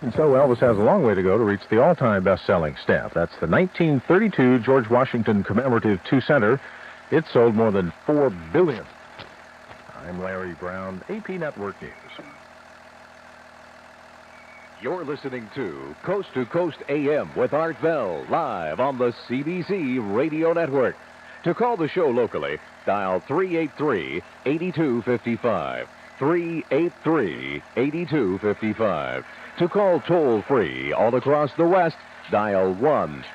And so Elvis has a long way to go to reach the all-time best-selling stamp. That's the 1932 George Washington Commemorative Two-Center. It sold more than $4 billion. I'm Larry Brown, AP Network News. You're listening to Coast to Coast AM with Art Bell, live on the CBC Radio Network. To call the show locally, dial 383-8255. 383-8255. To call toll-free all across the West, dial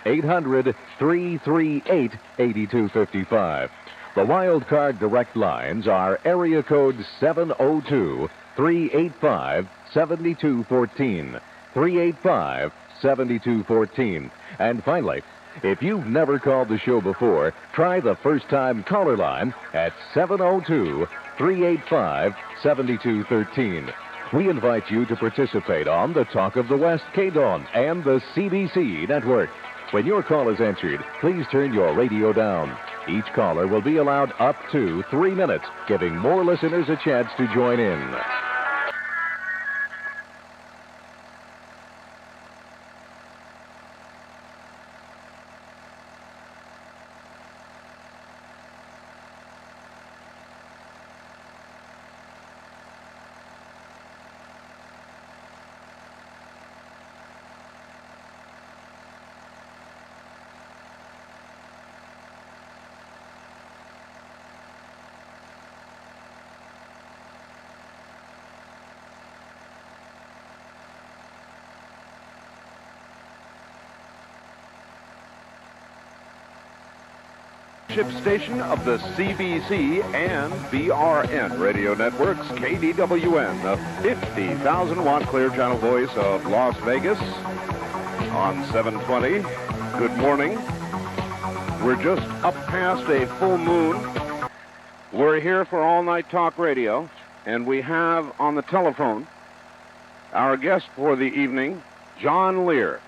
1-800-338-8255. The wild card direct lines are area code 702-385-7214. 385-7214. And finally, if you've never called the show before, try the first-time caller line at 702-385-7213. We invite you to participate on the Talk of the West KDON and the CBC Network. When your call is answered, please turn your radio down. Each caller will be allowed up to 3 minutes, giving more listeners a chance to join in. Ship station of the CBC and BRN radio networks, KDWN, the 50,000-watt clear channel voice of Las Vegas on 720. Good morning. We're just up past a full moon. We're here for all-night talk radio, and we have on the telephone our guest for the evening, John Lear.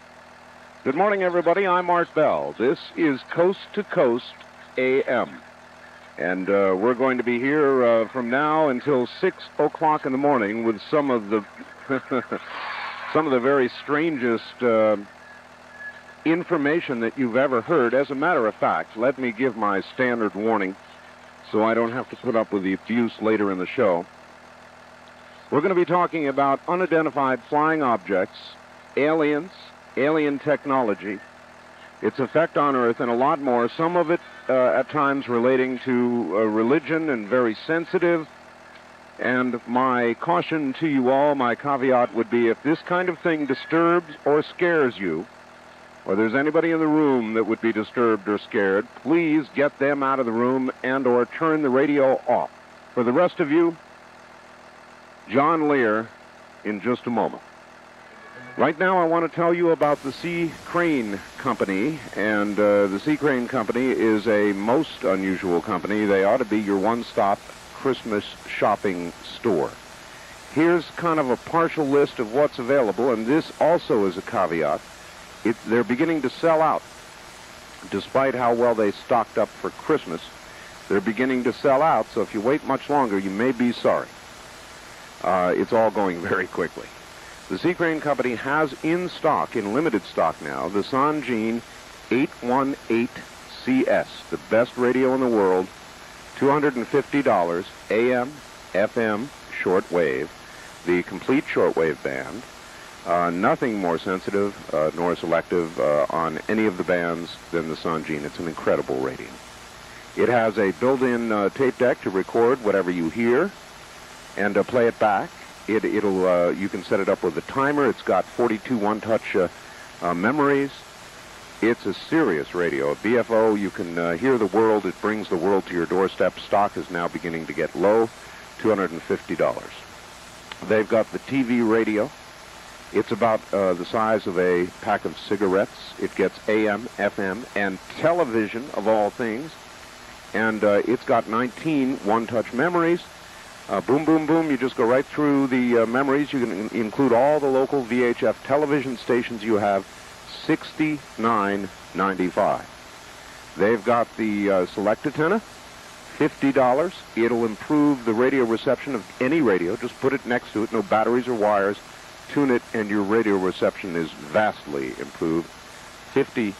Good morning, everybody. I'm Art Bell. This is Coast to Coast AM. And we're going to be here from now until 6 o'clock in the morning with some of the very strangest information that you've ever heard. As a matter of fact, let me give my standard warning so I don't have to put up with the abuse later in the show. We're going to be talking about unidentified flying objects, aliens, alien technology, its effect on Earth, and a lot more, some of it at times relating to religion and very sensitive. And my caution to you all, my caveat would be, if this kind of thing disturbs or scares you, or there's anybody in the room that would be disturbed or scared, please get them out of the room and or turn the radio off. For the rest of you, John Lear in just a moment. Right now, I want to tell you about the Sea Crane Company, and the Sea Crane Company is a most unusual company. They ought to be your one-stop Christmas shopping store. Here's kind of a partial list of what's available, and this also is a caveat. They're beginning to sell out. Despite how well they stocked up for Christmas, they're beginning to sell out, so if you wait much longer, you may be sorry. It's all going very quickly. The Sea Crane Company has in stock, in limited stock now, the Sangean 818CS, the best radio in the world, $250, AM, FM, shortwave, the complete shortwave band, nothing more sensitive nor selective on any of the bands than the Sangean. It's an incredible radio. It has a built-in tape deck to record whatever you hear and play it back. You can set it up with a timer. It's got 42 one-touch memories. It's a serious radio. A BFO, you can hear the world. It brings the world to your doorstep. Stock is now beginning to get low, $250. They've got the TV radio. It's about the size of a pack of cigarettes. It gets AM, FM, and television, of all things. And it's got 19 one-touch memories. Boom, boom, boom. You just go right through the memories. You can include all the local VHF television stations you have, $69.95. They've got the select antenna, $50. It'll improve the radio reception of any radio. Just put it next to it. No batteries or wires. tune it, and your radio reception is vastly improved. $50.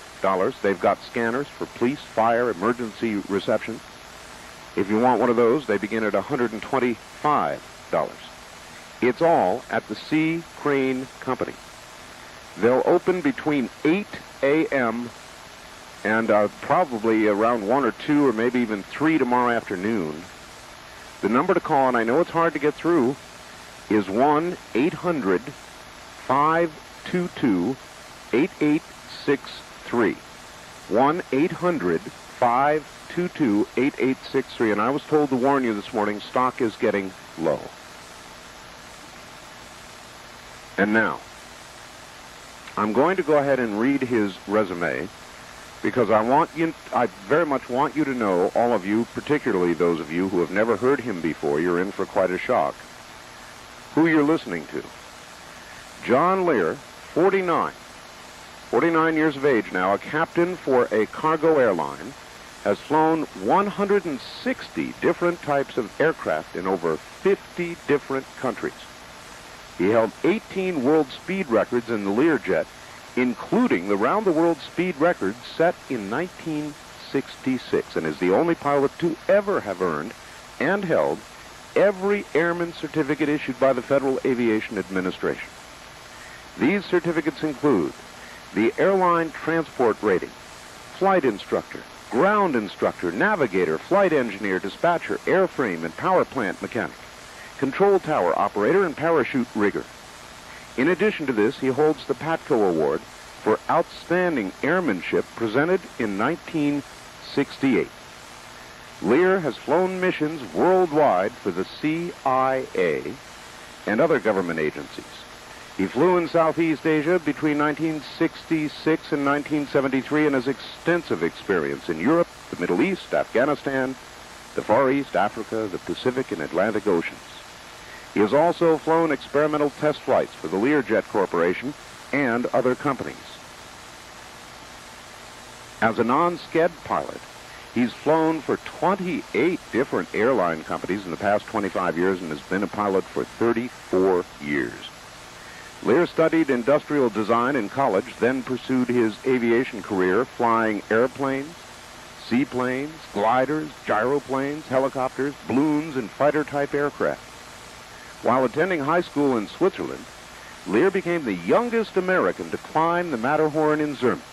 They've got scanners for police, fire, emergency reception. If you want one of those, they begin at $125. It's all at the C. Crane Company. They'll open between 8 a.m. and probably around 1 or 2 or maybe even 3 tomorrow afternoon. The number to call, and I know it's hard to get through, is 1-800-522-8863. 1-800-522-8863. And I was told to warn you this morning, stock is getting low. And now, I'm going to go ahead and read his resume, because I very much want you to know, all of you, particularly those of you who have never heard him before, you're in for quite a shock, who you're listening to. John Lear, 49 years of age now, a captain for a cargo airline, has flown 160 different types of aircraft in over 50 different countries. He held 18 world speed records in the Learjet, including the round-the-world speed record set in 1966, and is the only pilot to ever have earned and held every airman certificate issued by the Federal Aviation Administration. These certificates include the airline transport rating, flight instructor, ground instructor, navigator, flight engineer, dispatcher, airframe and power plant mechanic, control tower operator, and parachute rigger. In addition to this, he holds the PATCO Award for Outstanding Airmanship, presented in 1968. Lear has flown missions worldwide for the CIA and other government agencies. He flew in Southeast Asia between 1966 and 1973 and has extensive experience in Europe, the Middle East, Afghanistan, the Far East, Africa, the Pacific, and Atlantic Oceans. He has also flown experimental test flights for the Learjet Corporation and other companies. As a non-SCED pilot, he's flown for 28 different airline companies in the past 25 years and has been a pilot for 34 years. Lear studied industrial design in college, then pursued his aviation career flying airplanes, seaplanes, gliders, gyroplanes, helicopters, balloons, and fighter-type aircraft. While attending high school in Switzerland, Lear became the youngest American to climb the Matterhorn in Zermatt.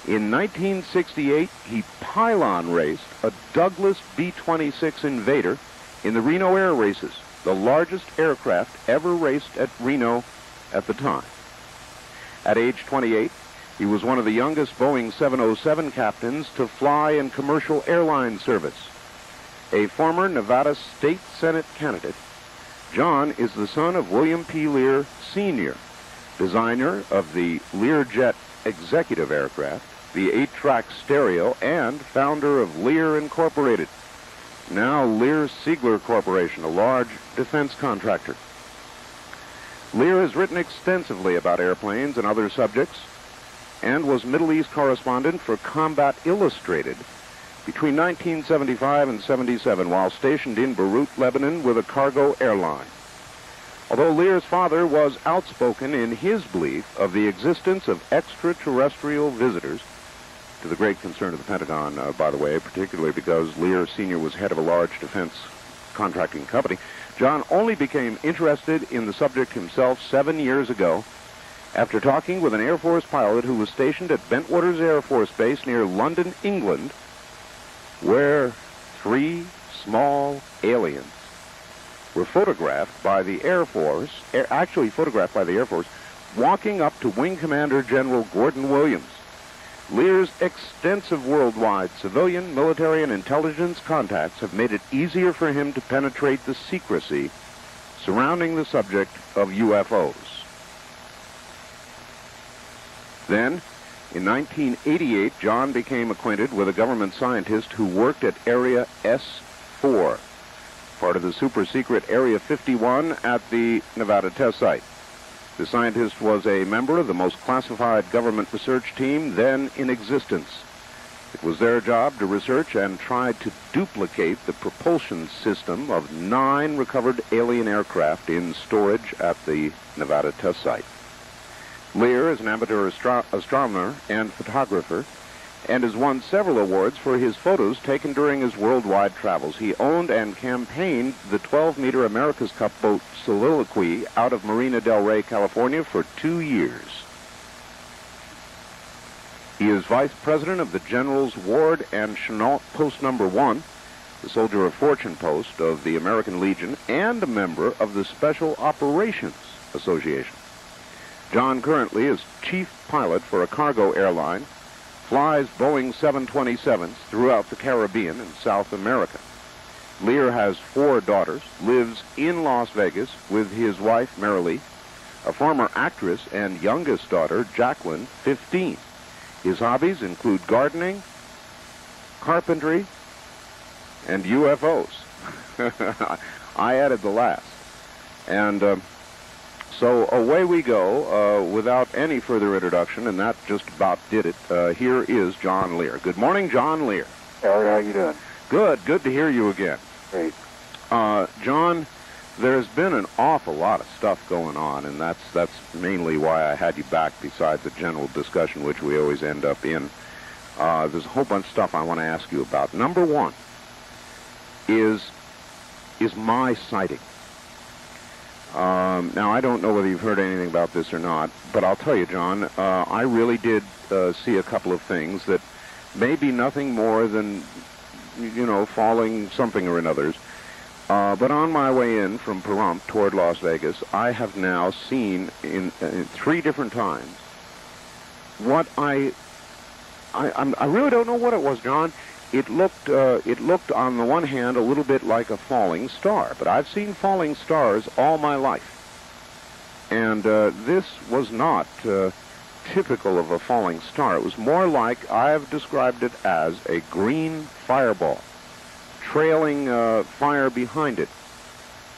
In 1968, he pylon raced a Douglas B-26 Invader in the Reno Air Races, the largest aircraft ever raced at Reno at the time. At age 28, he was one of the youngest Boeing 707 captains to fly in commercial airline service. A former Nevada State Senate candidate, John is the son of William P. Lear, Sr., designer of the Learjet executive aircraft, the 8-track stereo, and founder of Lear Incorporated, now Lear Siegler Corporation, a large defense contractor. Lear has written extensively about airplanes and other subjects, and was Middle East correspondent for Combat Illustrated between 1975 and 77 while stationed in Beirut, Lebanon with a cargo airline. Although Lear's father was outspoken in his belief of the existence of extraterrestrial visitors, to the great concern of the Pentagon, by the way, particularly because Lear Sr. was head of a large defense contracting company, John only became interested in the subject himself 7 years ago after talking with an Air Force pilot who was stationed at Bentwaters Air Force Base near London, England, where 3 small aliens were photographed by the Air Force, walking up to Wing Commander General Gordon Williams. Lear's extensive worldwide civilian, military, and intelligence contacts have made it easier for him to penetrate the secrecy surrounding the subject of UFOs. Then, in 1988, John became acquainted with a government scientist who worked at Area S4, part of the super-secret Area 51 at the Nevada test site. The scientist was a member of the most classified government research team then in existence. It was their job to research and try to duplicate the propulsion system of 9 recovered alien aircraft in storage at the Nevada test site. Lear is an amateur astronomer and photographer and has won several awards for his photos taken during his worldwide travels. He owned and campaigned the 12-meter America's Cup boat Soliloquy out of Marina del Rey, California for 2 years. He is vice president of the Generals Ward and Chenault Post Number 1, the Soldier of Fortune Post of the American Legion, and a member of the Special Operations Association. John currently is chief pilot for a cargo airline, flies Boeing 727s throughout the Caribbean and South America. Lear has 4 daughters, lives in Las Vegas with his wife, Marilee, a former actress, and youngest daughter, Jacqueline, 15. His hobbies include gardening, carpentry, and UFOs. I added the last. And so away we go without any further introduction, and that just about did it. Here is John Lear. Good morning, John Lear. Howard, how you doing? Good to hear you again. Great. John, there's been an awful lot of stuff going on, and that's mainly why I had you back, besides the general discussion, which we always end up in. There's a whole bunch of stuff I want to ask you about. Number one is my sighting. Now, I don't know whether you've heard anything about this or not, but I'll tell you, John, I really did see a couple of things that may be nothing more than, falling something or another's. But on my way in from Pahrump toward Las Vegas, I have now seen in 3 different times what I really don't know what it was, John. It looked on the one hand a little bit like a falling star, but I've seen falling stars all my life, and this was not typical of a falling star. It was more like, I've described it as a green fireball, trailing fire behind it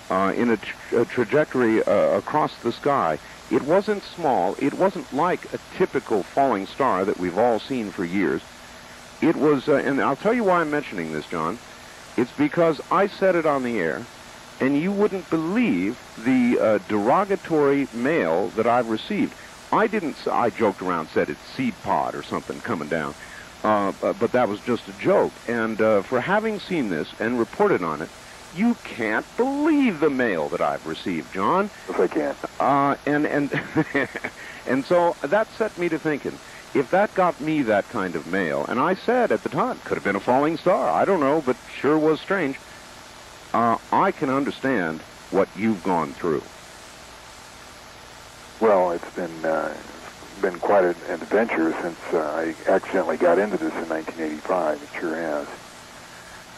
in a trajectory across the sky. It wasn't small. It wasn't like a typical falling star that we've all seen for years. It was, and I'll tell you why I'm mentioning this, John. It's because I said it on the air, and you wouldn't believe the derogatory mail that I've received. I joked around, said it's seed pod or something coming down. But that was just a joke. And for having seen this and reported on it, you can't believe the mail that I've received, John. Yes, I can. And so that set me to thinking, if that got me that kind of mail, and I said at the time, could have been a falling star, I don't know, but sure was strange, I can understand what you've gone through. Well, it's been quite an adventure since I accidentally got into this in 1985. It sure has.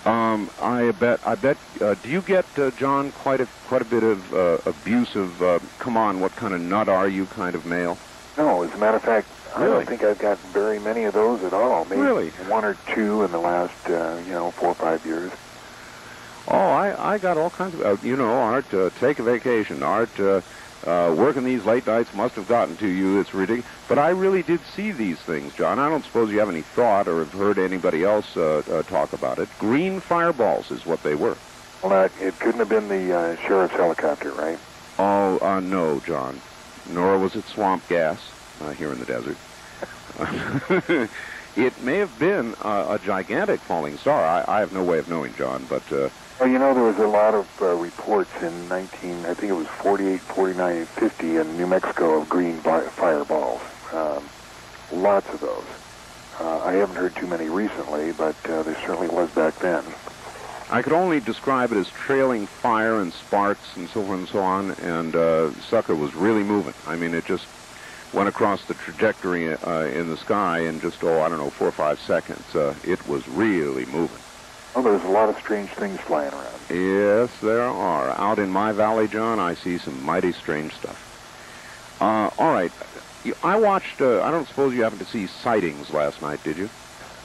I bet. Do you get, John, quite a bit of abusive, come on, what kind of nut are you kind of mail? No, as a matter of fact, I Really? don't think I've got very many of those at all. Maybe Really? 1 or 2 in the last, 4 or 5 years. Oh, I got all kinds of, Art, take a vacation. Art, working these late nights must have gotten to you. It's ridiculous. But I really did see these things, John. I don't suppose you have any thought or have heard anybody else talk about it. Green fireballs is what they were. Well, it couldn't have been the sheriff's helicopter, right? Oh, no, John. Nor was it swamp gas here in the desert. It may have been a gigantic falling star. I have no way of knowing, John, but... Well, there was a lot of reports in I think it was 48, 49, and 50 in New Mexico of green fireballs. Lots of those. I haven't heard too many recently, but there certainly was back then. I could only describe it as trailing fire and sparks and so forth and so on, and sucker was really moving. I mean, it just went across the trajectory in the sky in just, 4 or 5 seconds. It was really moving. Oh, there's a lot of strange things flying around. Yes, there are. Out in my valley, John, I see some mighty strange stuff. All right. I watched, I don't suppose you happened to see Sightings last night, did you?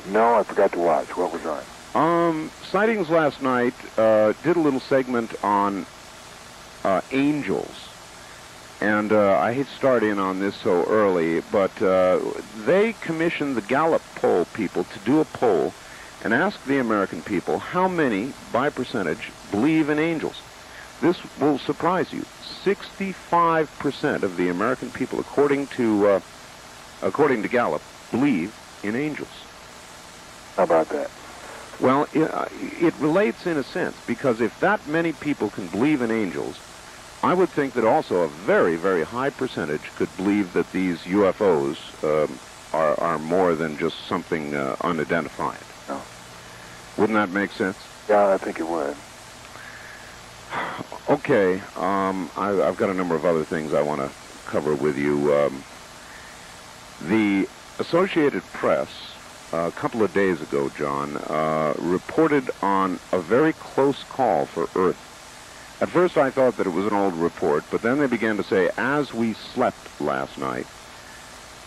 No, I forgot to watch. What was on? Sightings last night did a little segment on angels. And I hate to start in on this so early, but they commissioned the Gallup poll people to do a poll and ask the American people how many, by percentage, believe in angels. This will surprise you. 65% of the American people, according to Gallup, believe in angels. How about that? Well, it relates in a sense, because if that many people can believe in angels, I would think that also a very, very high percentage could believe that these UFOs are more than just something unidentified. Oh. Wouldn't that make sense? Yeah, I think it would. Okay, I've got a number of other things I want to cover with you. The Associated Press, a couple of days ago, John, reported on a very close call for Earth. At first I thought that it was an old report, but then they began to say, as we slept last night,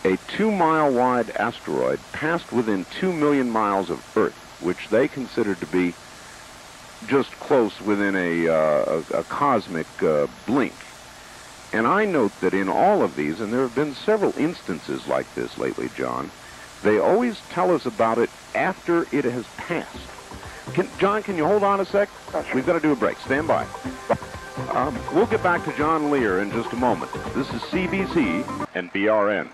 a 2-mile-wide asteroid passed within 2 million miles of Earth, which they considered to be just close within a cosmic blink. And I note that in all of these, and there have been several instances like this lately, John, they always tell us about it after it has passed. John, can you hold on a sec? We've got to do a break. Stand by. We'll get back to John Lear in just a moment. This is CBC and BRN.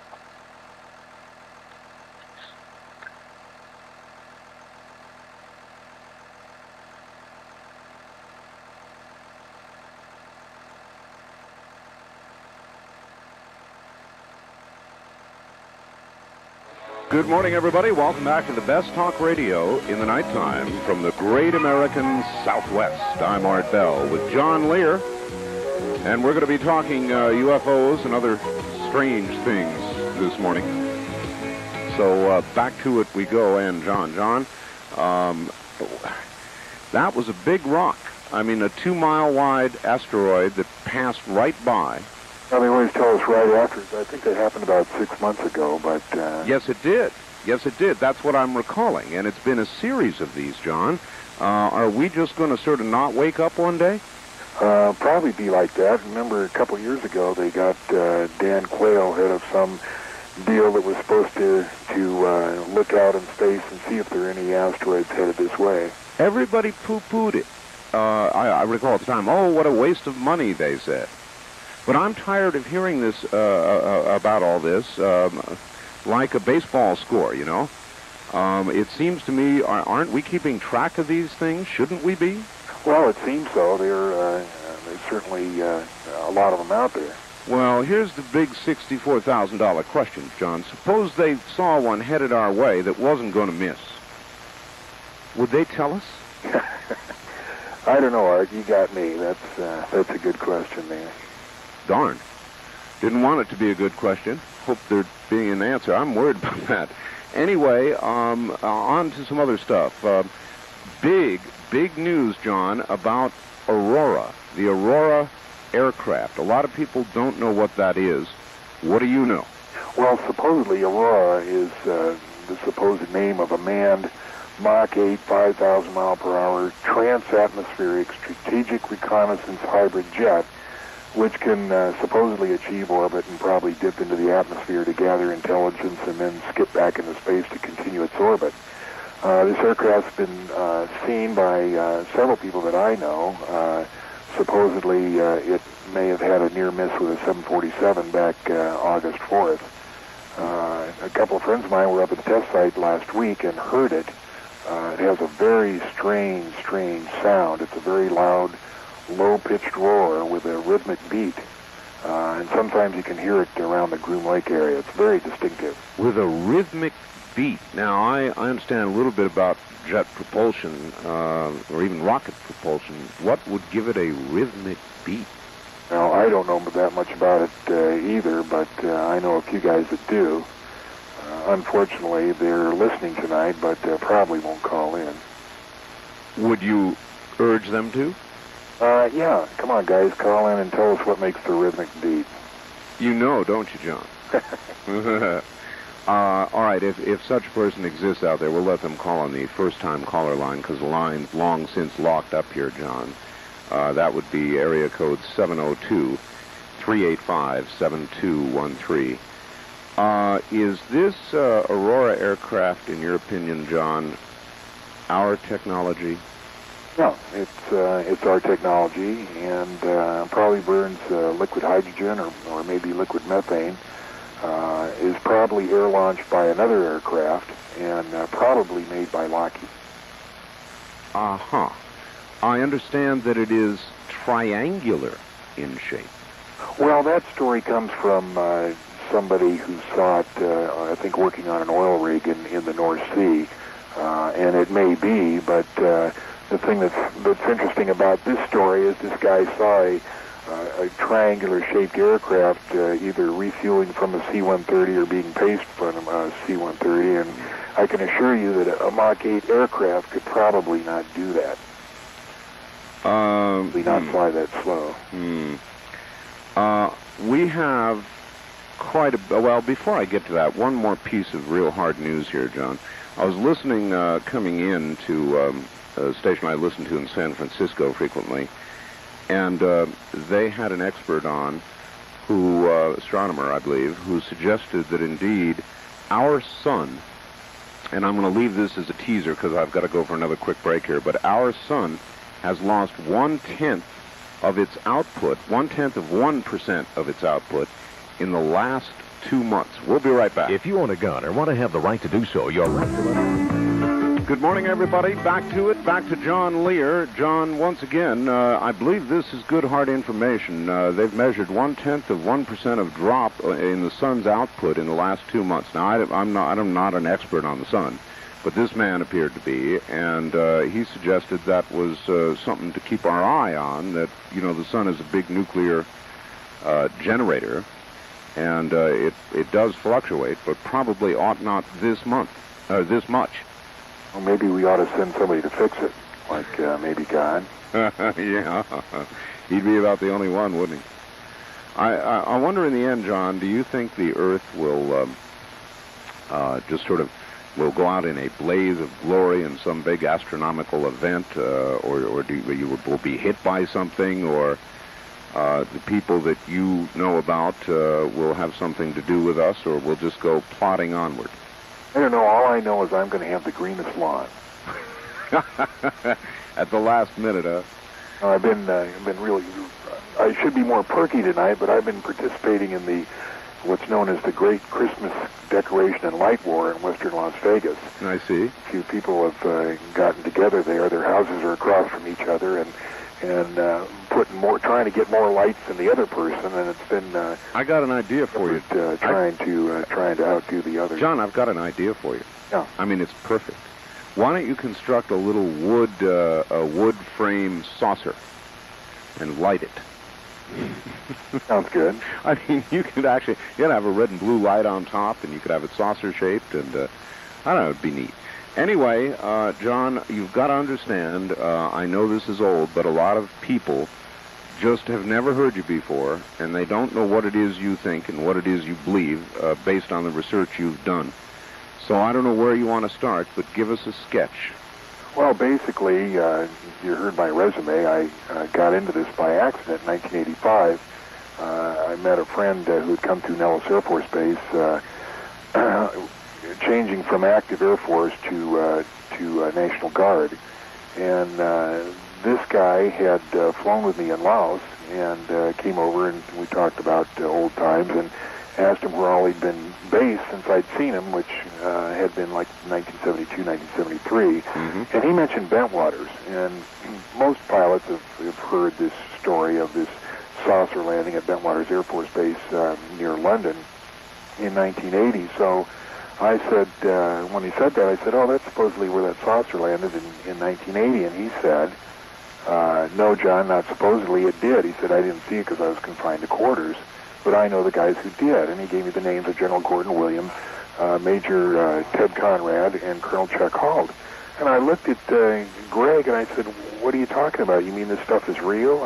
Good morning, everybody. Welcome back to the best talk radio in the nighttime from the great American Southwest. I'm Art Bell with John Lear, and we're going to be talking UFOs and other strange things this morning. So back to it we go, and John, that was a big rock. I mean, a 2-mile-wide asteroid that passed right by. Well, they always tell us right after. I think that happened about 6 months ago, but... Yes, it did. Yes, it did. That's what I'm recalling. And it's been a series of these, John. Are we just going to sort of not wake up one day? Probably be like that. Remember, a couple years ago, they got Dan Quayle head of some deal that was supposed to look out in space and see if there are any asteroids headed this way. Everybody poo-pooed it. I recall at the time, oh, what a waste of money, they said. But I'm tired of hearing this about all this like a baseball score, you know. It seems to me, aren't we keeping track of these things? Shouldn't we be? Well, it seems so. There's certainly a lot of them out there. Well, here's the big $64,000 question, John. Suppose they saw one headed our way that wasn't going to miss. Would they tell us? I don't know, Art. You got me. That's a good question there. Darn. Didn't want it to be a good question. Hope there'd be an answer. I'm worried about that. Anyway, on to some other stuff. Big news, John, about Aurora, the Aurora aircraft. A lot of people don't know what that is. What do you know? Well, supposedly Aurora is the supposed name of a manned Mach 8, 5,000 mile per hour trans-atmospheric strategic reconnaissance hybrid jet, which can supposedly achieve orbit and probably dip into the atmosphere to gather intelligence and then skip back into space to continue its orbit. This aircraft's been seen by several people that I know. Supposedly, it may have had a near miss with a 747 back August 4th. A couple of friends of mine were up at the test site last week and heard it. It has a very strange sound. It's a very loud, low-pitched roar with a rhythmic beat. And sometimes you can hear it around the Groom Lake area. It's very distinctive. With a rhythmic beat. Now, I understand a little bit about jet propulsion, or even rocket propulsion. What would give it a rhythmic beat? Now, I don't know that much about it either, but I know a few guys that do. Unfortunately, they're listening tonight, but probably won't call in. Would you urge them to? Yeah. Come on, guys, call in and tell us what makes the rhythmic beat. You know, don't you, John? All right, if such a person exists out there, we'll let them call on the first-time caller line, because the line's long since locked up here, John. That would be area code 385-7213. Is this Aurora aircraft, in your opinion, John, our technology? No, it's our technology, and probably burns liquid hydrogen or maybe liquid methane. Is probably air-launched by another aircraft and probably made by Lockheed. Uh-huh. I understand that it is triangular in shape. Well, that story comes from somebody who saw it, I think, working on an oil rig in the North Sea, and it may be, but the thing that's interesting about this story is this guy saw a triangular-shaped aircraft either refueling from a C-130 or being paced from a C-130, and I can assure you that a Mach 8 aircraft could probably not do that. Probably not fly that slow. We have quite a... Well, before I get to that, one more piece of real hard news here, John. I was listening, coming in to a station I listen to in San Francisco frequently, and they had an expert on, who, astronomer, I believe, who suggested that indeed our sun, and I'm going to leave this as a teaser because I've got to go for another quick break here, but our sun has lost 1/10 of its output, 1/10 of 1% of its output in the last 2 months. We'll be right back. If you own a gun or want to have the right to do so, you're right to let... Good morning, everybody. Back to it. Back to John Lear. John, once again, I believe this is good, hard information. They've measured 1/10 of 1% of drop in the sun's output in the last 2 months. Now, I'm not an expert on the sun, but this man appeared to be, and he suggested that was something to keep our eye on, that, you know, the sun is a big nuclear generator, and it does fluctuate, but probably ought not this much. Well, maybe we ought to send somebody to fix it, like maybe God. Yeah, he'd be about the only one, wouldn't he? I wonder in the end, John, do you think the Earth will just sort of will go out in a blaze of glory in some big astronomical event, or do you will be hit by something, or the people that you know about will have something to do with us, or we'll just go plodding onward? I don't know. All I know is I'm going to have the greenest lawn. At the last minute, huh? I've been really... I should be more perky tonight, but I've been participating in what's known as the Great Christmas Decoration and Light War in western Las Vegas. I see. A few people have gotten together there. Their houses are across from each other, and trying to get more lights than the other person, and it's been... I got an idea for you. Trying to outdo the other. John, I've got an idea for you. Yeah. I mean, it's perfect. Why don't you construct a little wood frame saucer and light it? Sounds good. I mean, you could have a red and blue light on top, and you could have it saucer-shaped, and I don't know, it'd be neat. Anyway, John, you've got to understand, I know this is old, but a lot of people just have never heard you before, and they don't know what it is you think and what it is you believe based on the research you've done. So I don't know where you want to start, but give us a sketch. Well, basically, you heard my resume. I got into this by accident in 1985. I met a friend who had come to Nellis Air Force Base, changing from active Air Force to National Guard. And this guy had flown with me in Laos and came over, and we talked about old times and asked him where all he'd been based since I'd seen him, which had been like 1972, 1973. Mm-hmm. And he mentioned Bentwaters. And most pilots have heard this story of this saucer landing at Bentwaters Air Force Base near London in 1980. So I said, when he said that, I said, oh, that's supposedly where that saucer landed in 1980. And he said, no, John, not supposedly, it did. He said, I didn't see it because I was confined to quarters, but I know the guys who did. And he gave me the names of General Gordon Williams, Major Ted Conrad, and Colonel Chuck Halt. And I looked at Greg and I said, what are you talking about? You mean this stuff is real?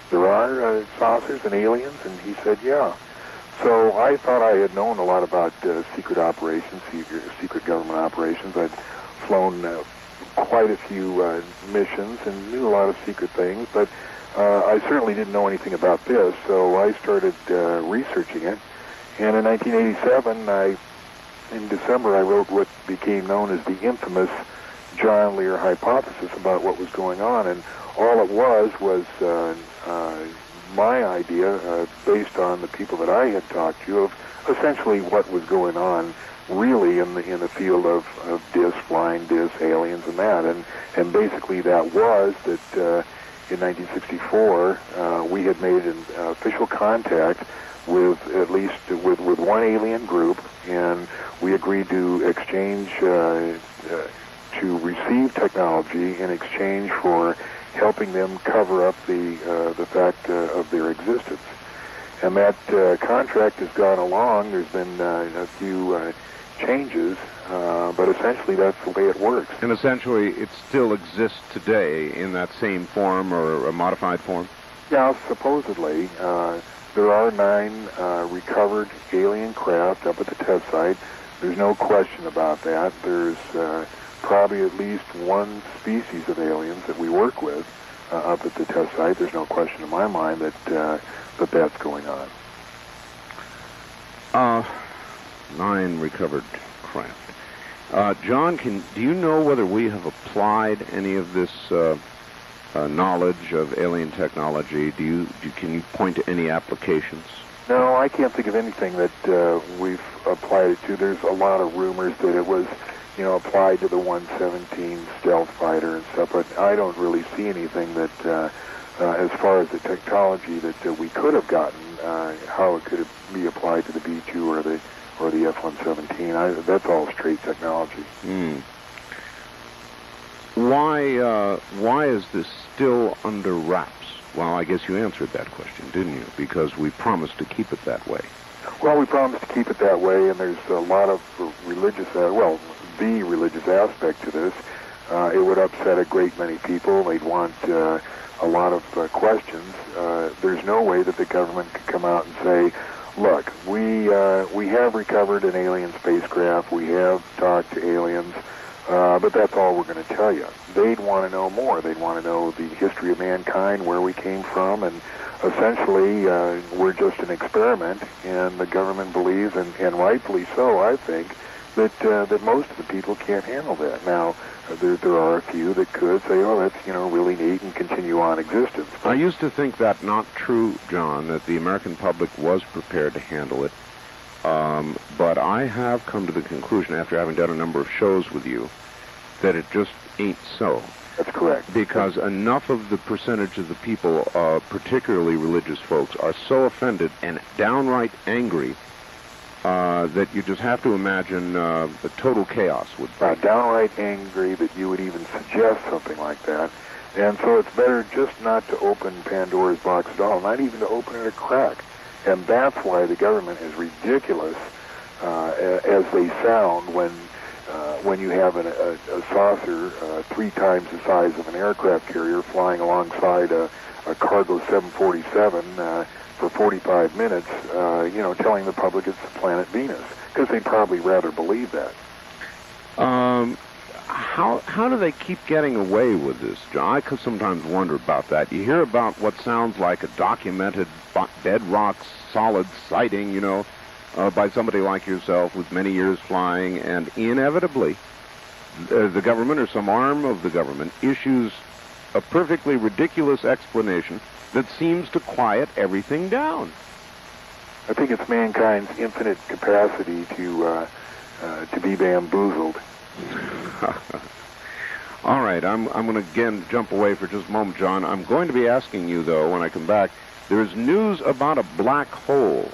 There are saucers and aliens? And he said, yeah. So I thought I had known a lot about secret operations, secret government operations. I'd flown quite a few missions and knew a lot of secret things, but I certainly didn't know anything about this, so I started researching it. And in 1987, in December, I wrote what became known as the infamous John Lear hypothesis about what was going on. And all it was my idea, based on the people that I had talked to, of essentially what was going on really in the field of discs, flying discs, aliens, and that. And basically that was that in 1964 we had made an official contact with at least with one alien group, and we agreed to exchange to receive technology in exchange for helping them cover up the fact of their existence. And that contract has gone along. There's been a few changes, but essentially that's the way it works. And essentially it still exists today in that same form or a modified form? Yeah, supposedly. There are 9 recovered alien craft up at the test site. There's no question about that. There's probably at least one species of aliens that we work with up at the test site. There's no question in my mind that that's going on. 9 recovered craft. John, do you know whether we have applied any of this knowledge of alien technology? Can you point to any applications? No, I can't think of anything that we've applied it to. There's a lot of rumors that it was, applied to the 117 stealth fighter and stuff, but I don't really see anything that, as far as the technology that we could have gotten, how it could be applied to the B-2 or the F-117. That's all straight technology. Why is this still under wraps? Well, I guess you answered that question, didn't you? Because we promised to keep it that way. Well, we promised to keep it that way, and there's a lot of religious, the religious aspect to this. It would upset a great many people. They'd want a lot of questions. There's no way that the government could come out and say, look, we have recovered an alien spacecraft, we have talked to aliens, but that's all we're going to tell you. They'd want to know more. They'd want to know the history of mankind, where we came from, and essentially we're just an experiment, and the government believes, and rightfully so, I think, that most of the people can't handle that. Now, there are a few that could say, oh, that's, really neat, and continue on existence. I used to think that not true, John, that the American public was prepared to handle it. But I have come to the conclusion, after having done a number of shows with you, that it just ain't so. That's correct. Because enough of the percentage of the people, particularly religious folks, are so offended and downright angry that you just have to imagine the total chaos would be. Downright angry that you would even suggest something like that. And so it's better just not to open Pandora's box at all, not even to open it a crack. And that's why the government is ridiculous, as they sound, when you have a saucer 3 times the size of an aircraft carrier flying alongside a cargo 747 for 45 minutes, telling the public it's the planet Venus, because they'd probably rather believe that. How do they keep getting away with this, John? I could sometimes wonder about that. You hear about what sounds like a documented bedrock solid sighting, by somebody like yourself with many years flying, and inevitably the government or some arm of the government issues a perfectly ridiculous explanation that seems to quiet everything down. I think it's mankind's infinite capacity to be bamboozled. All right, I'm going to again jump away for just a moment, John. I'm going to be asking you, though, when I come back, there's news about a black hole.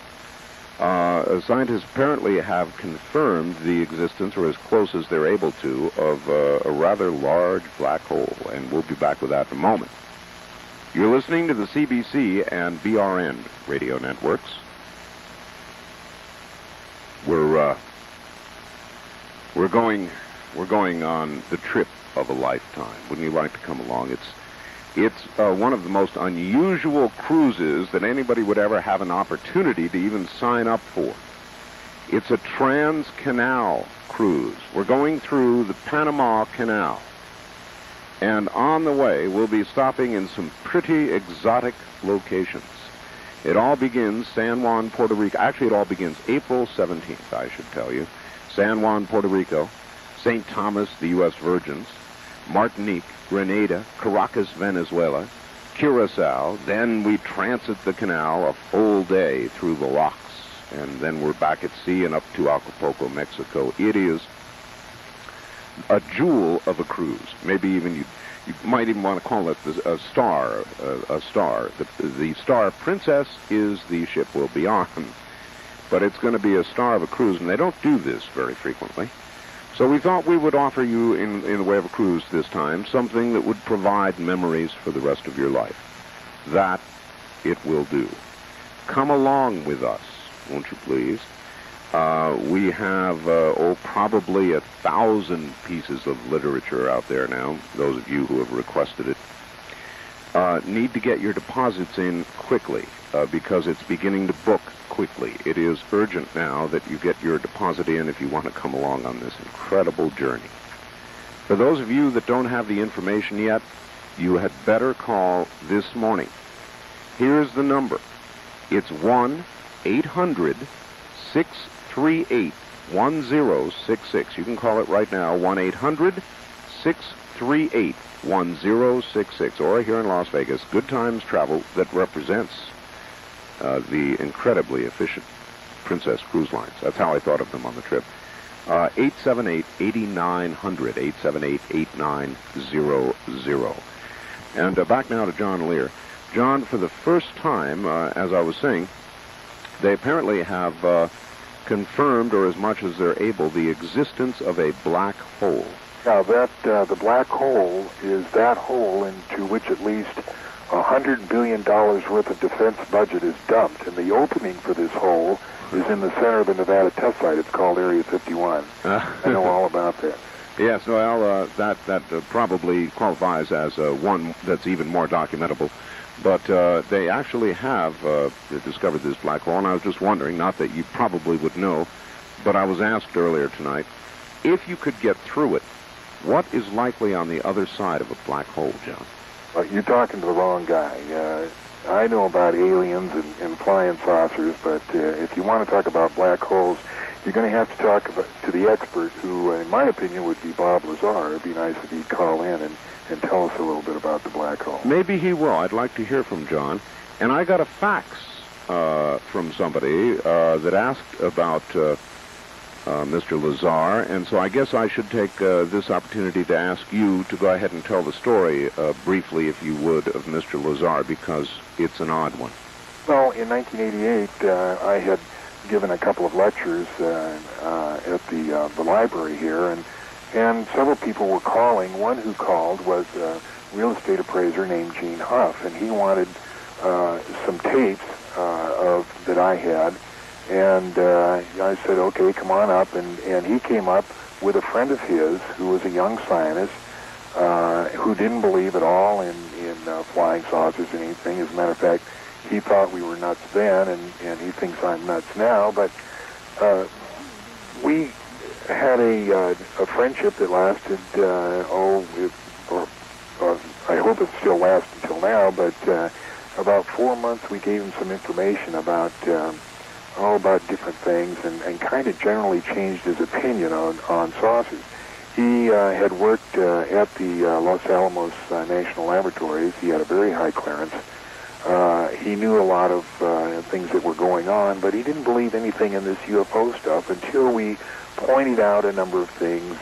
Scientists apparently have confirmed the existence, or as close as they're able to, of a rather large black hole, and we'll be back with that in a moment. You're listening to the CBC and BRN radio networks. We're going on the trip of a lifetime. Wouldn't you like to come along? It's one of the most unusual cruises that anybody would ever have an opportunity to even sign up for. It's a trans-canal cruise. We're going through the Panama Canal. And on the way, we'll be stopping in some pretty exotic locations. It all begins San Juan, Puerto Rico. Actually, it all begins April 17th, I should tell you. San Juan, Puerto Rico, St. Thomas, the U.S. Virgins, Martinique, Grenada, Caracas, Venezuela, Curacao. Then we transit the canal a full day through the locks, and then we're back at sea and up to Acapulco, Mexico. It is a jewel of a cruise. Maybe even you might even want to call it a star. The Star Princess is the ship we'll be on, but it's going to be a star of a cruise, and they don't do this very frequently. So we thought we would offer you, in the way of a cruise this time, something that would provide memories for the rest of your life. That it will do. Come along with us, won't you please? We have, probably 1,000 pieces of literature out there now, those of you who have requested it. Need to get your deposits in quickly, because it's beginning to book quickly. It is urgent now that you get your deposit in if you want to come along on this incredible journey. For those of you that don't have the information yet, you had better call this morning. Here's the number. It's 1-800-638-1066. You can call it right now, 1-800-638-1066. Or here in Las Vegas, Good Times Travel that represents the incredibly efficient Princess Cruise Lines. That's how I thought of them on the trip. 878-8900, 878-8900. And back now to John Lear. John, for the first time, as I was saying, they apparently have confirmed, or as much as they're able, the existence of a black hole. Now, the black hole is that hole into which at least $100 billion worth of defense budget is dumped, and the opening for this hole is in the center of the Nevada test site. It's called Area 51. I know all about that. Yes, well, that probably qualifies as one that's even more documentable. But they actually have discovered this black hole, and I was just wondering, not that you probably would know, but I was asked earlier tonight, if you could get through it, what is likely on the other side of a black hole, John? You're talking to the wrong guy. I know about aliens and flying saucers, but if you want to talk about black holes, you're going to have to talk to the expert, who, in my opinion, would be Bob Lazar. It'd be nice if he'd call in and tell us a little bit about the black hole. Maybe he will. I'd like to hear from John. And I got a fax from somebody that asked about Mr. Lazar, and so I guess I should take this opportunity to ask you to go ahead and tell the story briefly, if you would, of Mr. Lazar, because it's an odd one. Well, in 1988, I had given a couple of lectures at the library here, and several people were calling. One who called was a real estate appraiser named Gene Huff, and he wanted some tapes that I had. And I said, okay, come on up. And he came up with a friend of his who was a young scientist who didn't believe at all in flying saucers or anything. As a matter of fact, he thought we were nuts then, and he thinks I'm nuts now. But we had a friendship that lasted, I hope it still lasts until now, but about 4 months we gave him some information about different things, and kind of generally changed his opinion on saucers. He had worked at the Los Alamos National Laboratories. He had a very high clearance. He knew a lot of things that were going on, but he didn't believe anything in this UFO stuff until we pointed out a number of things.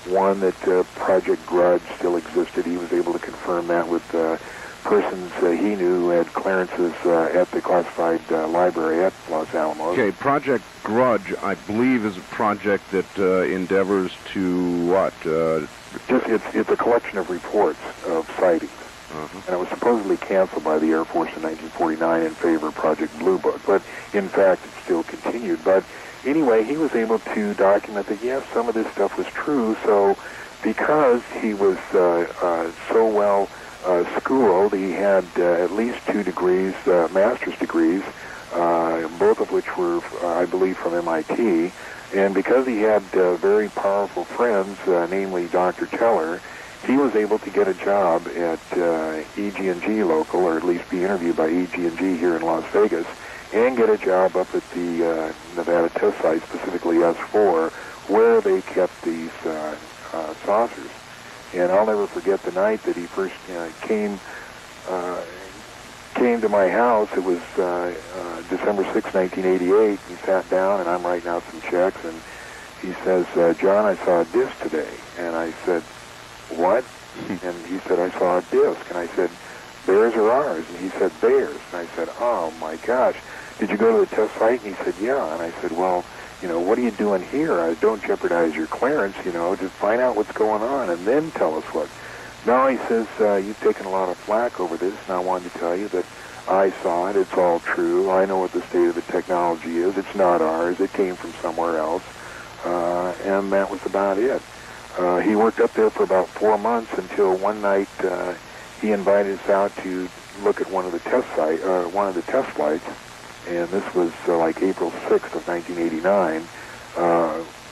One, that Project Grudge still existed. He was able to confirm that with persons he knew who had clearances at the classified library at Los Alamos. Okay, Project Grudge, I believe, is a project that endeavors to what? It's a collection of reports of sightings. Uh-huh. And it was supposedly canceled by the Air Force in 1949 in favor of Project Blue Book. But, in fact, it still continued. But, anyway, he was able to document that, yes, some of this stuff was true. So, because he was so well schooled, he had at least 2 degrees, master's degrees, both of which were, I believe, from MIT. And because he had very powerful friends, namely Dr. Teller, he was able to get a job at EG&G local, or at least be interviewed by EG&G here in Las Vegas, and get a job up at the Nevada test site, specifically S4, where they kept these saucers. And I'll never forget the night that he first came to my house. It was December 6, 1988. He sat down, and I'm writing out some checks, and he says, John, I saw a disc today. And I said, what? And he said, I saw a disc. And I said, theirs or ours? And he said, theirs. And I said, oh, my gosh. Did you go to the test site? And he said, yeah. And I said, well, what are you doing here? Don't jeopardize your clearance, just find out what's going on and then tell us what. No, he says, you've taken a lot of flack over this, and I wanted to tell you that I saw it. It's all true. I know what the state of the technology is. It's not ours. It came from somewhere else. And that was about it. He worked up there for about 4 months until one night he invited us out to look at one of the test flights. And this was like April 6th of 1989.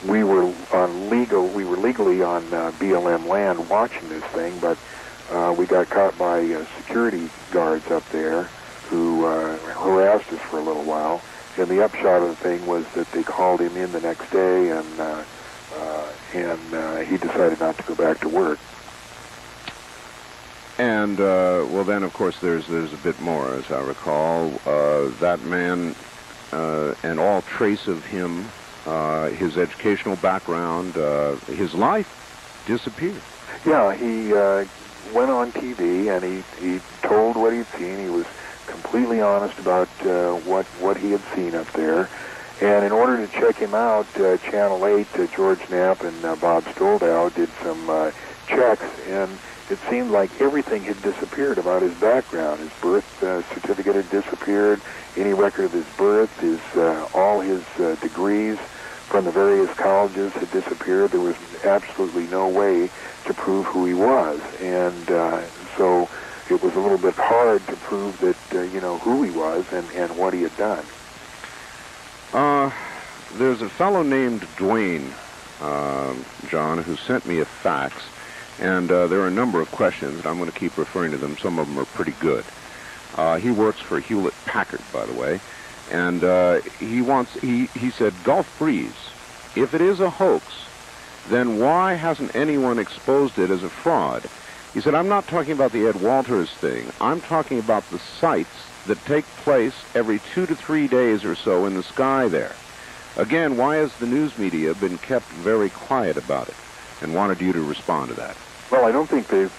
We were legally on BLM land watching this thing, but we got caught by security guards up there who harassed us for a little while. And the upshot of the thing was that they called him in the next day, and he decided not to go back to work. And, well, then, of course, there's a bit more, as I recall. That man and all trace of him, his educational background, his life disappeared. Yeah, he went on TV, and he told what he'd seen. He was completely honest about what he had seen up there. And in order to check him out, Channel 8, George Knapp and Bob Stoldow did some checks, and it seemed like everything had disappeared about his background. His birth certificate had disappeared. Any record of his birth, all his degrees from the various colleges had disappeared. There was absolutely no way to prove who he was. And so it was a little bit hard to prove that, who he was and what he had done. There's a fellow named Dwayne, John, who sent me a fax. And there are a number of questions, and I'm going to keep referring to them. Some of them are pretty good. He works for Hewlett-Packard, by the way, and he said, Gulf Breeze, if it is a hoax, then why hasn't anyone exposed it as a fraud? He said, I'm not talking about the Ed Walters thing. I'm talking about the sights that take place every 2 to 3 days or so in the sky there. Again, why has the news media been kept very quiet about it? And wanted you to respond to that. Well, I don't think they've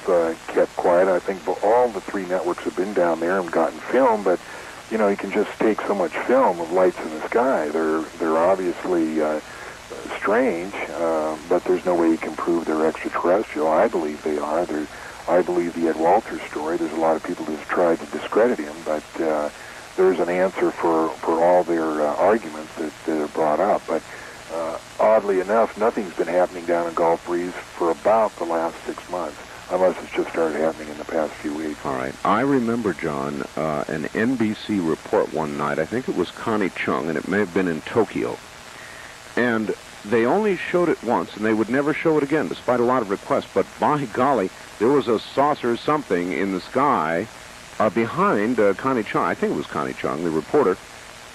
kept quiet. I think all the three networks have been down there and gotten film, but, you can just take so much film of lights in the sky. They're obviously strange, but there's no way you can prove they're extraterrestrial. I believe they are. I believe the Ed Walters story. There's a lot of people who've tried to discredit him, but there's an answer for all their arguments that are brought up. But oddly enough, nothing's been happening down in Gulf Breeze for about the last 6 months, unless it's just started happening in the past few weeks. All right. I remember, John, an NBC report one night. I think it was Connie Chung, and it may have been in Tokyo. And they only showed it once, and they would never show it again, despite a lot of requests. But by golly, there was a saucer something in the sky behind Connie Chung. I think it was Connie Chung, the reporter.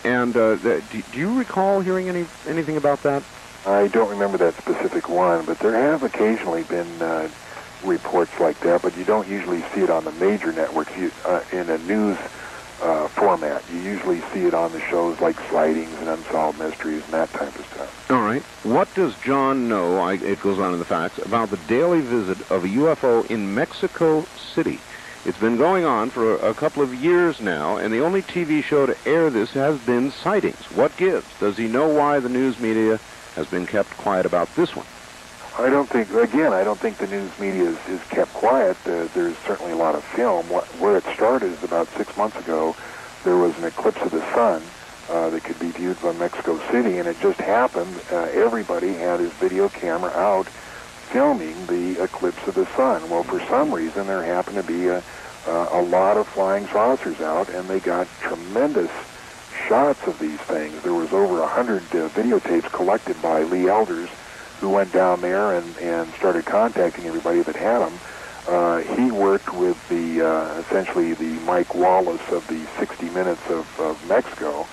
And do you recall hearing anything about that? I don't remember that specific one, but there have occasionally been reports like that, but you don't usually see it on the major networks in a news format. You usually see it on the shows like Sightings and Unsolved Mysteries and that type of stuff. All right. What does John know, it goes on in the facts, about the daily visit of a UFO in Mexico City? It's been going on for a couple of years now, and the only TV show to air this has been Sightings. What gives? Does he know why the news media has been kept quiet about this one? I don't think the news media is kept quiet. There's certainly a lot of film. Where it started is about 6 months ago. There was an eclipse of the sun that could be viewed from Mexico City, and it just happened. Everybody had his video camera out filming the eclipse of the sun. Well, for some reason, there happened to be a lot of flying saucers out, and they got tremendous shots of these things. There was over 100 videotapes collected by Lee Elders, who went down there and started contacting everybody that had them. He worked with the essentially the Mike Wallace of the 60 Minutes of Mexico,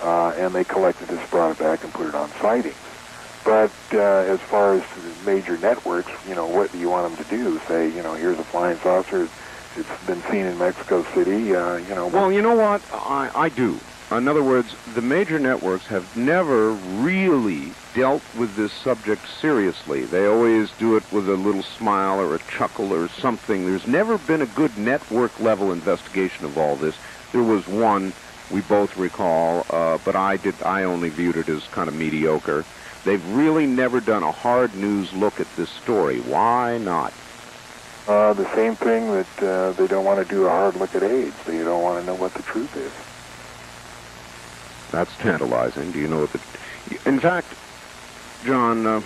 and they collected this, brought it back, and put it on sightings. But as far as major networks, what do you want them to do? Say, here's a flying saucer. It's been seen in Mexico City. Well, you know what? I do. In other words, the major networks have never really dealt with this subject seriously. They always do it with a little smile or a chuckle or something. There's never been a good network-level investigation of all this. There was one we both recall, but I only viewed it as kind of mediocre. They've really never done a hard news look at this story. Why not? The same thing that they don't want to do a hard look at AIDS. They don't want to know what the truth is. That's tantalizing. Do you know what the... In fact, John,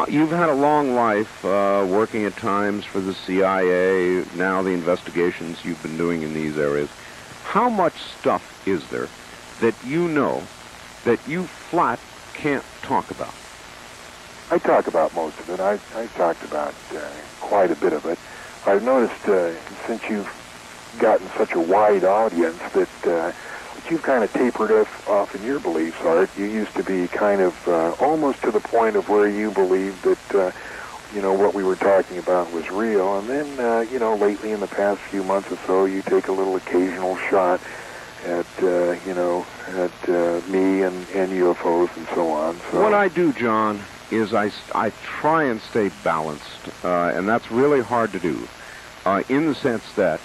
you've had a long life working at times for the CIA, now the investigations you've been doing in these areas. How much stuff is there that you know that you flat can't talk about? I talk about most of it. I've talked about quite a bit of it. I've noticed since you've gotten such a wide audience that you've kind of tapered off in your beliefs, Art. You used to be kind of almost to the point of where you believed that what we were talking about was real, and then lately in the past few months or so, you take a little occasional shot at me and UFOs and so on. So what I do, John, is I try and stay balanced, and that's really hard to do, in the sense that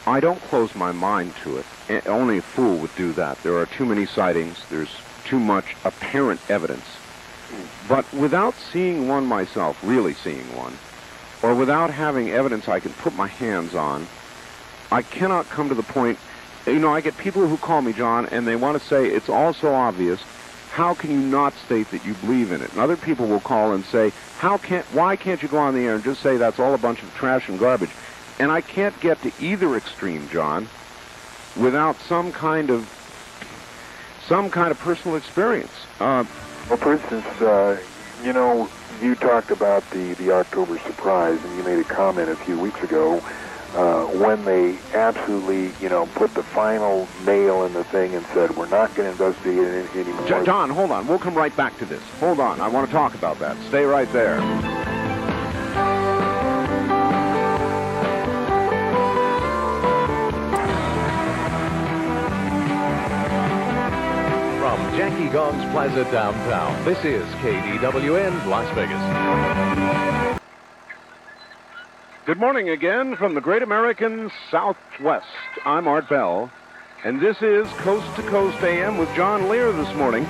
I don't close my mind to it. Only a fool would do that. There are too many sightings. There's too much apparent evidence. But without seeing one myself, really seeing one, or without having evidence I can put my hands on, I cannot come to the point. I get people who call me, John, and they want to say, it's all so obvious. How can you not state that you believe in it? And other people will call and say, why can't you go on the air and just say that's all a bunch of trash and garbage? And I can't get to either extreme, John, without some kind of personal experience. Well, for instance, you talked about the October surprise, and you made a comment a few weeks ago when they absolutely, put the final nail in the thing and said, we're not going to investigate it anymore. John, hold on. We'll come right back to this. Hold on. I want to talk about that. Stay right there. Jackie Gong's Plaza downtown. This is KDWN Las Vegas. Good morning again from the Great American Southwest. I'm Art Bell, and this is Coast to Coast AM with John Lear this morning.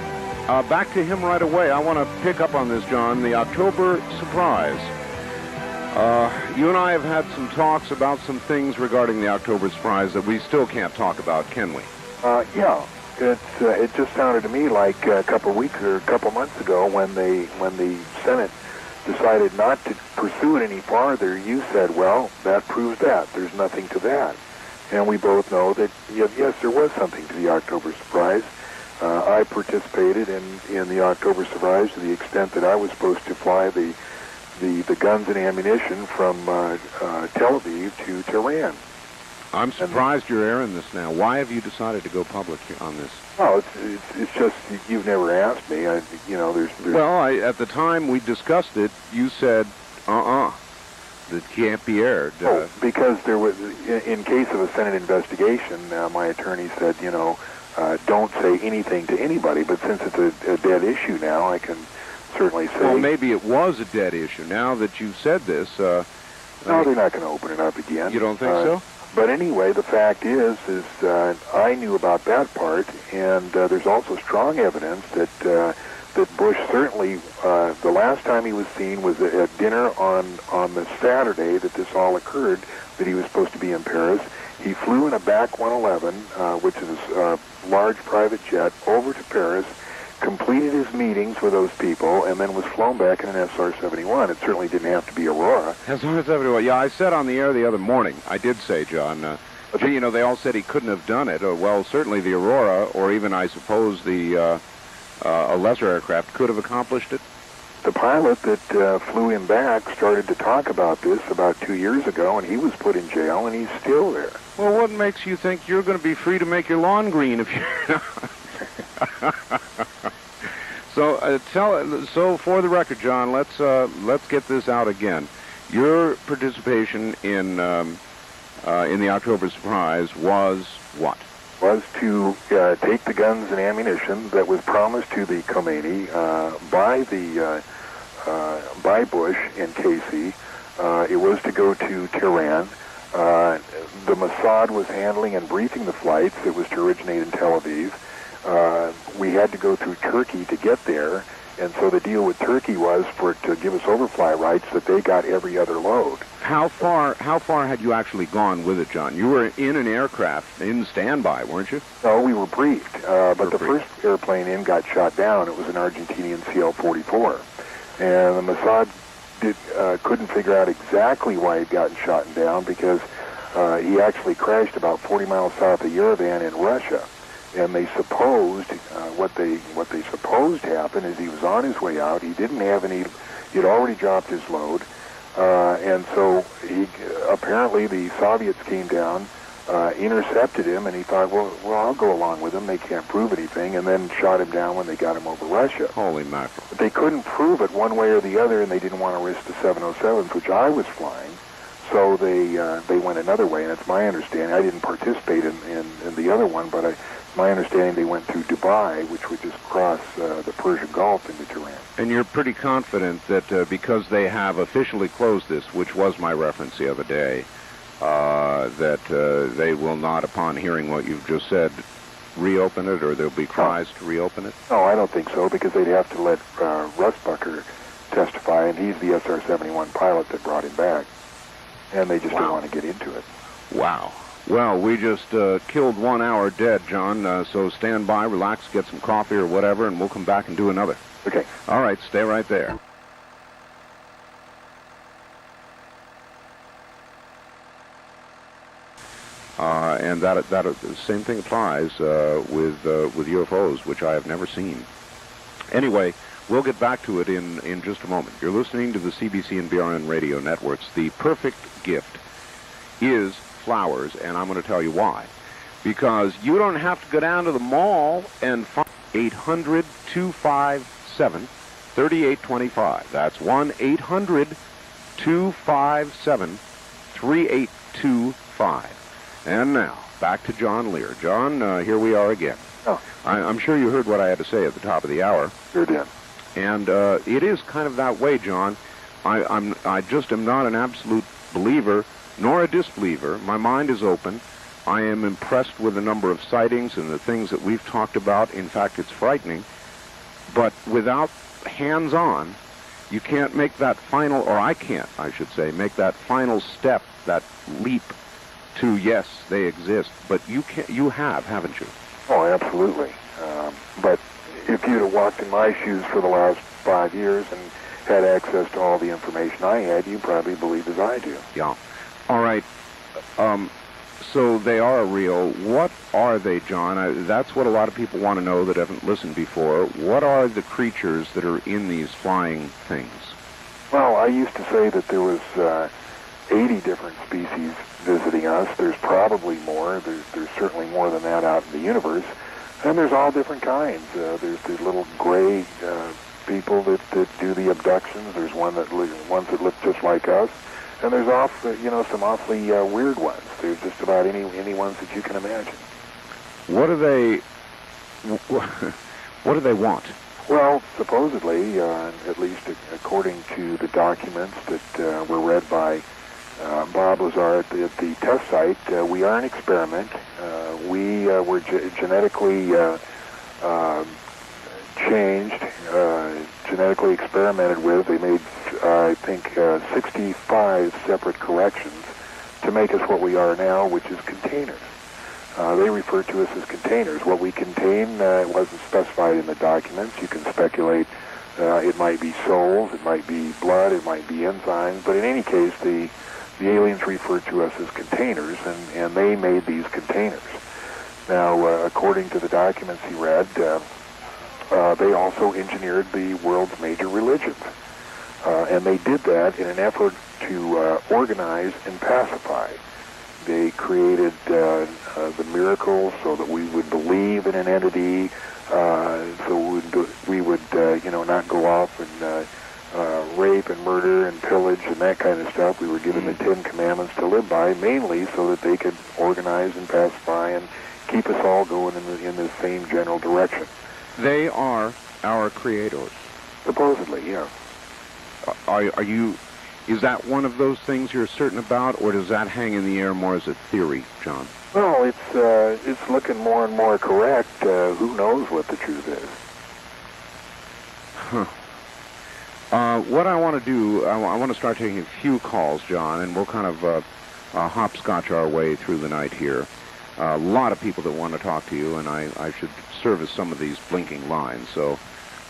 Back to him right away. I want to pick up on this, John, the October surprise. You and I have had some talks about some things regarding the October surprise that we still can't talk about, can we? Yeah. It just sounded to me like a couple weeks or a couple months ago when the Senate decided not to pursue it any farther. You said, well, that proves that. There's nothing to that. And we both know that, yes, there was something to the October surprise. I participated in the October surprise to the extent that I was supposed to fly the guns and ammunition from Tel Aviv to Tehran. I'm surprised you're airing this now. Why have you decided to go public on this? Oh, it's just you've never asked me. There's... Well, at the time we discussed it, you said, that can't be aired. Because there was, in case of a Senate investigation, my attorney said, don't say anything to anybody. But since it's a dead issue now, I can certainly say... Well, maybe it was a dead issue. Now that you've said this... no, they're not going to open it up again. You don't think so? But anyway, the fact is I knew about that part, and there's also strong evidence that Bush certainly, the last time he was seen was at dinner on the Saturday that this all occurred, that he was supposed to be in Paris. He flew in a BAC 111, which is a large private jet, over to Paris, completed his meetings with those people, and then was flown back in an SR-71. It certainly didn't have to be Aurora. SR-71, yeah, I said on the air the other morning, I did say, John, they all said he couldn't have done it. Well, certainly the Aurora, or even, I suppose, the a lesser aircraft could have accomplished it? The pilot that flew him back started to talk about this about 2 years ago, and he was put in jail, and he's still there. Well, what makes you think you're going to be free to make your lawn green if you're not? So for the record, John, let's get this out again. Your participation in the October surprise was what? Was to take the guns and ammunition that was promised to the Khomeini by Bush and Casey. It was to go to Tehran. The Mossad was handling and briefing the flights. It was to originate in Tel Aviv. We had to go through Turkey to get there, and so the deal with Turkey was to give us overfly rights that they got every other load. How far had you actually gone with it, John? You were in an aircraft in standby, weren't you? No, we were briefed, but the first airplane in got shot down. It was an Argentinian CL-44, and the Mossad couldn't figure out exactly why he'd gotten shot down, because he actually crashed about 40 miles south of Yerevan in Russia. And they supposed, what they supposed happened is he was on his way out. He didn't have any, he'd already dropped his load. And so apparently the Soviets came down, intercepted him, and he thought, well, I'll go along with them. They can't prove anything, and then shot him down when they got him over Russia. Holy mackerel. But they couldn't prove it one way or the other, and they didn't want to risk the 707s, which I was flying. So they went another way, and it's my understanding. I didn't participate in the other one, but my understanding they went to Dubai, which would just cross the Persian Gulf into Tehran. And you're pretty confident that because they have officially closed this, which was my reference the other day, that they will not, upon hearing what you've just said, reopen it, or there'll be cries to reopen it? No, I don't think so, because they'd have to let Russ Bucker testify, and he's the SR-71 pilot that brought him back. And they just don't want to get into it. Wow. Well, we just killed 1 hour dead, John, so stand by, relax, get some coffee or whatever, and we'll come back and do another. Okay. All right, stay right there. And that the same thing applies with UFOs, which I have never seen. Anyway, we'll get back to it in just a moment. You're listening to the CBC and BRN radio networks. The perfect gift is flowers, and I'm going to tell you why. Because you don't have to go down to the mall and find 800-257-3825. That's 1-800-257-3825. And now, back to John Lear. John, here we are again. Oh. I'm sure you heard what I had to say at the top of the hour. Sure did. And it is kind of that way, John. I just am not an absolute believer nor a disbeliever. My mind is open. I am impressed with the number of sightings and the things that we've talked about. In fact, it's frightening. But without hands-on, you can't make that final, or I can't, I should say, make that final step, that leap to, yes, they exist. But you have, haven't you? Oh, absolutely. But if you'd have walked in my shoes for the last 5 years and had access to all the information I had, you probably believe as I do. Yeah. All right. So they are real. What are they, John? That's what a lot of people want to know that haven't listened before. What are the creatures that are in these flying things? Well, I used to say that there was 80 different species visiting us. There's probably more. There's certainly more than that out in the universe. And there's all different kinds. There's the little gray people that do the abductions. There's ones that look just like us. And there's some awfully weird ones. There's just about any ones that you can imagine. What do they want? Well, supposedly, at least according to the documents that were read by Bob Lazar at the test site, we are an experiment. We were genetically changed, genetically experimented with. They made, I think, 65 separate corrections to make us what we are now, which is containers. They refer to us as containers. What we contain wasn't specified in the documents. You can speculate it might be souls, it might be blood, it might be enzymes, but in any case, the aliens refer to us as containers, and they made these containers. Now, according to the documents he read, they also engineered the world's major religions. And they did that in an effort to organize and pacify. They created the miracles so that we would believe in an entity, so we would not go off and rape and murder and pillage and that kind of stuff. We were given the Ten Commandments to live by, mainly so that they could organize and pacify and keep us all going in the same general direction. They are our creators. Supposedly, yeah. Are you? Is that one of those things you're certain about, or does that hang in the air more as a theory, John? Well, it's looking more and more correct. Who knows what the truth is? What I want to do, I want to start taking a few calls, John, and we'll kind of hopscotch our way through the night here. A lot of people that want to talk to you, and I should service some of these blinking lines, so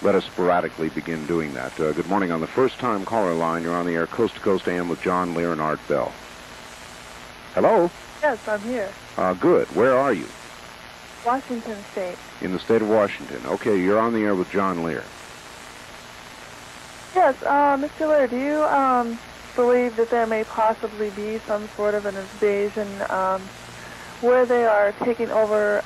let us sporadically begin doing that. Good morning. On the first-time caller line, you're on the air, Coast to Coast AM with John Lear and Art Bell. Hello? Yes, I'm here. Good. Where are you? Washington State. In the state of Washington. Okay, you're on the air with John Lear. Yes, Mr. Lear, do you believe that there may possibly be some sort of an invasion where they are taking over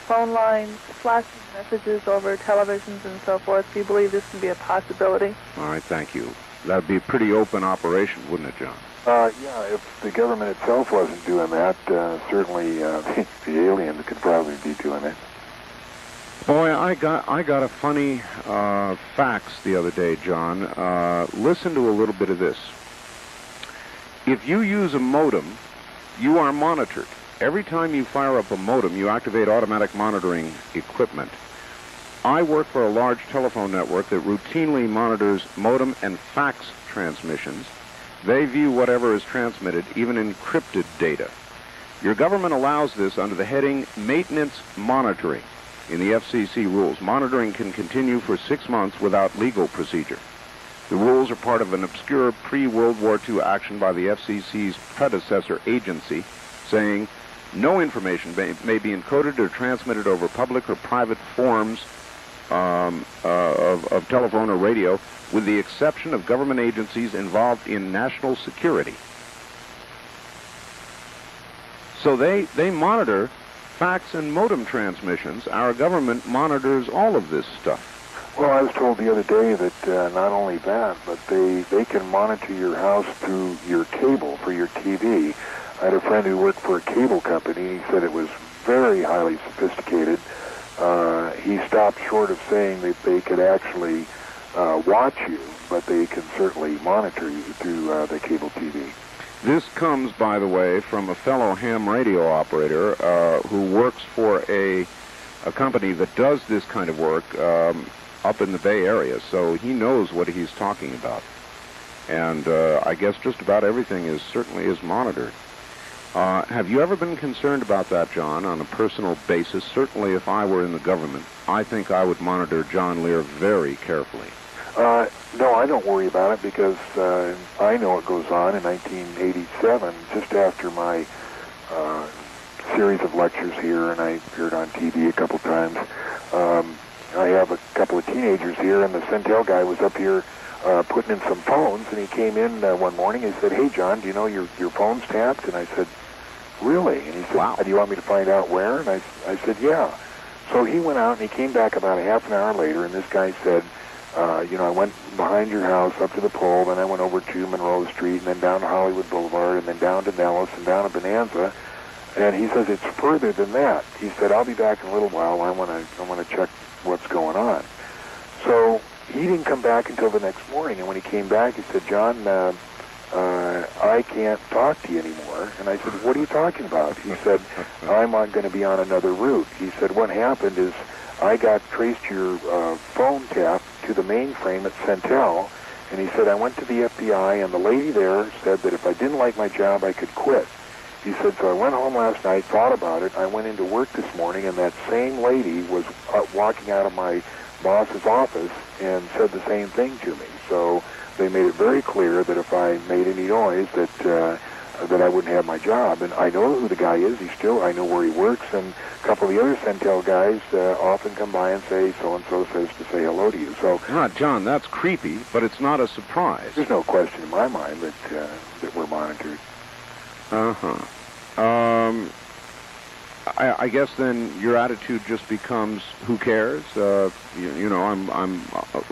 phone lines, flashing messages over televisions and so forth? Do you believe this can be a possibility? All right, thank you. That would be a pretty open operation, wouldn't it, John? Yeah, if the government itself wasn't doing that, certainly the aliens could probably be doing it. Boy, I got a funny fax the other day, John. Listen to a little bit of this. If you use a modem, you are monitored. Every time you fire up a modem, you activate automatic monitoring equipment. I work for a large telephone network that routinely monitors modem and fax transmissions. They view whatever is transmitted, even encrypted data. Your government allows this under the heading Maintenance Monitoring in the FCC rules. Monitoring can continue for 6 months without legal procedure. The rules are part of an obscure pre-World War II action by the FCC's predecessor agency, saying no information may be encoded or transmitted over public or private forms of telephone or radio, with the exception of government agencies involved in national security. So they monitor fax and modem transmissions. Our government monitors all of this stuff. Well, I was told the other day that not only that, but they can monitor your house through your cable for your TV. I had a friend who worked for a cable company. He said it was very highly sophisticated. He stopped short of saying that they could actually watch you, but they can certainly monitor you through the cable TV. This comes, by the way, from a fellow ham radio operator who works for a company that does this kind of work up in the Bay Area, so he knows what he's talking about. And I guess just about everything certainly is monitored. Have you ever been concerned about that, John, on a personal basis? Certainly if I were in the government, I think I would monitor John Lear very carefully. No, I don't worry about it because I know what goes on in 1987, just after my series of lectures here, and I appeared on TV a couple times. I have a couple of teenagers here, and the Centel guy was up here putting in some phones, and he came in one morning and said, "Hey, John, do you know your phone's tapped?" And I said, "Really?" And he said, "Wow. Do you want me to find out where?" And I said, "Yeah." So he went out, and he came back about a half an hour later, and this guy said, I went behind your house up to the pole, then I went over to Monroe Street, and then down to Hollywood Boulevard, and then down to Nellis, and down to Bonanza. And he says, "It's further than that." He said, "I'll be back in a little while. I want to check what's going on." So he didn't come back until the next morning, and when he came back, he said, "John, I can't talk to you anymore." And I said, "What are you talking about?" He said, "I'm going to be on another route." He said, "What happened is I got traced your phone tap to the mainframe at Centel," and he said, "I went to the FBI, and the lady there said that if I didn't like my job, I could quit." He said, "So I went home last night, thought about it. I went into work this morning, and that same lady was walking out of my boss's office and said the same thing to me. So they made it very clear that if I made any noise, that that I wouldn't have my job. And I know who the guy is. I know where he works, and a couple of the other Centel guys often come by and say, so-and-so says to say hello to you. So, John, that's creepy, but it's not a surprise. There's no question in my mind that we're monitored. I guess then your attitude just becomes, who cares? I'm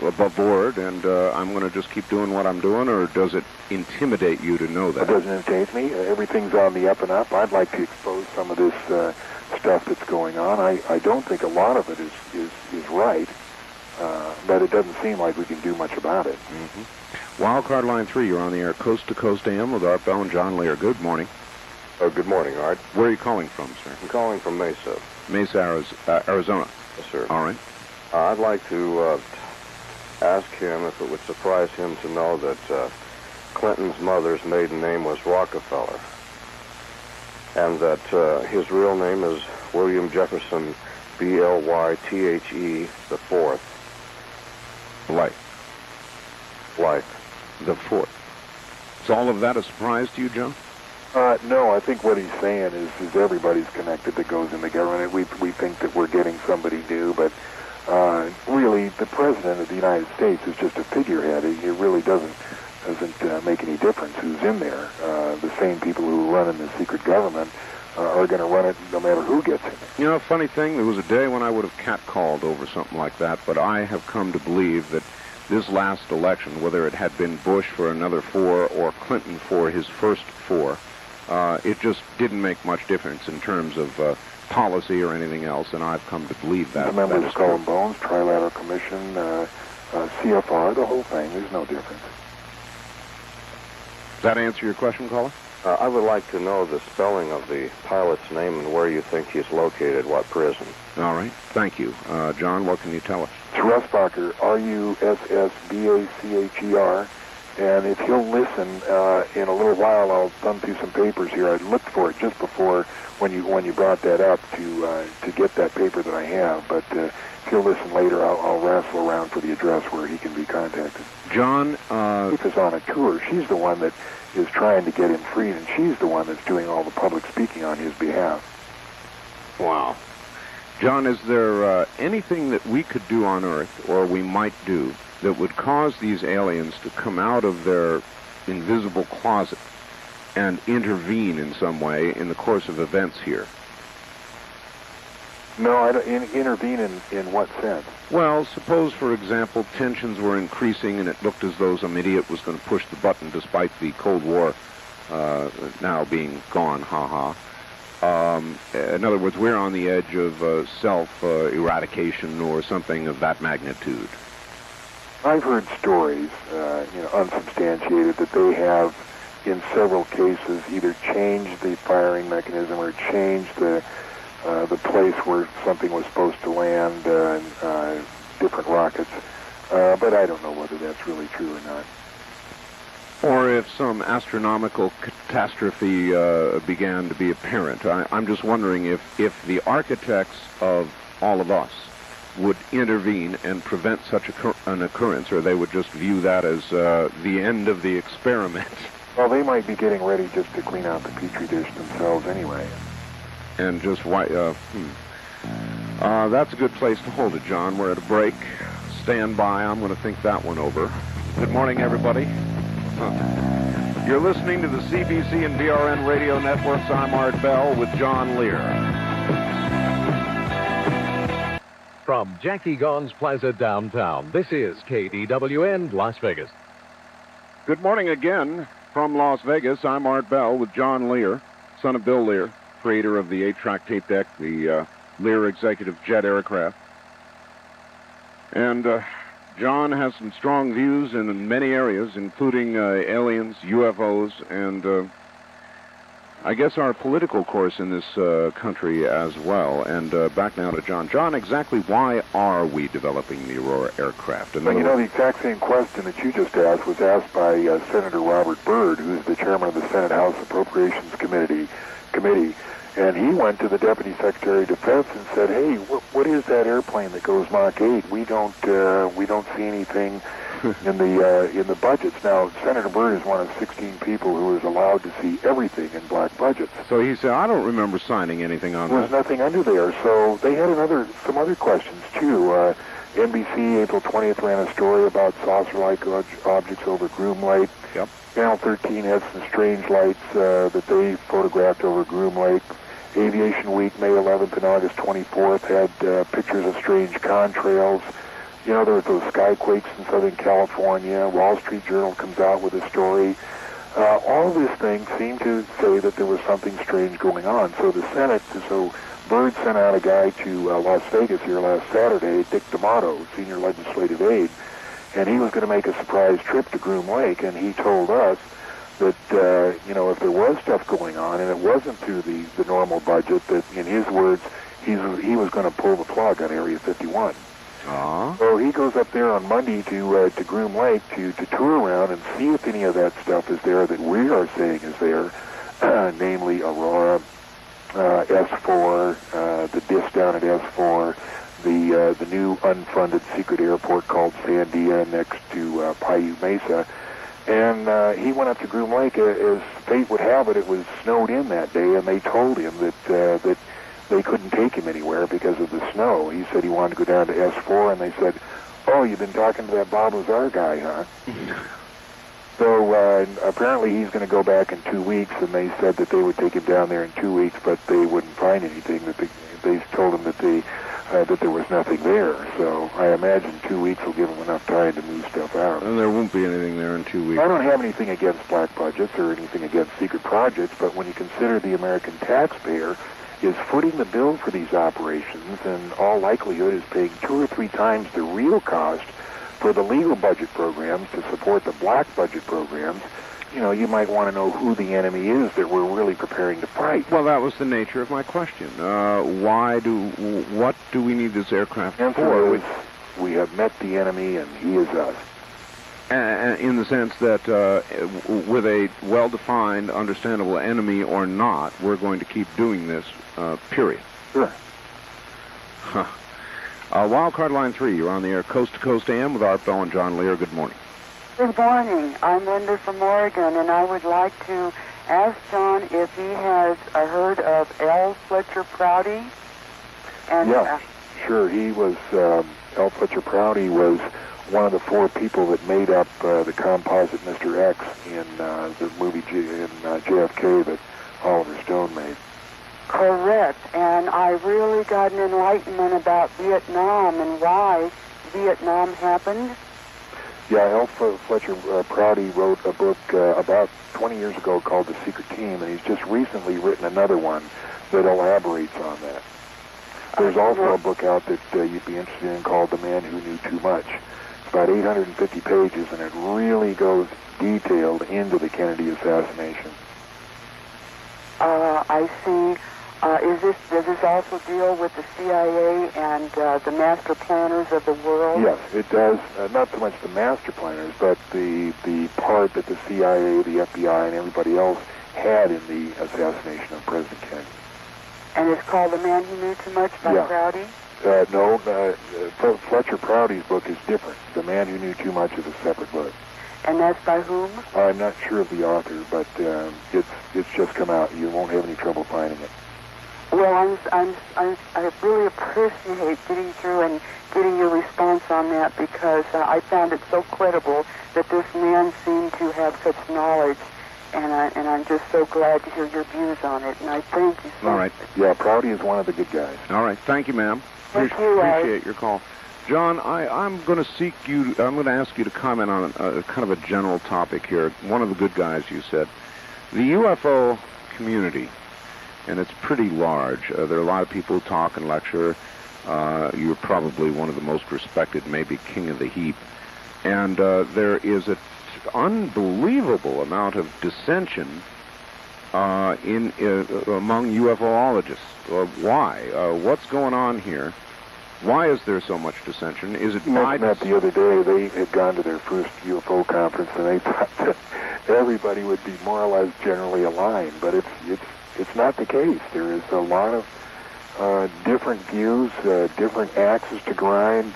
above board, and I'm going to just keep doing what I'm doing, or does it intimidate you to know that? It doesn't intimidate me. Everything's on the up and up. I'd like to expose some of this stuff that's going on. I don't think a lot of it is right, but it doesn't seem like we can do much about it. Mm-hmm. Wildcard Line 3, you're on the air, Coast to Coast AM with Art Bell and John Lear. Good morning. Oh, good morning, Art. Where are you calling from, sir? I'm calling from Mesa. Mesa, Arizona. Yes, sir. All right. I'd like to ask him if it would surprise him to know that Clinton's mother's maiden name was Rockefeller, and that his real name is William Jefferson Blythe the Fourth. Blythe. The Fourth. Is all of that a surprise to you, John? No, I think what he's saying is everybody's connected that goes in the government. We think that we're getting somebody new, but really the President of the United States is just a figurehead. It really doesn't make any difference who's in there. The same people who run in the secret government are going to run it no matter who gets in it. You know, funny thing, there was a day when I would have catcalled over something like that, but I have come to believe that this last election, whether it had been Bush for another 4 or Clinton for his first 4, it just didn't make much difference in terms of policy or anything else, and I've come to believe that. The members of Skull and Bones, Trilateral Commission, CFR, the whole thing, there's no difference. Does that answer your question, caller? I would like to know the spelling of the pilot's name and where you think he's located, what prison. All right. Thank you. John, what can you tell us? It's Russbacher, Russbacher, and if he'll listen, in a little while I'll thumb through some papers here. I looked for it just before when you brought that up to get that paper that I have, but if he'll listen later, I'll wrestle around for the address where he can be contacted. John, Ruth is on a tour. She's the one that is trying to get him freed, and she's the one that's doing all the public speaking on his behalf. Wow. John, is there anything that we could do on Earth, or we might do, that would cause these aliens to come out of their invisible closet and intervene in some way in the course of events here? No, I don't, intervene in what sense? Well, suppose, for example, tensions were increasing and it looked as though some idiot was going to push the button despite the Cold War now being gone, ha-ha. In other words, we're on the edge of self-eradication or something of that magnitude. I've heard stories, unsubstantiated, that they have, in several cases, either changed the firing mechanism or changed the place where something was supposed to land, different rockets. But I don't know whether that's really true or not. Or if some astronomical catastrophe began to be apparent. I'm just wondering if the architects of all of us would intervene and prevent such an occurrence, or they would just view that as the end of the experiment. Well, they might be getting ready just to clean out the Petri dish themselves anyway. And just that's a good place to hold it, John. We're at a break. Stand by. I'm going to think that one over. Good morning, everybody. You're listening to the CBC and BRN radio networks. I'm Art Bell with John Lear. From Jackie Gone's Plaza downtown, this is KDWN Las Vegas. Good morning again from Las Vegas. I'm Art Bell with John Lear, son of Bill Lear, creator of the 8-track tape deck, the Lear Executive Jet aircraft. And John has some strong views in many areas, including aliens, UFOs, and I guess our political course in this country as well. And back now to John. John, exactly why are we developing the Aurora aircraft? Well, the exact same question that you just asked was asked by Senator Robert Byrd, who's the chairman of the Senate House Appropriations Committee. And he went to the Deputy Secretary of Defense and said, "Hey, what is that airplane that goes Mach 8? We don't see anything in the budgets. Now, Senator Byrd is one of 16 people who is allowed to see everything in black budgets. So he said, I don't remember signing anything on There was that. nothing under there. So they had some other questions, too. NBC, April 20th, ran a story about saucer-like objects over Groom Lake. Yep. Channel 13 had some strange lights that they photographed over Groom Lake. Aviation Week, May 11th and August 24th, had pictures of strange contrails. You know, there was those skyquakes in Southern California. Wall Street Journal comes out with a story. All of these things seem to say that there was something strange going on. So the Senate, Byrd sent out a guy to Las Vegas here last Saturday, Dick D'Amato, senior legislative aide, and he was going to make a surprise trip to Groom Lake, and he told us that, if there was stuff going on, and it wasn't through the normal budget, that, in his words, he was going to pull the plug on Area 51. So he goes up there on Monday to Groom Lake to tour around and see if any of that stuff is there that we are saying is there, namely Aurora, S4, the disc down at S4, the new unfunded secret airport called Sandia next to Paiute Mesa. And he went up to Groom Lake. As fate would have it, it was snowed in that day, and they told him that they couldn't take him anywhere because of the snow. He said he wanted to go down to S4, and they said, "Oh, you've been talking to that Bob Lazar guy, huh?" So apparently he's going to go back in 2 weeks, and they said that they would take him down there in 2 weeks, but they wouldn't find anything. That they told him that that there was nothing there. So I imagine 2 weeks will give them enough time to move stuff out. And there won't be anything there in 2 weeks. I don't have anything against black budgets or anything against secret projects, but when you consider the American taxpayer is footing the bill for these operations, and all likelihood is paying 2 or 3 times the real cost for the legal budget programs to support the black budget programs, you might want to know who the enemy is that we're really preparing to fight. Well, that was the nature of my question. What do we need this aircraft for? for? We have met the enemy, and he is us. In the sense that with a well-defined, understandable enemy or not, we're going to keep doing this, period. Sure. Huh. Wildcard line 3, you're on the air, Coast to Coast AM with Art Bell and John Lear. Good morning. Good morning. I'm Linda from Oregon, and I would like to ask John if he has heard of L. Fletcher Prouty. And, yeah, sure. He was, L. Fletcher Prouty was one of the 4 people that made up the composite Mr. X in the movie JFK that Oliver Stone made. Correct. And I really got an enlightenment about Vietnam and why Vietnam happened. Yeah, L. Fletcher Prouty wrote a book about 20 years ago called The Secret Team, and he's just recently written another one that elaborates on that. There's also a book out that you'd be interested in called The Man Who Knew Too Much. It's about 850 pages, and it really goes detailed into the Kennedy assassination. I see. Does this also deal with the CIA and the master planners of the world? Yes, it does. Not so much the master planners, but the part that the CIA, the FBI, and everybody else had in the assassination of President Kennedy. And it's called The Man Who Knew Too Much by Prouty? No, Fletcher Prouty's book is different. The Man Who Knew Too Much is a separate book. And that's by whom? I'm not sure of the author, but it's just come out. You won't have any trouble finding it. Well, I really appreciate getting through and getting your response on that, because I found it so credible that this man seemed to have such knowledge, and I'm just so glad to hear your views on it, and I thank you so much. All right. Yeah, Prouty is one of the good guys. All right. Thank you, ma'am. Thank you, Appreciate your call. John, I'm going to ask you to comment on kind of a general topic here. One of the good guys, you said. The UFO community, and it's pretty large. There are a lot of people who talk and lecture. You're probably one of the most respected, maybe king of the heap. And there is an unbelievable amount of dissension among UFOologists. Why? What's going on here? Why is there so much dissension? Is it Biden? That the other day, they had gone to their first UFO conference, and they thought that everybody would be more or less generally aligned, but it's not the case. There is a lot of different views, different axes to grind,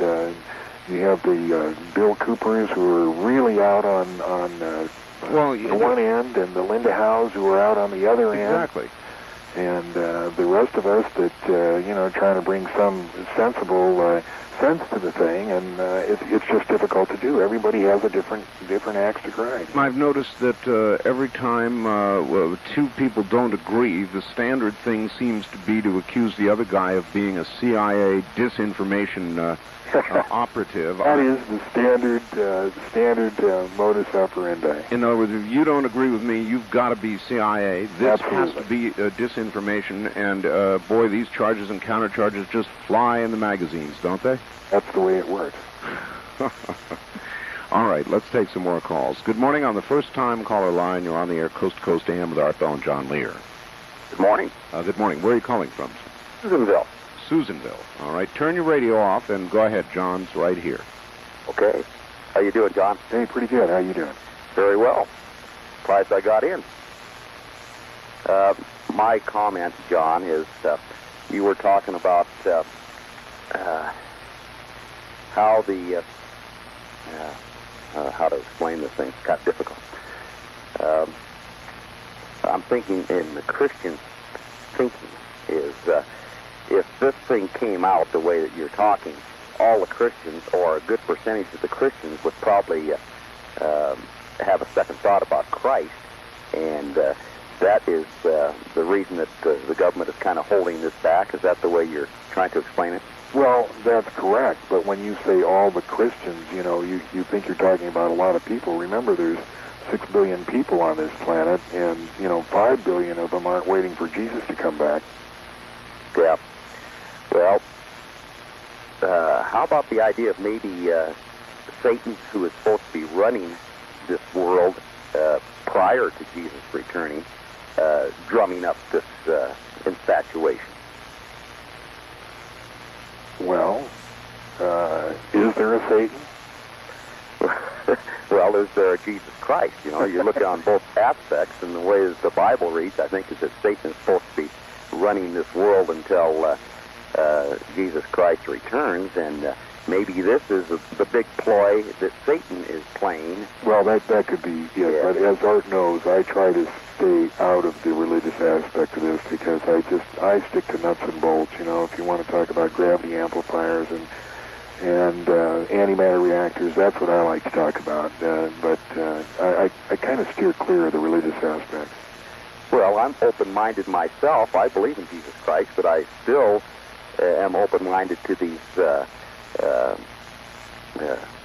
You have the Bill Coopers who are really out on the one end, and the Linda Howes who are out on the other end. Exactly. And the rest of us that, trying to bring some sensible sense to the thing, and it's just difficult to do. Everybody has a different axe to grind. I've noticed that every time two people don't agree, the standard thing seems to be to accuse the other guy of being a CIA disinformation operative. That is the standard modus operandi. In other words, if you don't agree with me, you've got to be CIA. This Absolutely. has to be disinformation, and boy, these charges and countercharges just fly in the magazines, don't they? That's the way it works. All right, let's take some more calls. Good morning on the first-time caller line. You're on the air Coast to Coast AM with Lazar and John Lear. Good morning. Good morning. Where are you calling from? Susanville. Susanville. All right, turn your radio off and go ahead. John's right here. Okay. How you doing, John? Hey, pretty good. How you doing? Very well. Surprised I got in. My comment, John, is you were talking about how the how to explain this thing. It's kind of difficult. I'm thinking in the Christian thinking is if this thing came out the way that you're talking, all the Christians, or a good percentage of the Christians, would probably have a second thought about Christ, and that is the reason that the government is kind of holding this back. Is that the way you're trying to explain it? Well, that's correct, but when you say all the Christians, you think you're talking about a lot of people. Remember, there's 6 billion people on this planet, and, 5 billion of them aren't waiting for Jesus to come back. Yeah. Well, how about the idea of maybe Satan, who is supposed to be running this world prior to Jesus returning, drumming up this infatuation? Well, is there a Satan? Well, is there a Jesus Christ? You look on both aspects, and the way that the Bible reads, I think, is that Satan is supposed to be running this world until Jesus Christ returns, and maybe this is the big ploy that Satan is playing. Well, that could be, yes. Yeah. But as Art knows, I try to stay out of the religious aspect of this because I stick to nuts and bolts. If you want to talk about gravity amplifiers and antimatter reactors, that's what I like to talk about. But I kind of steer clear of the religious aspect. Well, I'm open-minded myself. I believe in Jesus Christ, but I still am open-minded to these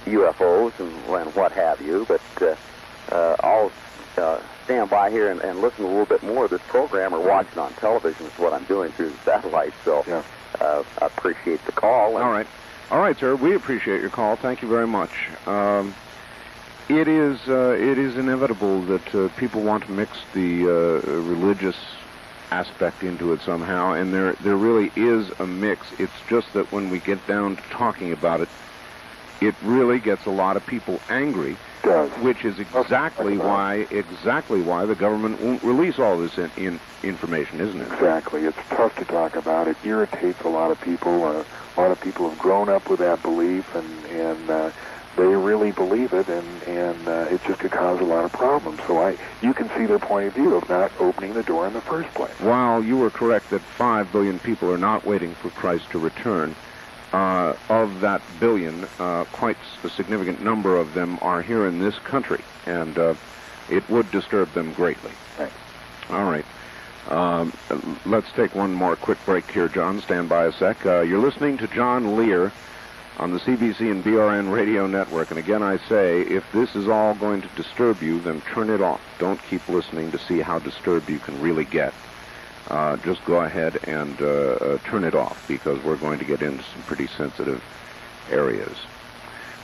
UFOs and what have you. But I'll stand by here and listen a little bit more of this program, or watch it on television is what I'm doing through the satellite. So yeah. I appreciate the call. All right, sir. We appreciate your call. Thank you very much. It is inevitable that people want to mix the religious aspect into it somehow, and there really is a mix. It's just that when we get down to talking about it, it really gets a lot of people angry, which is exactly why the government won't release all this information, isn't it? Exactly. It's tough to talk about. It irritates a lot of people. A lot of people have grown up with that belief, and they really believe it, and it just could cause a lot of problems. So you can see their point of view of not opening the door in the first place. While you were correct that 5 billion people are not waiting for Christ to return, of that billion, quite a significant number of them are here in this country, and it would disturb them greatly. Right. All right. Let's take one more quick break here, John. Stand by a sec. You're listening to John Lear on the CBC and BRN radio network. And again, I say, if this is all going to disturb you, then turn it off. Don't keep listening to see how disturbed you can really get. Just go ahead and turn it off, because we're going to get into some pretty sensitive areas.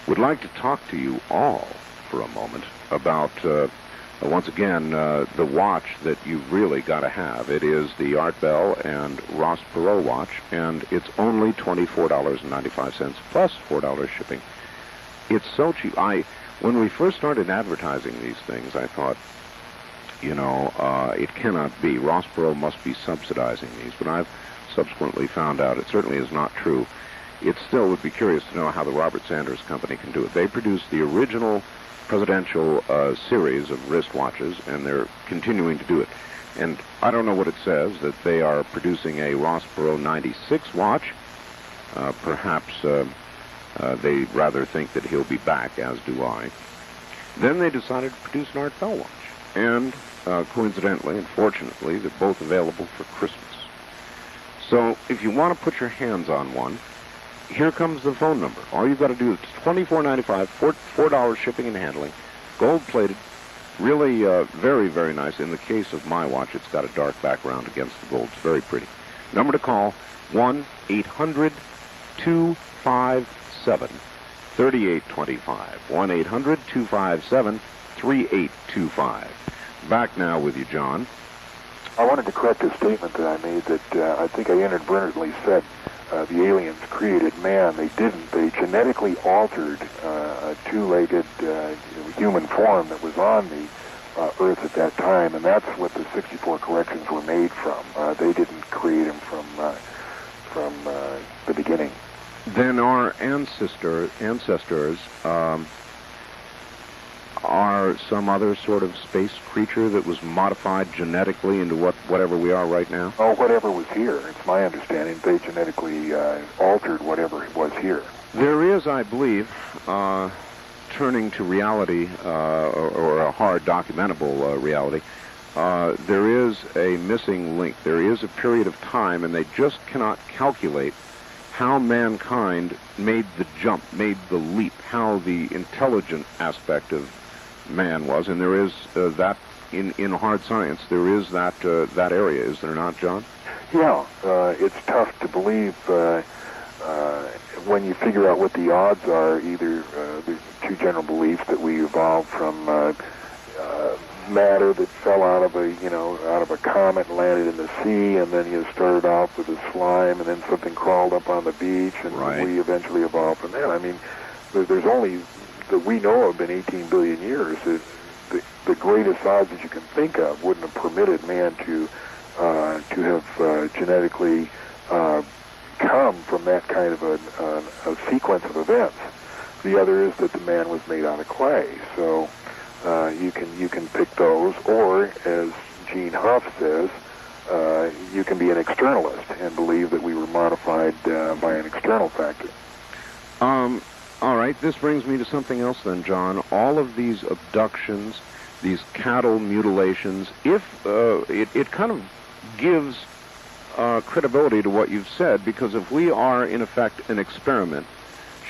Would like to talk to you all for a moment about, once again, the watch that you've really got to have. It is the Art Bell and Ross Perot watch, and it's only $24.95 plus $4 shipping. It's so cheap. When we first started advertising these things, I thought, it cannot be. Ross Perot must be subsidizing these, but I've subsequently found out it certainly is not true. it still would be curious to know how the Robert Sanders Company can do it. They produced the original presidential series of wristwatches, and they're continuing to do it. And I don't know what it says, that they are producing a Ross Perot 96 watch. Perhaps they rather think that he'll be back, as do I. Then they decided to produce an Art Bell watch. And coincidentally and fortunately, they're both available for Christmas. So if you want to put your hands on one, here comes the phone number. All you've got to do is $24.95, $4 shipping and handling, gold-plated, really very, very nice. In the case of my watch, it's got a dark background against the gold. It's very pretty. Number to call, 1-800-257-3825. 1-800-257-3825. Back now with you, John. I wanted to correct a statement that I made that I think I inadvertently said the aliens created man. They didn't. They genetically altered a two-legged human form that was on the Earth at that time, and that's what the 64 corrections were made from. They didn't create him from the beginning. Then our ancestors are some other sort of space creature that was modified genetically into whatever we are right now? Oh, whatever was here. It's my understanding they genetically altered whatever was here. There is, I believe, turning to reality, or a hard documentable reality, there is a missing link. There is a period of time, and they just cannot calculate how mankind made the jump, made the leap, how the intelligent aspect of man was, and there is that in hard science. There is that area, is there not, John? Yeah, it's tough to believe when you figure out what the odds are. Either there's two general beliefs that we evolved from matter that fell out of a comet and landed in the sea, and then you started off with a slime, and then something crawled up on the beach, and right. We eventually evolved from that. I mean, there's only that we know of been 18 billion years. The greatest odds that you can think of wouldn't have permitted man to have genetically come from that kind of a sequence of events. The other is that the man was made out of clay. So you can pick those, or as Gene Huff says, you can be an externalist and believe that we were modified by an external factor. All right, this brings me to something else then, John. All of these abductions, these cattle mutilations, if it kind of gives credibility to what you've said, because if we are, in effect, an experiment,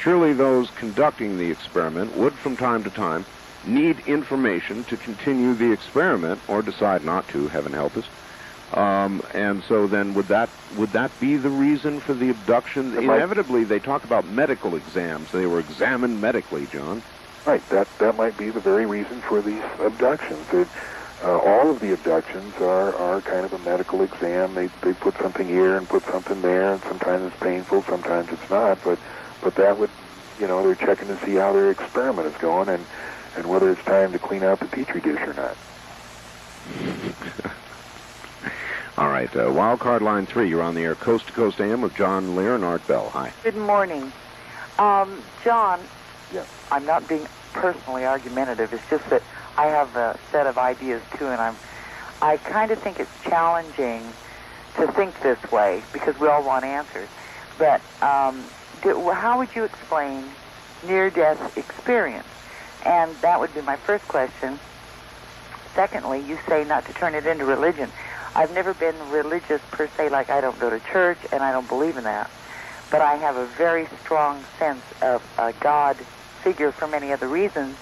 surely those conducting the experiment would, from time to time, need information to continue the experiment, or decide not to, heaven help us. And so then would that be the reason for the abductions? Inevitably, they talk about medical exams. They were examined medically, John. Right, that might be the very reason for these abductions. All of the abductions are kind of a medical exam. They put something here and put something there, and sometimes it's painful, sometimes it's not, but that would, they're checking to see how their experiment is going and whether it's time to clean out the petri dish or not. All right, Wild Card Line 3, you're on the air, Coast to Coast AM with John Lear and Art Bell. Hi. Good morning. John, yes. I'm not being personally argumentative. It's just that I have a set of ideas, too, and I kind of think it's challenging to think this way because we all want answers. But how would you explain near-death experience? And that would be my first question. Secondly, you say not to turn it into religion. I've never been religious per se, like I don't go to church and I don't believe in that. But I have a very strong sense of a God figure for many other reasons.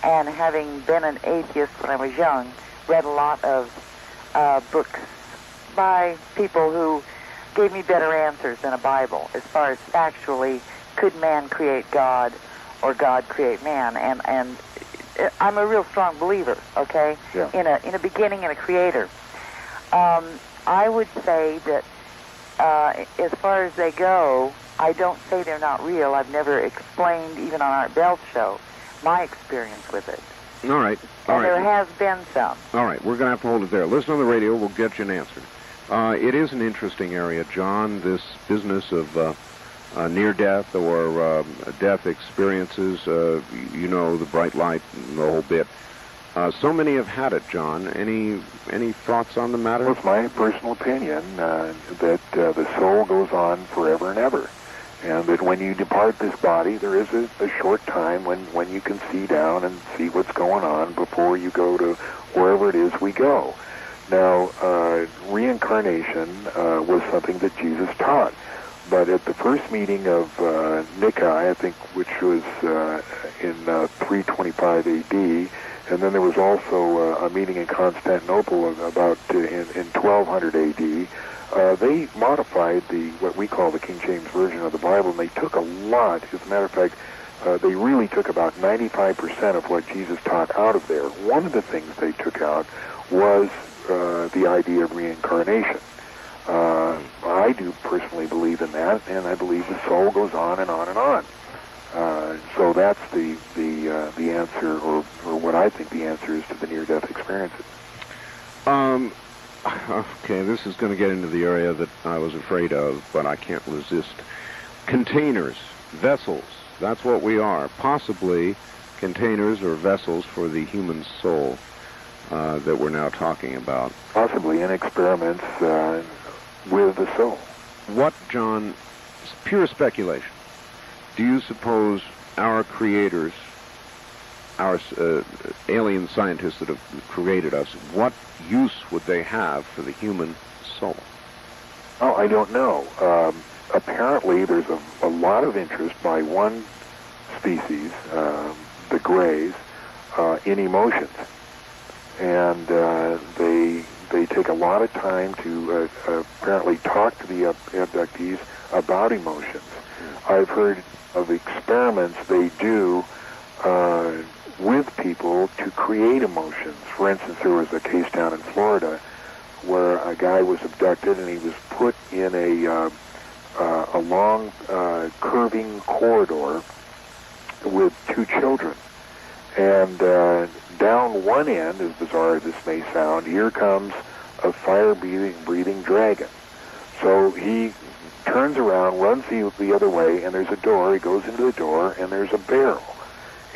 And having been an atheist when I was young, read a lot of books by people who gave me better answers than a Bible as far as factually, could man create God or God create man? And I'm a real strong believer, okay, yeah. in a beginning and a creator. I would say that as far as they go, I don't say they're not real. I've never explained, even on Art Bell's show, my experience with it. All right. And there has been some. All right, we're going to have to hold it there. Listen on the radio. We'll get you an answer. It is an interesting area, John, this business of near-death or death experiences, you know, the bright light and the whole bit. So many have had it, John. Any thoughts on the matter? Well, it's my personal opinion that the soul goes on forever and ever. And that when you depart this body, there is a short time when you can see down and see what's going on before you go to wherever it is we go. Now, reincarnation was something that Jesus taught. But at the first meeting of Nicaea, I think, which was in 325 A.D., and then there was also a meeting in Constantinople about in 1200 A.D., they modified what we call the King James Version of the Bible, and they took a lot. As a matter of fact, they really took about 95% of what Jesus taught out of there. One of the things they took out was the idea of reincarnation. I do personally believe in that, and I believe the soul goes on and on and on. So that's the answer, or what I think the answer is to the near-death experiences. Okay, this is going to get into the area that I was afraid of, but I can't resist. Containers, vessels, that's what we are. Possibly containers or vessels for the human soul that we're now talking about. Possibly in experiments with the soul. What, John, pure speculation, do you suppose our creators, our alien scientists that have created us, what use would they have for the human soul? Oh, I don't know. Apparently, there's a lot of interest by one species, the Greys, in emotions, and they take a lot of time to apparently talk to the abductees about emotions. I've heard of experiments they do with people to create emotions. For instance, there was a case down in Florida where a guy was abducted and he was put in a long curving corridor with two children. And down one end, as bizarre as this may sound, here comes a fire-breathing dragon. So he turns around, runs the other way, and there's a door. He goes into the door, and there's a barrel.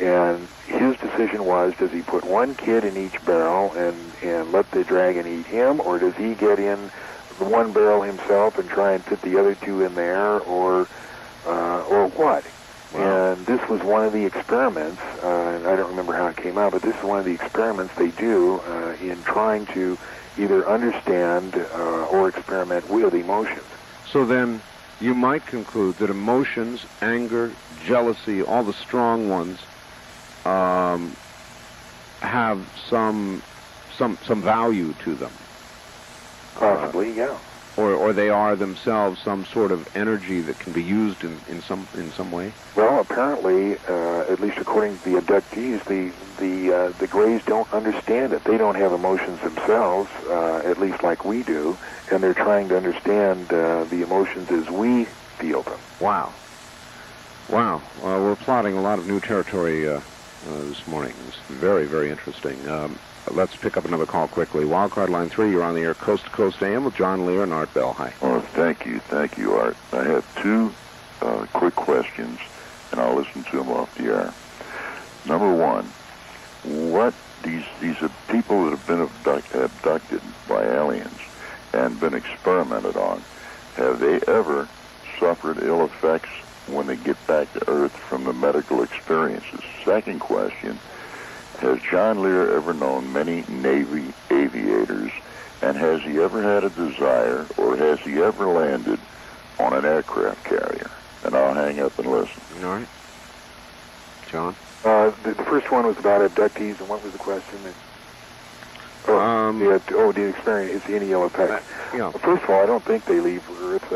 And his decision was, does he put one kid in each barrel and let the dragon eat him, or does he get in the one barrel himself and try and fit the other two in there, or what? Wow. And this was one of the experiments, and I don't remember how it came out, but this is one of the experiments they do in trying to either understand or experiment with emotions. So then you might conclude that emotions, anger, jealousy, all the strong ones, have some value to them. Possibly, yeah. Or they are themselves some sort of energy that can be used in some way. Well, apparently, at least according to the abductees, the Greys don't understand it. They don't have emotions themselves, at least like we do, and they're trying to understand the emotions as we feel them. Wow. We're plotting a lot of new territory this morning. It's very, very interesting. Let's pick up another call quickly. Wildcard line 3, you're on the air, Coast to Coast AM with John Lear and Art Bell. Hi. Well, thank you, Art. I have two quick questions, and I'll listen to them off the air. Number one, what these are people that have been abducted by aliens and been experimented on, have they ever suffered ill effects when they get back to Earth from the medical experiences? Second question, has John Lear ever known many Navy aviators, and has he ever had a desire, or has he ever landed on an aircraft carrier? And I'll hang up and listen. All right. John? The first one was about abductees, and what was the question? The experience, is any ill effect? Yeah. First of all, I don't think they leave Earth.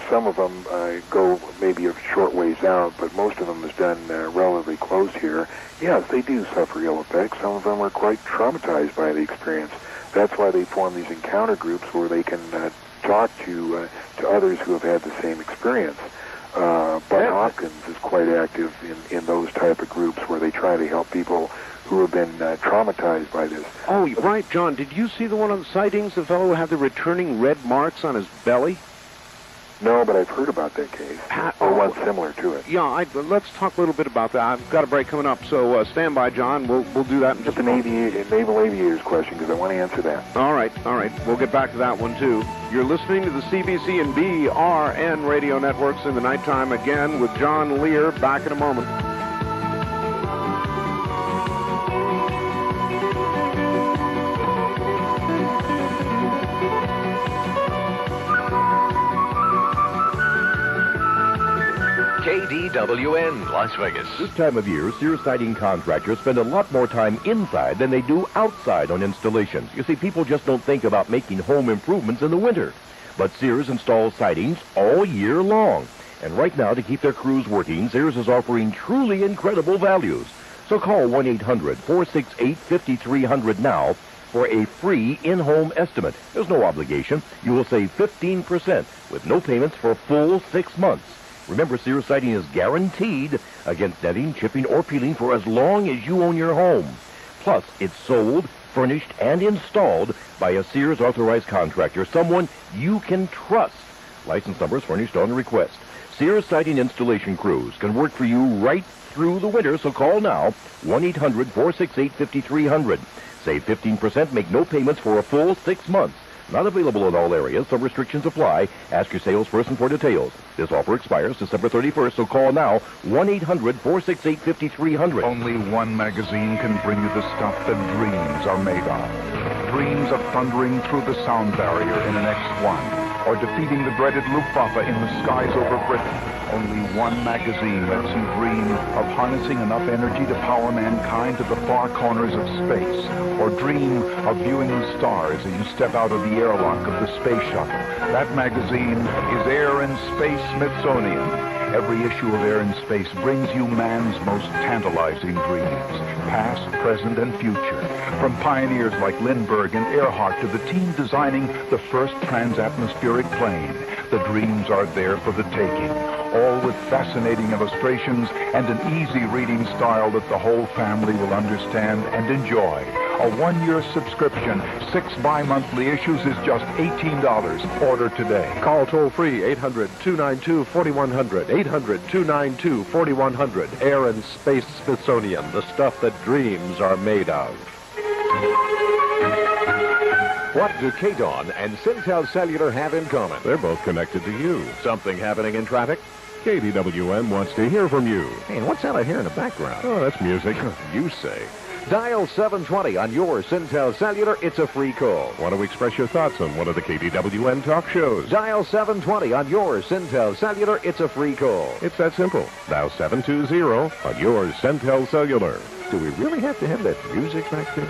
Some of them go maybe a short ways out, but most of them is done relatively close here. Yes, they do suffer ill effects. Some of them are quite traumatized by the experience. That's why they form these encounter groups where they can talk to others who have had the same experience. Bud Hopkins is quite active in those type of groups where they try to help people who have been traumatized by this. Oh, right, John. Did you see the one on the sightings, the fellow who had the returning red marks on his belly? No, but I've heard about that case, or one similar to it. Yeah, let's talk a little bit about that. I've got a break coming up, so stand by, John. We'll do that in just a moment. Naval aviators question, because I want to answer that. All right. We'll get back to that one, too. You're listening to the CBC and BRN radio networks in the nighttime again with John Lear. Back in a moment. KDWN, Las Vegas. This time of year, Sears siding contractors spend a lot more time inside than they do outside on installations. You see, people just don't think about making home improvements in the winter. But Sears installs sidings all year long. And right now, to keep their crews working, Sears is offering truly incredible values. So call 1-800-468-5300 now for a free in-home estimate. There's no obligation. You will save 15% with no payments for a full 6 months. Remember, Sears siding is guaranteed against netting, chipping, or peeling for as long as you own your home. Plus, it's sold, furnished, and installed by a Sears authorized contractor, someone you can trust. License numbers furnished on request. Sears siding installation crews can work for you right through the winter, so call now, 1-800-468-5300. Save 15%, make no payments for a full 6 months. Not available in all areas. Some restrictions apply. Ask your salesperson for details. This offer expires December 31st, so call now, 1-800-468-5300. Only one magazine can bring you the stuff that dreams are made of. Dreams of thundering through the sound barrier in an X-1, or defeating the dreaded Luftwaffe in the skies over Britain. Only one magazine lets you dream of harnessing enough energy to power mankind to the far corners of space, or dream of viewing the stars as you step out of the airlock of the space shuttle. That magazine is Air and Space Smithsonian. Every issue of Air and Space brings you man's most tantalizing dreams, past, present, and future. From pioneers like Lindbergh and Earhart to the team designing the first transatmospheric plane, the dreams are there for the taking, all with fascinating illustrations and an easy reading style that the whole family will understand and enjoy. A one-year subscription, 6 bi-monthly issues is just $18. Order today. Call toll-free 800-292-4100, 800-292-4100. Air and Space Smithsonian, the stuff that dreams are made of. What do KDON and Syntel Cellular have in common? They're both connected to you. Something happening in traffic? KDWN wants to hear from you. Hey, and what's that I hear in the background? Oh, that's music. You say. Dial 720 on your Syntel Cellular. It's a free call. Want to express your thoughts on one of the KDWN talk shows? Dial 720 on your Syntel Cellular. It's a free call. It's that simple. Dial 720 on your Syntel Cellular. Do we really have to have that music back there?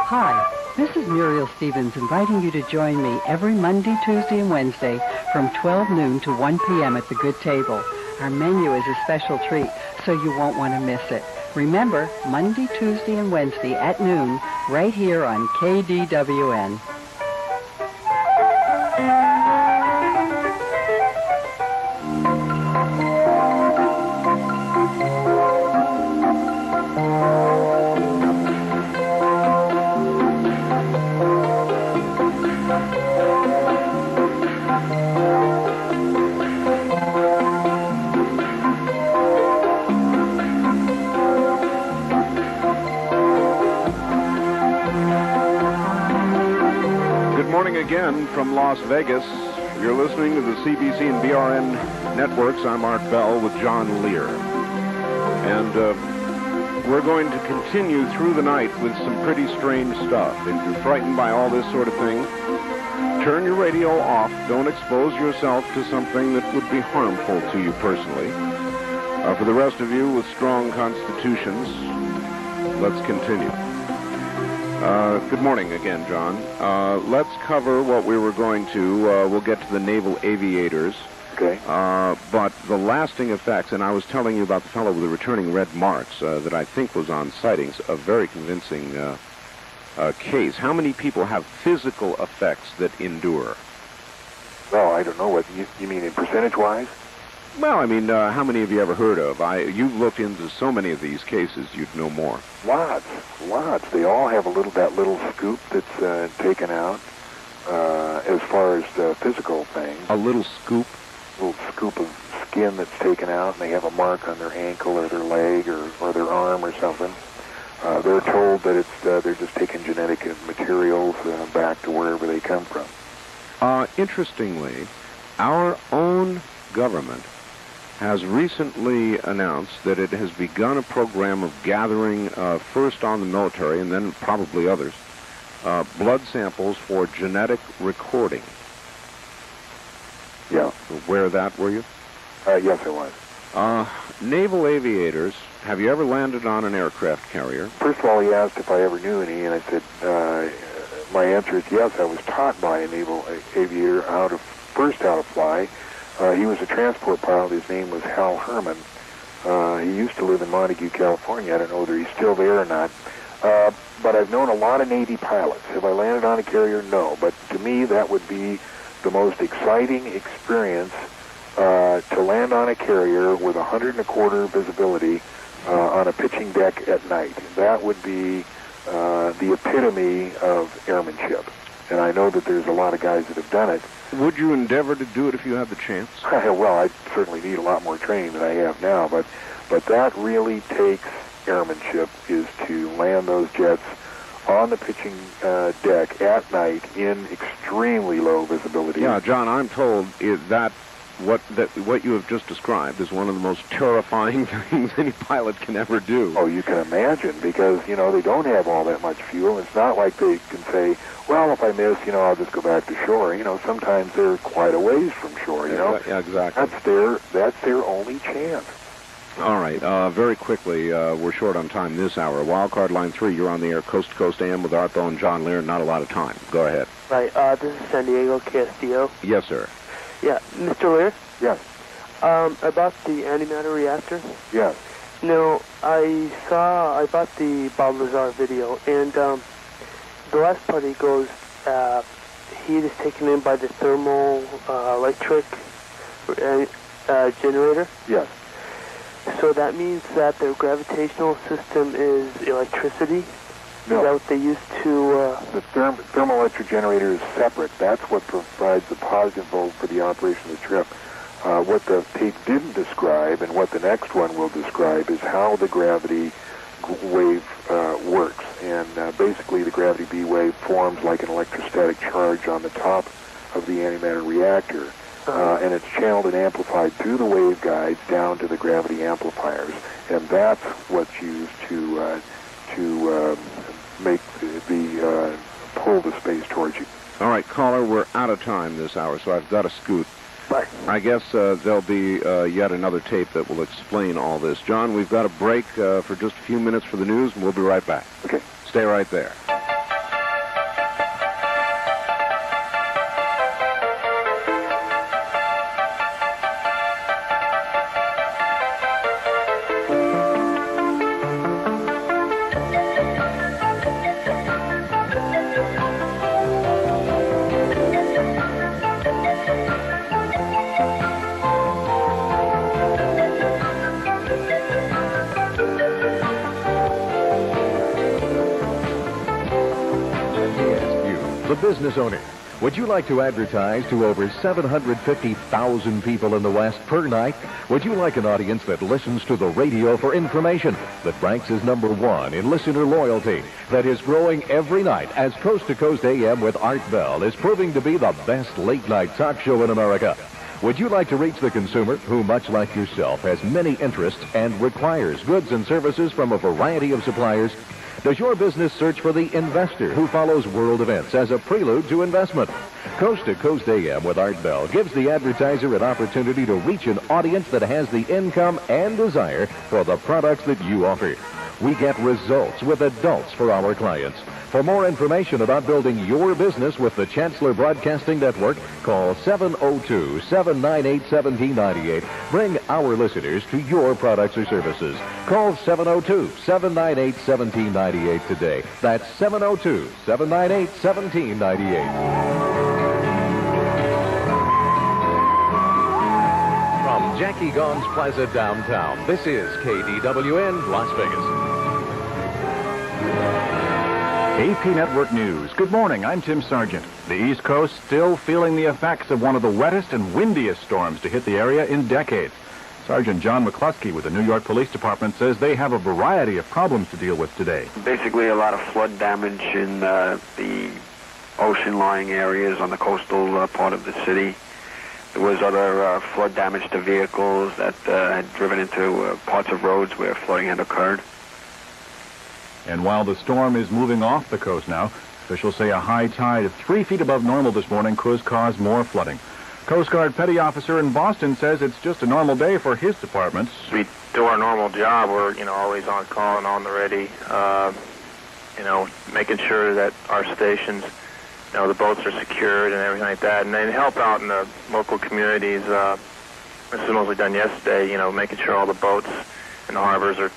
Hi, this is Muriel Stevens inviting you to join me every Monday, Tuesday, and Wednesday from 12 noon to 1 p.m. at the Good Table. Our menu is a special treat, so you won't want to miss it. Remember, Monday, Tuesday, and Wednesday at noon, right here on KDWN. Again from Las Vegas. You're listening to the CBC and BRN networks. I'm Art Bell with John Lear. And we're going to continue through the night with some pretty strange stuff. If you're frightened by all this sort of thing, turn your radio off. Don't expose yourself to something that would be harmful to you personally. For the rest of you with strong constitutions, let's continue. Good morning again, John. Let's cover what we were going to. We'll get to the naval aviators. Okay. But the lasting effects, and I was telling you about the fellow with the returning red marks that I think was on sightings, a very convincing case. How many people have physical effects that endure? Well, I don't know what you mean in percentage-wise. Well, I mean, how many have you ever heard of? You've looked into so many of these cases, you'd know more. Lots. They all have that little scoop that's taken out as far as the physical things. A little scoop? A little scoop of skin that's taken out, and they have a mark on their ankle or their leg or their arm or something. They're told that they're just taking genetic materials back to wherever they come from. Interestingly, our own government has recently announced that it has begun a program of gathering, first on the military and then probably others, blood samples for genetic recording. Yeah. Aware of that, were you? Yes, I was. Naval aviators, have you ever landed on an aircraft carrier? First of all, he asked if I ever knew any, and I said, my answer is yes. I was taught by a naval aviator how to fly. He was a transport pilot. His name was Hal Herman. He used to live in Montague, California. I don't know whether he's still there or not. But I've known a lot of Navy pilots. Have I landed on a carrier? No. But to me, that would be the most exciting experience to land on a carrier with 125 visibility on a pitching deck at night. That would be the epitome of airmanship. And I know that there's a lot of guys that have done it. Would you endeavor to do it if you had the chance? Well, I certainly need a lot more training than I have now, but that really takes airmanship, is to land those jets on the pitching deck at night in extremely low visibility. Yeah, John, I'm told what you have just described is one of the most terrifying things any pilot can ever do. Oh, you can imagine, because, they don't have all that much fuel. It's not like they can say, well, if I miss, I'll just go back to shore. Sometimes they're quite a ways from shore, Yeah, exactly. That's their only chance. All right, very quickly, we're short on time this hour. Wildcard Line 3, you're on the air, Coast to Coast AM with Art Bell and John Lear. Not a lot of time. Go ahead. Right, this is San Diego, KSDO. Yes, sir. Yeah, Mr. Lear? Yes. About the antimatter reactor? Yes. No, I bought the Bob Lazar video, and the last part he goes, heat is taken in by the thermal electric generator? Yes. So that means that their gravitational system is electricity? No. Is that what they use to... The thermoelectric generator is separate. That's what provides the positive volt for the operation of the trip. What the tape didn't describe, and what the next one will describe, is how the gravity wave works. And basically the gravity B wave forms like an electrostatic charge on the top of the antimatter reactor. And it's channeled and amplified through the waveguides down to the gravity amplifiers. And that's what's used to make the pull the space towards you. All right, caller, we're out of time this hour, so I've got to scoot. Bye. I guess there'll be yet another tape that will explain all this. John, we've got a break for just a few minutes for the news, and we'll be right back. Okay. Stay right there. Business owner. Would you like to advertise to over 750,000 people in the West per night? Would you like an audience that listens to the radio for information, that ranks as number one in listener loyalty, that is growing every night as Coast to Coast AM with Art Bell is proving to be the best late-night talk show in America? Would you like to reach the consumer who, much like yourself, has many interests and requires goods and services from a variety of suppliers? Does your business search for the investor who follows world events as a prelude to investment? Coast to Coast AM with Art Bell gives the advertiser an opportunity to reach an audience that has the income and desire for the products that you offer. We get results with adults for our clients. For more information about building your business with the Chancellor Broadcasting Network, call 702-798-1798. Bring our listeners to your products or services. Call 702-798-1798 today. That's 702-798-1798. From Jackie Gone's Plaza downtown. This is KDWN Las Vegas. AP Network News. Good morning. I'm Tim Sargent. The East Coast still feeling the effects of one of the wettest and windiest storms to hit the area in decades. Sergeant John McCluskey with the New York Police Department says they have a variety of problems to deal with today. Basically, a lot of flood damage in the ocean-lying areas on the coastal part of the city. There was other flood damage to vehicles that had driven into parts of roads where flooding had occurred. And while the storm is moving off the coast now, officials say a high tide of 3 feet above normal this morning could cause more flooding. Coast Guard petty officer in Boston says it's just a normal day for his department. We do our normal job. We're, always on call and on the ready, making sure that our stations, the boats are secured and everything like that. And then help out in the local communities. This was mostly done yesterday, making sure all the boats in the harbors are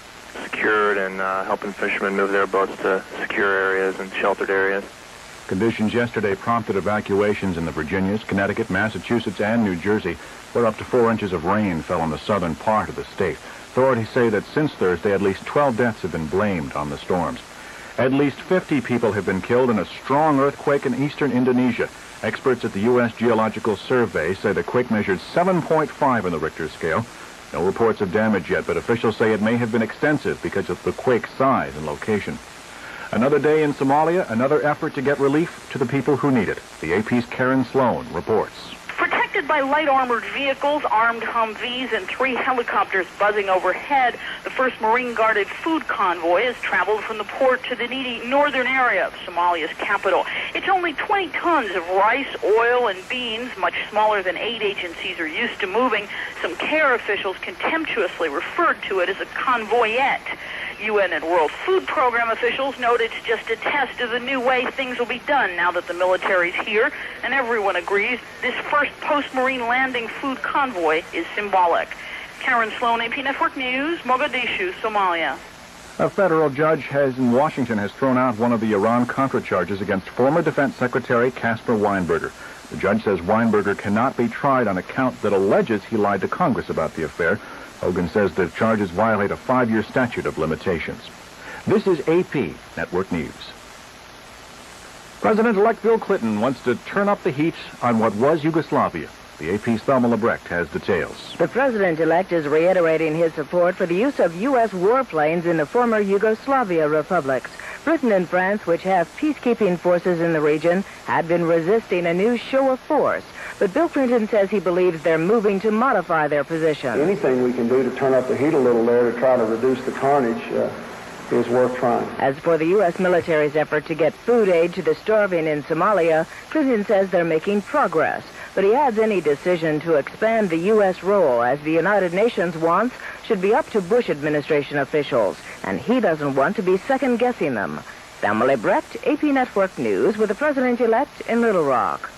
secured and helping fishermen move their boats to secure areas and sheltered areas. Conditions yesterday prompted evacuations in the Virginias, Connecticut, Massachusetts, and New Jersey, where up to 4 inches of rain fell on the southern part of the state. Authorities say that since Thursday, at least 12 deaths have been blamed on the storms. At least 50 people have been killed in a strong earthquake in eastern Indonesia. Experts at the U.S. Geological Survey say the quake measured 7.5 on the Richter scale. No reports of damage yet, but officials say it may have been extensive because of the quake's size and location. Another day in Somalia, another effort to get relief to the people who need it. The AP's Karen Sloan reports. Protected by light armored vehicles, armed Humvees, and 3 helicopters buzzing overhead, the first Marine-guarded food convoy has traveled from the port to the needy northern area of Somalia's capital. It's only 20 tons of rice, oil, and beans, much smaller than aid agencies are used to moving. Some care officials contemptuously referred to it as a convoyette. UN and World Food Program officials note it's just a test of the new way things will be done now that the military's here, and everyone agrees this first post-Marine landing food convoy is symbolic. Karen Sloan, AP Network News, Mogadishu, Somalia. A federal judge in Washington has thrown out one of the Iran-Contra charges against former Defense Secretary Caspar Weinberger. The judge says Weinberger cannot be tried on a count that alleges he lied to Congress about the affair. Hogan says the charges violate a 5-year statute of limitations. This is AP Network News. President-elect Bill Clinton wants to turn up the heat on what was Yugoslavia. The AP's Thelma Lebrecht has details. The president-elect is reiterating his support for the use of U.S. warplanes in the former Yugoslavia republics. Britain and France, which have peacekeeping forces in the region, had been resisting a new show of force. But Bill Clinton says he believes they're moving to modify their position. Anything we can do to turn up the heat a little there to try to reduce the carnage is worth trying. As for the U.S. military's effort to get food aid to the starving in Somalia, Clinton says they're making progress. But he adds any decision to expand the U.S. role, as the United Nations wants, should be up to Bush administration officials, and he doesn't want to be second-guessing them. Thelma Lebrecht, AP Network News, with the president-elect in Little Rock.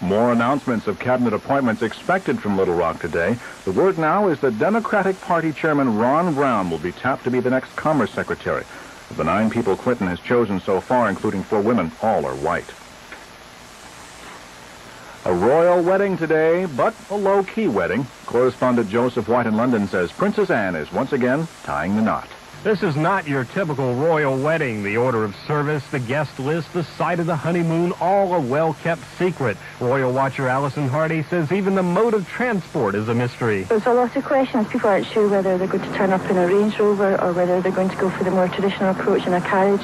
More announcements of cabinet appointments expected from Little Rock today. The word now is that Democratic Party Chairman Ron Brown will be tapped to be the next Commerce Secretary. Of the 9 people Clinton has chosen so far, including 4 women, all are white. A royal wedding today, but a low-key wedding. Correspondent Joseph White in London says Princess Anne is once again tying the knot. This is not your typical royal wedding. The order of service, the guest list, the site of the honeymoon, all a well-kept secret. Royal watcher Alison Hardy says even the mode of transport is a mystery. There's a lot of questions. People aren't sure whether they're going to turn up in a Range Rover or whether they're going to go for the more traditional approach in a carriage.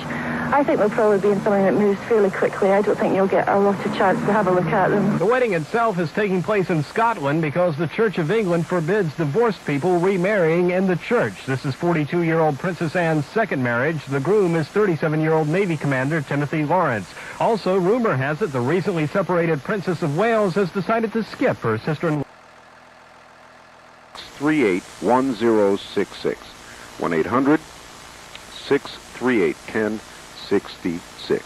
I think they'll probably be in something that moves fairly quickly. I don't think you'll get a lot of chance to have a look at them. The wedding itself is taking place in Scotland because the Church of England forbids divorced people remarrying in the church. This is 42-year-old Princess Anne's second marriage. The groom is 37-year-old Navy Commander Timothy Lawrence. Also, rumor has it the recently separated Princess of Wales has decided to skip her sister-in-law. 381066 1-800-638-1066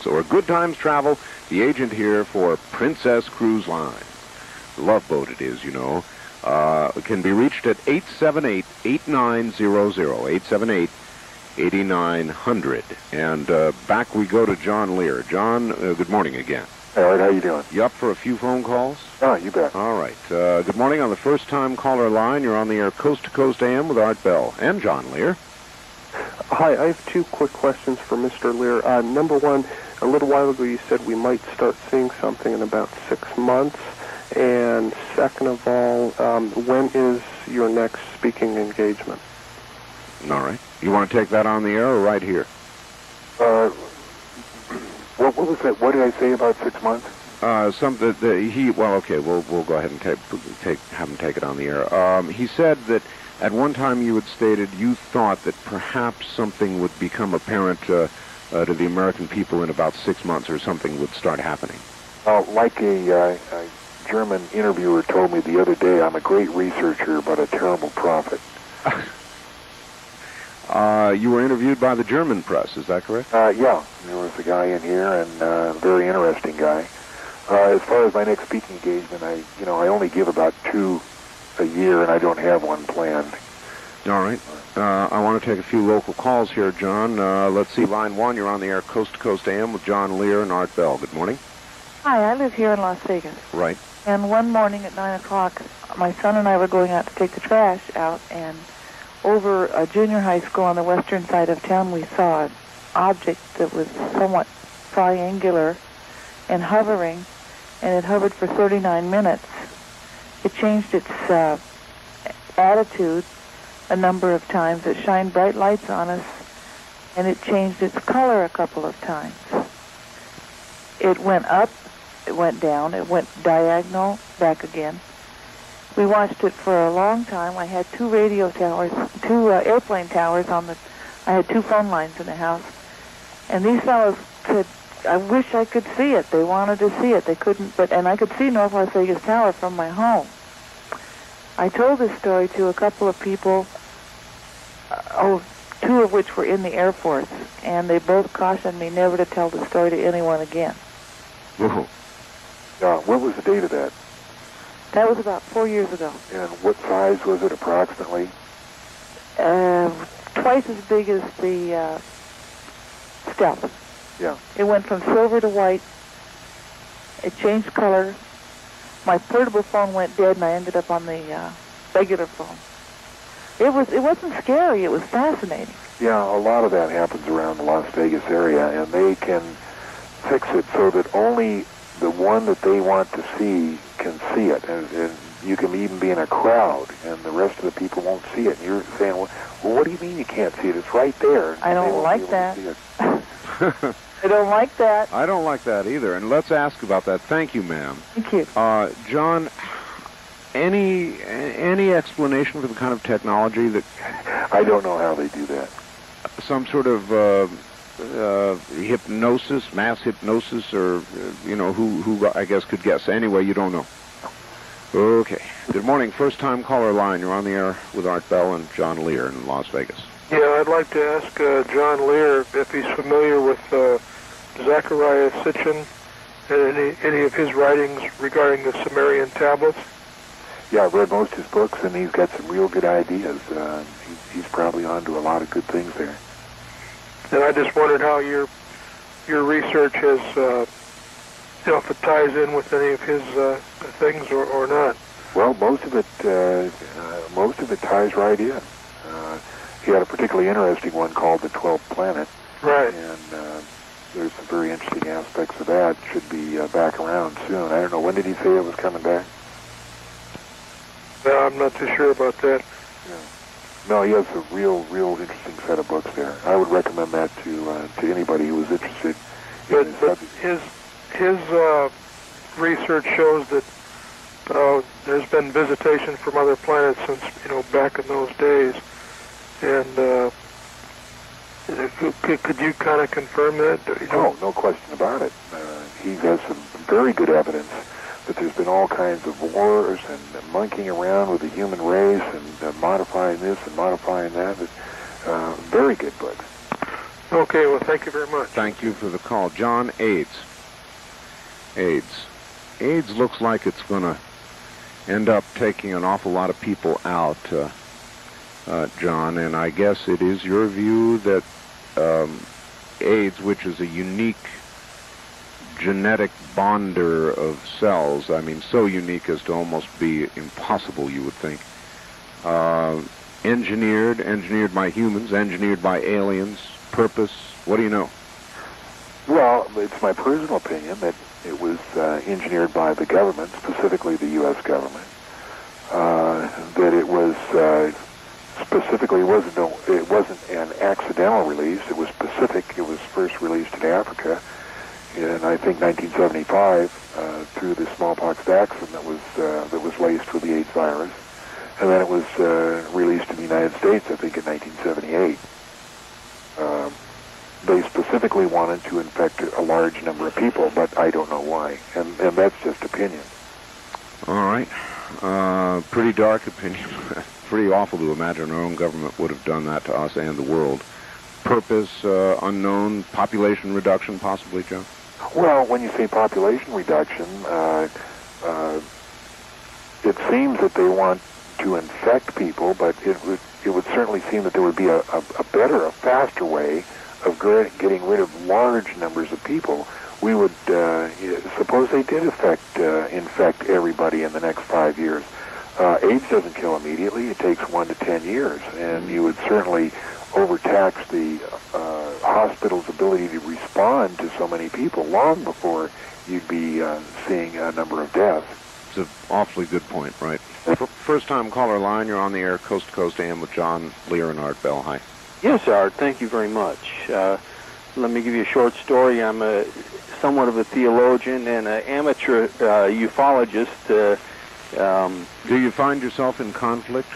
or Good Times Travel, the agent here for Princess Cruise Line. Love boat it is, you know. Can be reached at 878-8900, 878-8900. And back we go to John Lear. John, good morning again. Hey, Art, how you doing? You up for a few phone calls? Oh, you bet. All right. Good morning on the first-time caller line. You're on the air Coast to Coast AM with Art Bell and John Lear. Hi, I have two quick questions for Mr. Lear. Number one, a little while ago you said we might start seeing something in about 6 months. And second of all, when is your next speaking engagement? All right. You want to take that on the air or right here? What was that? What did I say about 6 months? Well, okay, we'll go ahead and have him take it on the air. He said that at one time you had stated you thought that perhaps something would become apparent to the American people in about 6 months, or something would start happening. Like a German interviewer told me the other day, I'm a great researcher, but a terrible prophet. You were interviewed by the German press, is that correct? Yeah, there was a guy in here, and a very interesting guy. As far as my next speaking engagement, I only give about 2 a year, and I don't have one planned. All right. I want to take a few local calls here, John. Let's see, line 1, you're on the air Coast to Coast AM with John Lear and Art Bell. Good morning. Hi, I live here in Las Vegas. Right. And one morning at 9 o'clock, my son and I were going out to take the trash out, and over a junior high school on the western side of town, we saw an object that was somewhat triangular and hovering, and it hovered for 39 minutes. It changed its attitude a number of times. It shined bright lights on us, and it changed its color a couple of times. It went up, it went down, it went diagonal, back again. We watched it for a long time. I had 2 radio towers, 2 airplane towers on the... I had 2 phone lines in the house. And these fellows said, I wish I could see it. They wanted to see it. They couldn't, and I could see North Las Vegas Tower from my home. I told this story to a couple of people, 2 of which were in the Air Force, and they both cautioned me never to tell the story to anyone again. Whoa. What was the date of that? That was about 4 years ago. And what size was it approximately? Twice as big as the Stealth. Yeah. It went from silver to white. It changed color. My portable phone went dead, and I ended up on the regular phone. It wasn't scary. It was fascinating. Yeah, a lot of that happens around the Las Vegas area, and they can fix it so that only the one that they want to see can see it. And you can even be in a crowd, and the rest of the people won't see it. And you're saying, well, what do you mean you can't see it? It's right there. I don't like that. I don't like that. I don't like that either, and let's ask about that. Thank you, ma'am. Thank you. John, any explanation for the kind of technology that... I don't know how they do that. Some sort of hypnosis, mass hypnosis, or, who I guess could guess. Anyway, you don't know. Okay. Good morning. First-time caller line. You're on the air with Art Bell and John Lear in Las Vegas. Yeah, I'd like to ask John Lear if he's familiar with Zecharia Sitchin and any of his writings regarding the Sumerian tablets. Yeah, I've read most of his books, and he's got some real good ideas. He's probably onto a lot of good things there. And I just wondered how your research has, if it ties in with any of his things or not. Well, most of it ties right in. He had a particularly interesting one called The 12th Planet. Right. And there's some very interesting aspects of that. Should be back around soon. I don't know, when did he say it was coming back? No, I'm not too sure about that. Yeah. No, he has a real interesting set of books there. I would recommend that to anybody who is interested in his subject. His research shows that there's been visitation from other planets since, back in those days. And could you kind of confirm that? No question about it. He has some very good evidence that there's been all kinds of wars and monkeying around with the human race and modifying this and modifying that. Very good books. Okay, well, thank you very much. Thank you for the call. John, AIDS looks like it's going to end up taking an awful lot of people out, John, and I guess it is your view that AIDS, which is a unique genetic bonder of cells. I mean, so unique as to almost be impossible, you would think. Engineered by humans, engineered by aliens, purpose, what do you know? Well, it's my personal opinion that it was engineered by the government, specifically the U.S. government. That it was specifically, it wasn't an accidental release. It was specific. It was first released in Africa in, I think, 1975 through the smallpox vaccine that was laced with the AIDS virus, and then it was released in the United States, I think, in 1978. They specifically wanted to infect a large number of people, but I don't know why, and that's just opinion. All right. Pretty dark opinion. Pretty awful to imagine our own government would have done that to us and the world. Purpose, unknown. Population reduction, possibly, John? Well, when you say population reduction, it seems that they want to infect people, but it would certainly seem that there would be a better, a faster way of getting rid of large numbers of people. We would, suppose they did infect everybody in the next 5 years. AIDS doesn't kill immediately. It takes 1 to 10 years, and you would certainly overtax the hospital's ability to respond to so many people long before you'd be seeing a number of deaths. It's an awfully good point, right? First-time caller line, you're on the air, Coast to Coast AM with John Lear and Art Bell. Hi. Yes, Art, thank you very much. Let me give you a short story. I'm somewhat of a theologian and an amateur ufologist. Do you find yourself in conflict?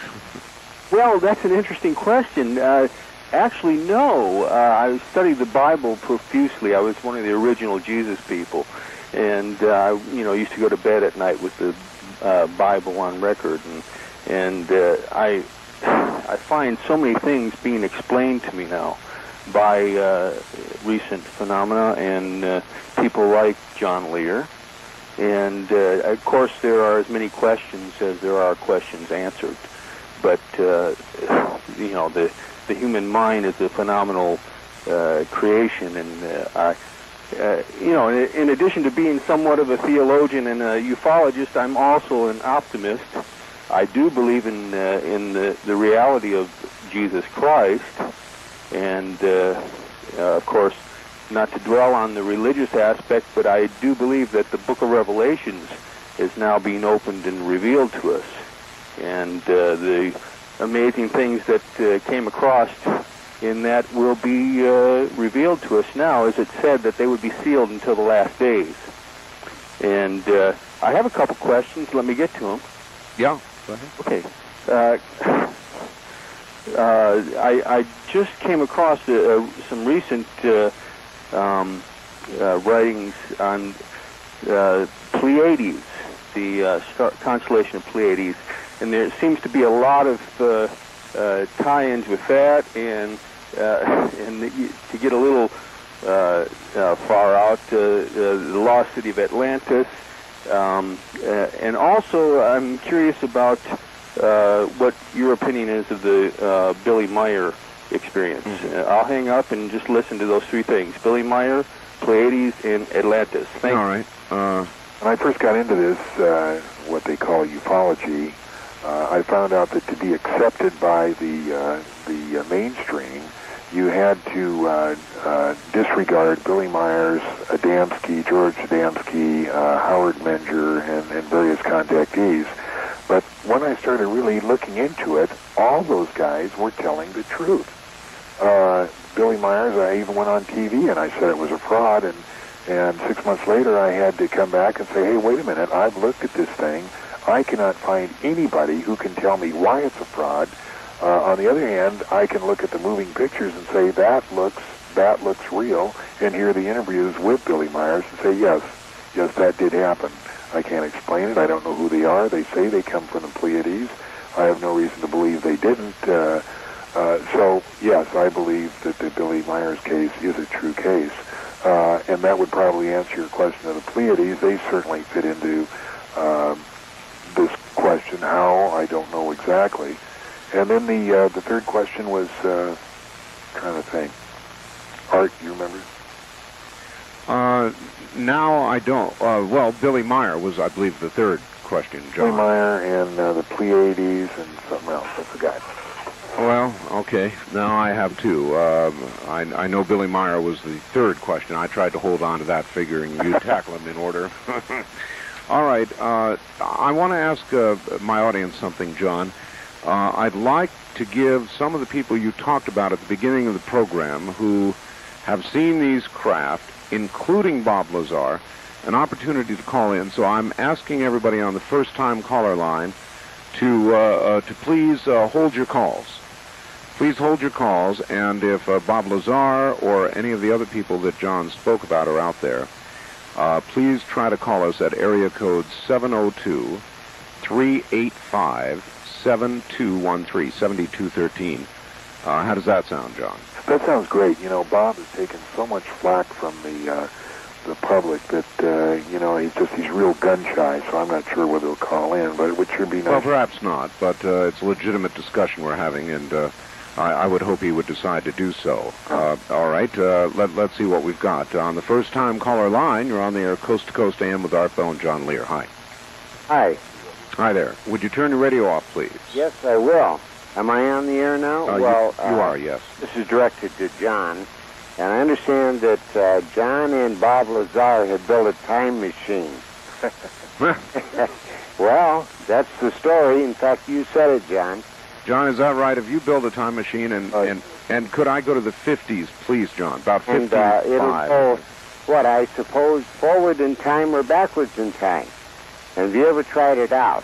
Well, that's an interesting question. Actually, no. I studied the Bible profusely. I was one of the original Jesus people, and used to go to bed at night with the Bible on record, and I find so many things being explained to me now by recent phenomena and people like John Lear. And, of course, there are as many questions as there are questions answered. But, the human mind is a phenomenal creation. And, in addition to being somewhat of a theologian and a ufologist, I'm also an optimist. I do believe in the reality of Jesus Christ, and of course, not to dwell on the religious aspect, but I do believe that the Book of Revelations is now being opened and revealed to us, and the amazing things that came across in that will be revealed to us now, as it said that they would be sealed until the last days. And I have a couple questions. Let me get to them. Yeah. Go ahead. Okay. I just came across some recent writings on Pleiades, the constellation of Pleiades, and there seems to be a lot of tie-ins with that, and to get a little far out, the lost city of Atlantis. And also, I'm curious about what your opinion is of the Billy Meyer experience. I'll hang up and just listen to those three things: Billy Meyer, Pleiades, and Atlantis. Thank you. All right. When I first got into this, what they call ufology, I found out that to be accepted by the mainstream, you had to disregard Billy Myers, Adamski, George Adamski, Howard Menger, and various contactees. But when I started really looking into it, all those guys were telling the truth. Billy Myers, I even went on TV and I said it was a fraud, and 6 months later I had to come back and say, hey, wait a minute, I've looked at this thing. I cannot find anybody who can tell me why it's a fraud. On the other hand, I can look at the moving pictures and say that looks real, and hear the interviews with Billy Myers and say, yes, that did happen. I can't explain it. I don't know who they are. They say they come from the Pleiades. I have no reason to believe they didn't. So, yes, I believe that the Billy Myers case is a true case. And that would probably answer your question of the Pleiades. They certainly fit into this question. How? I don't know exactly. And then the third question was, trying to think. Art, you remember? Now I don't. Well, Billy Meyer was, I believe, the third question, John. Billy Meyer and the Pleiades and something else. I forgot. Well, okay. Now I have two. I know Billy Meyer was the third question. I tried to hold on to that, figuring you'd tackle them in order. All right. I want to ask my audience something, John. I'd like to give some of the people you talked about at the beginning of the program who have seen these craft, including Bob Lazar, an opportunity to call in. So I'm asking everybody on the first-time caller line to please hold your calls. Please hold your calls, and if Bob Lazar or any of the other people that John spoke about are out there, please try to call us at area code 702-385-7213, 7213. How does that sound, John? That sounds great. You know, Bob has taken so much flack from the public that, you know, he's real gun-shy, so I'm not sure whether he'll call in, but it would sure be nice. Well, perhaps not, but it's a legitimate discussion we're having, and I would hope he would decide to do so. All right, let's see what we've got. On the first-time caller line, you're on the air Coast to Coast AM with Art Bell and John Lear. Hi. Hi. Hi there. Would you turn your radio off, please? Yes, I will. Am I on the air now? Well, you are, yes. This is directed to John, and I understand that John and Bob Lazar had built a time machine. Well, that's the story. In fact, you said it, John. John, is that right? Have you built a time machine, and could I go to the 50s, please, John? About 55. And it'll go, what, I suppose, forward in time or backwards in time. Have you ever tried it out?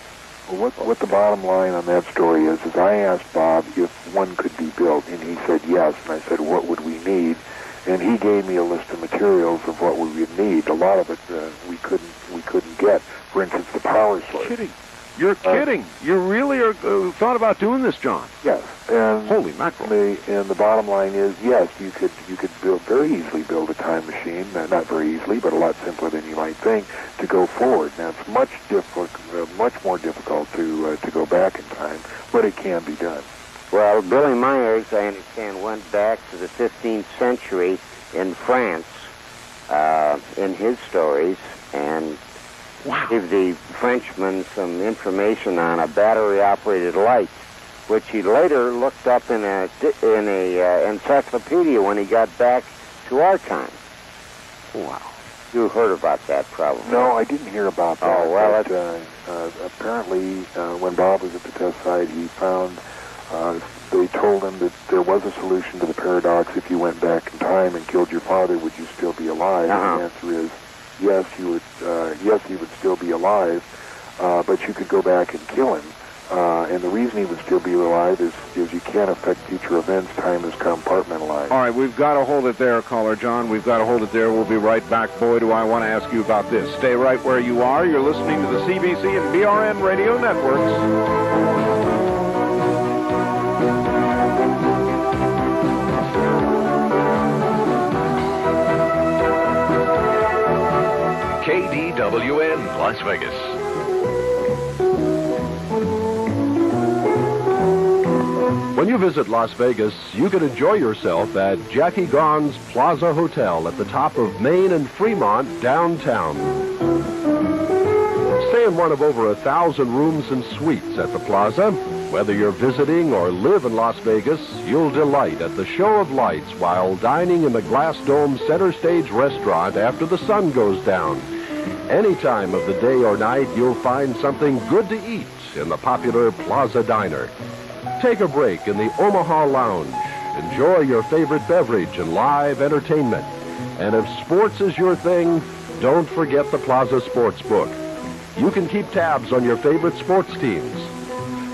Well, what the bottom line on that story is I asked Bob if one could be built, and he said yes, and I said, what would we need? And he gave me a list of materials of what we would need. A lot of it we couldn't get. For instance, the power source. Kidding. You're kidding. You really are thought about doing this, John? Yes. And holy mackerel. And the bottom line is, yes, you could very easily build a time machine. Not very easily, but a lot simpler than you might think, to go forward. Now, it's much more difficult to go back in time, but it can be done. Well, Billy Myers, I understand, went back to the 15th century in France in his stories, and give the Frenchman some information on a battery-operated light, which he later looked up in a encyclopedia when he got back to our time. Wow. You heard about that, probably. No, I didn't hear about that. Oh, well, but, apparently, when Bob was at the test site, he found they told him that there was a solution to the paradox. If you went back in time and killed your father, would you still be alive? And the answer is yes, you would. Yes, he would still be alive, but you could go back and kill him. And the reason he would still be alive is you can't affect future events. Time is compartmentalized. All right, we've got to hold it there, caller John. We've got to hold it there. We'll be right back. Boy, do I want to ask you about this. Stay right where you are. You're listening to the CBC and BRN radio networks. KDWN, Las Vegas. When you visit Las Vegas, you can enjoy yourself at Jackie Gaughan's Plaza Hotel at the top of Main and Fremont, downtown. Stay in one of over 1,000 rooms and suites at the Plaza. Whether you're visiting or live in Las Vegas, you'll delight at the show of lights while dining in the Glass Dome Center Stage restaurant after the sun goes down. Any time of the day or night, you'll find something good to eat in the popular Plaza Diner. Take a break in the Omaha Lounge. Enjoy your favorite beverage and live entertainment. And if sports is your thing, don't forget the Plaza Sportsbook. You can keep tabs on your favorite sports teams.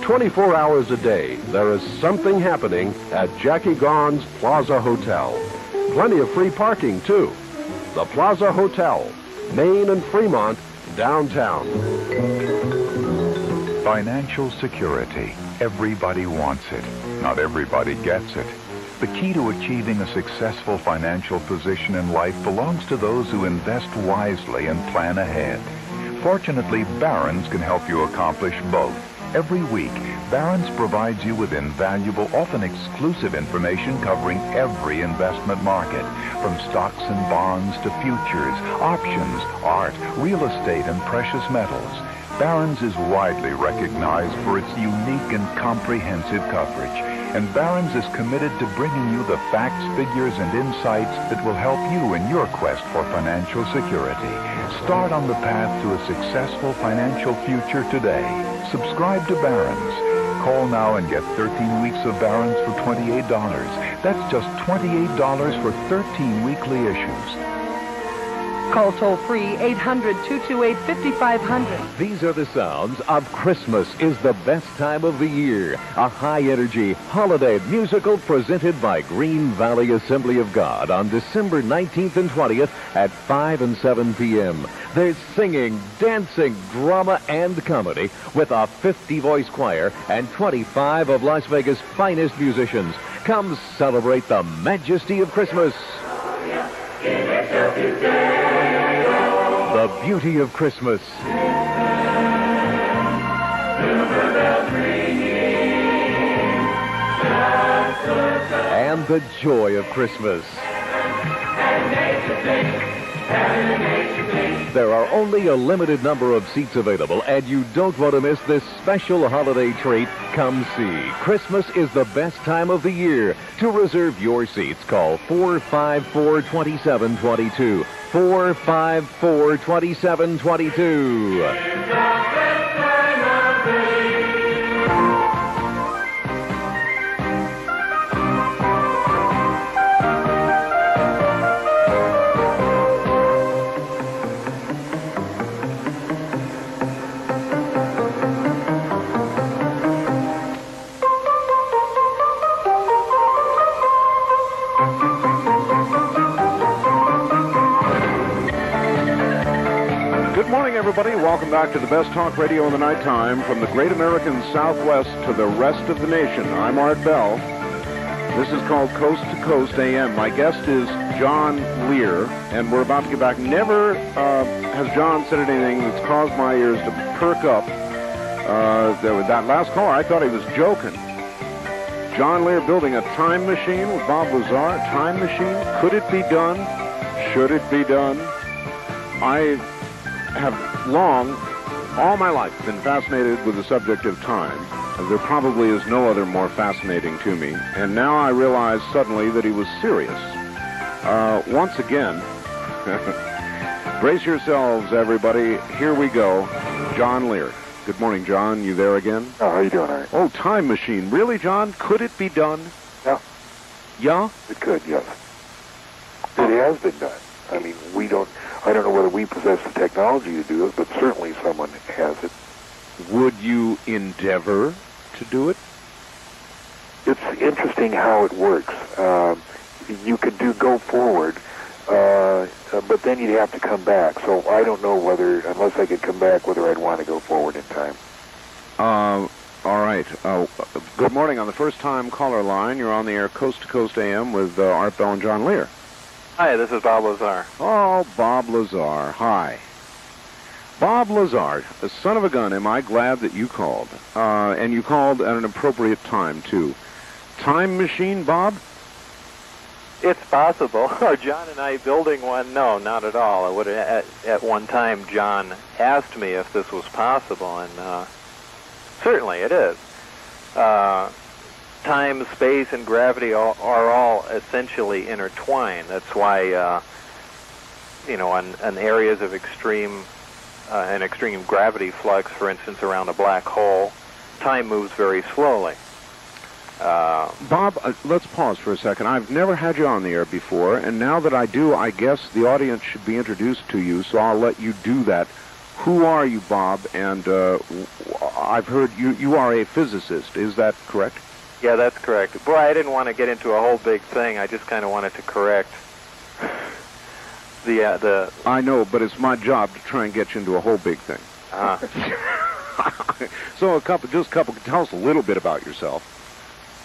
24 hours a day, there is something happening at Jackie Gaughan's Plaza Hotel. Plenty of free parking, too. The Plaza Hotel, Main and Fremont, downtown. Financial security. Everybody wants it. Not everybody gets it. The key to achieving a successful financial position in life belongs to those who invest wisely and plan ahead. Fortunately, Barron's can help you accomplish both. Every week, Barron's provides you with invaluable, often exclusive information covering every investment market, From stocks and bonds to futures, options, art, real estate, and precious metals, Barron's is widely recognized for its unique and comprehensive coverage. And Barron's is committed to bringing you the facts, figures, and insights that will help you in your quest for financial security. Start on the path to a successful financial future today. Subscribe to Barron's. Call now and get 13 weeks of Barron's for $28. That's just $28 for 13 weekly issues. Call toll-free 800-228-5500. These are the sounds of Christmas is the best time of the year. A high-energy holiday musical presented by Green Valley Assembly of God on December 19th and 20th at 5 and 7 p.m. There's singing, dancing, drama, and comedy with a 50-voice choir and 25 of Las Vegas' finest musicians. Come celebrate the majesty of Christmas. The beauty of Christmas. And the joy of Christmas. There are only a limited number of seats available, and you don't want to miss this special holiday treat. Come see. Christmas is the best time of the year. To reserve your seats, call 454-2722. 454-2722. Good morning, everybody. Welcome back to the best talk radio in the nighttime from the great American Southwest to the rest of the nation. I'm Art Bell. This is called Coast to Coast AM. My guest is John Lear, and we're about to get back. Never has John said anything that's caused my ears to perk up. That last caller, I thought he was joking. John Lear building a time machine with Bob Lazar. Time machine? Could it be done? Should it be done? I have long, all my life, been fascinated with the subject of time. There probably is no other more fascinating to me. And now I realize suddenly that he was serious. Once again, brace yourselves, everybody. Here we go. John Lear. Good morning, John. You there again? Oh, how you doing, Art? Oh, time machine. Really, John? Could it be done? Yeah. Yeah? It could, yes. It has been done. I mean, I don't know whether we possess the technology to do it, but certainly someone has it. Would you endeavor to do it? It's interesting how it works. You could go forward, but then you'd have to come back. So I don't know whether, unless I could come back, whether I'd want to go forward in time. All right. Good morning. On the first-time caller line, you're on the air Coast to Coast AM with Art Bell and John Lear. Hi, this is Bob Lazar. Oh, Bob Lazar. Hi. Bob Lazar, a son of a gun, am I glad that you called. And you called at an appropriate time, too. Time machine, Bob? It's possible. Are John and I building one? No, not at all. I would at one time John asked me if this was possible, and certainly it is. Time, space, and gravity are all essentially intertwined. That's why, in areas of extreme gravity flux, for instance, around a black hole, time moves very slowly. Bob, let's pause for a second. I've never had you on the air before, and now that I do, I guess the audience should be introduced to you, so I'll let you do that. Who are you, Bob? And I've heard you are a physicist. Is that correct? Yeah, that's correct. Boy, I didn't want to get into a whole big thing. I just kind of wanted to correct the... I know, but it's my job to try and get you into a whole big thing. So tell us a little bit about yourself.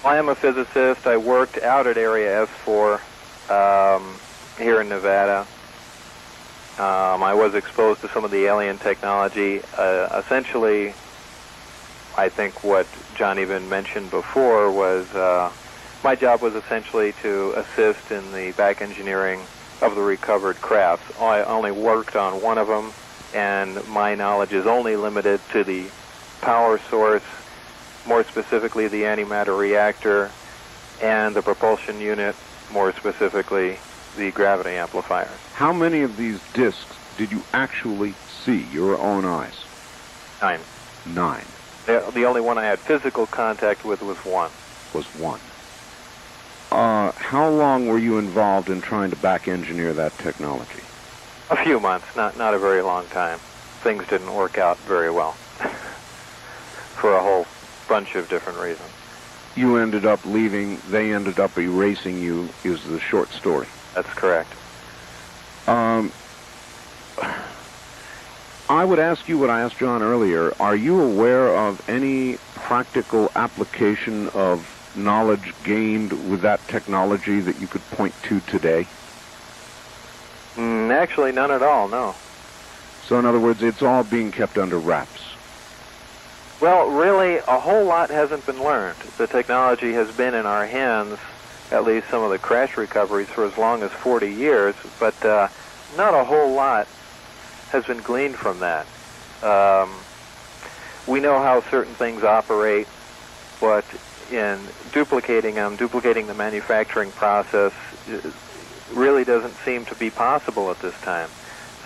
I am a physicist. I worked out at Area S4 here in Nevada. I was exposed to some of the alien technology. Essentially, I think what John even mentioned before was my job was essentially to assist in the back engineering of the recovered crafts. I only worked on one of them, and my knowledge is only limited to the power source, more specifically the antimatter reactor, and the propulsion unit, more specifically the gravity amplifier. How many of these discs did you actually see, your own eyes? 9. 9. The only one I had physical contact with was one. Was one. How long were you involved in trying to back engineer that technology? A few months, not a very long time. Things didn't work out very well for a whole bunch of different reasons. You ended up leaving, they ended up erasing you, is the short story. That's correct. I would ask you what I asked John earlier. Are you aware of any practical application of knowledge gained with that technology that you could point to today? Actually, none at all, no. So in other words, it's all being kept under wraps. Well, really, a whole lot hasn't been learned. The technology has been in our hands, at least some of the crash recoveries, for as long as 40 years, but not a whole lot has been gleaned from that. We know how certain things operate, but in duplicating them, duplicating the manufacturing process, really doesn't seem to be possible at this time.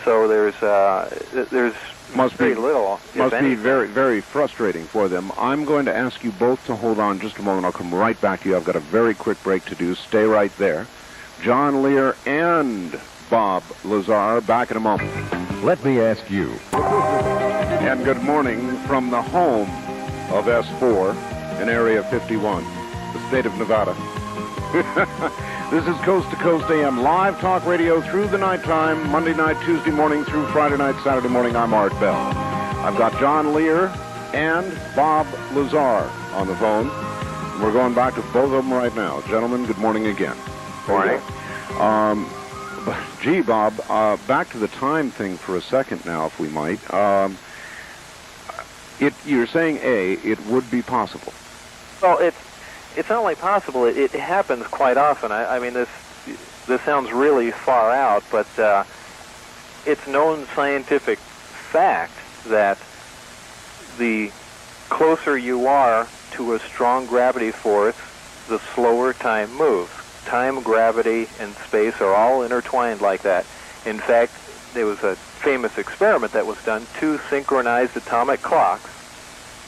So there's very little. Must be very, very frustrating for them. I'm going to ask you both to hold on just a moment. I'll come right back to you. I've got a very quick break to do. Stay right there. John Lear and Bob Lazar, back in a moment. Let me ask you. And good morning from the home of S4 in Area 51, the state of Nevada. This is Coast to Coast AM live talk radio through the nighttime, Monday night, Tuesday morning through Friday night, Saturday morning. I'm Art Bell. I've got John Lear and Bob Lazar on the phone. We're going back to both of them right now. Gentlemen, good morning again. Morning. Gee, Bob, back to the time thing for a second now, if we might. You're saying, A, it would be possible. Well, it's not only possible, it happens quite often. I mean, this sounds really far out, but it's known scientific fact that the closer you are to a strong gravity force, the slower time moves. Time, gravity, and space are all intertwined like that. In fact, there was a famous experiment that was done. 2 synchronized atomic clocks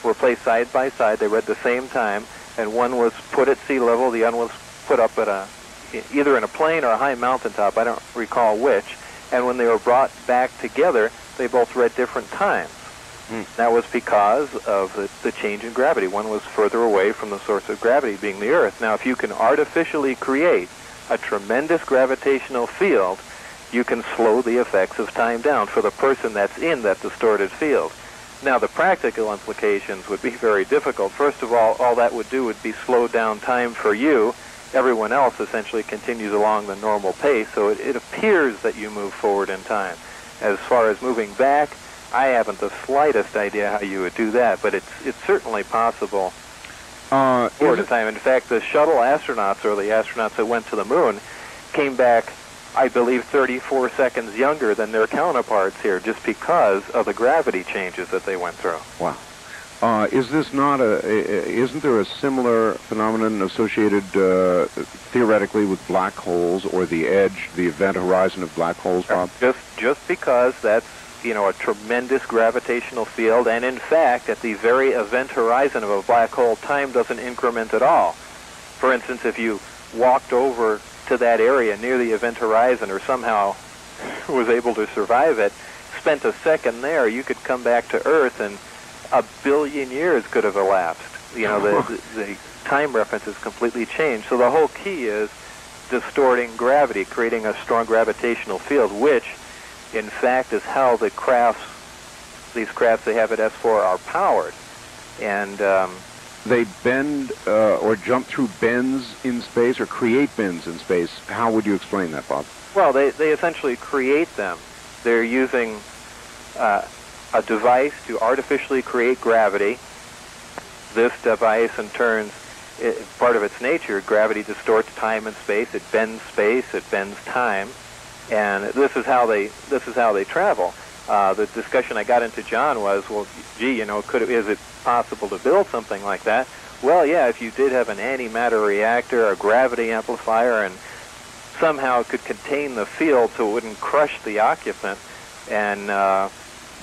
were placed side by side. They read the same time, and one was put at sea level, the other was put up at either in a plane or a high mountaintop, I don't recall which, and when they were brought back together, they both read different times. That was because of the change in gravity. One was further away from the source of gravity, being the Earth. Now, if you can artificially create a tremendous gravitational field, you can slow the effects of time down for the person that's in that distorted field. Now, the practical implications would be very difficult. First of all that would do would be slow down time for you. Everyone else essentially continues along the normal pace, so it appears that you move forward in time. As far as moving back, I haven't the slightest idea how you would do that, but it's certainly possible forward in time. In fact, the shuttle astronauts, or the astronauts that went to the moon, came back, I believe, 34 seconds younger than their counterparts here, just because of the gravity changes that they went through. Wow. Is this not isn't there a similar phenomenon associated theoretically with black holes or the edge, the event horizon of black holes, Bob? Just because that's, a tremendous gravitational field, and in fact, at the very event horizon of a black hole, time doesn't increment at all. For instance, if you walked over to that area near the event horizon or somehow was able to survive it, spent a second there, you could come back to Earth and 1 billion years could have elapsed. The time reference is completely changed. So the whole key is distorting gravity, creating a strong gravitational field, which in fact is how these crafts they have at S4 are powered. And they bend or jump through bends in space or create bends in space. How would you explain that, Bob? Well, they essentially create them. They're using a device to artificially create gravity. This device, in turn, part of its nature, gravity distorts time and space. It bends space. It bends time, and this is how they travel. The discussion I got into, John, was, well, gee, is it possible to build something like that? Well, yeah, if you did have an antimatter reactor, a gravity amplifier, and somehow it could contain the field so it wouldn't crush the occupant, and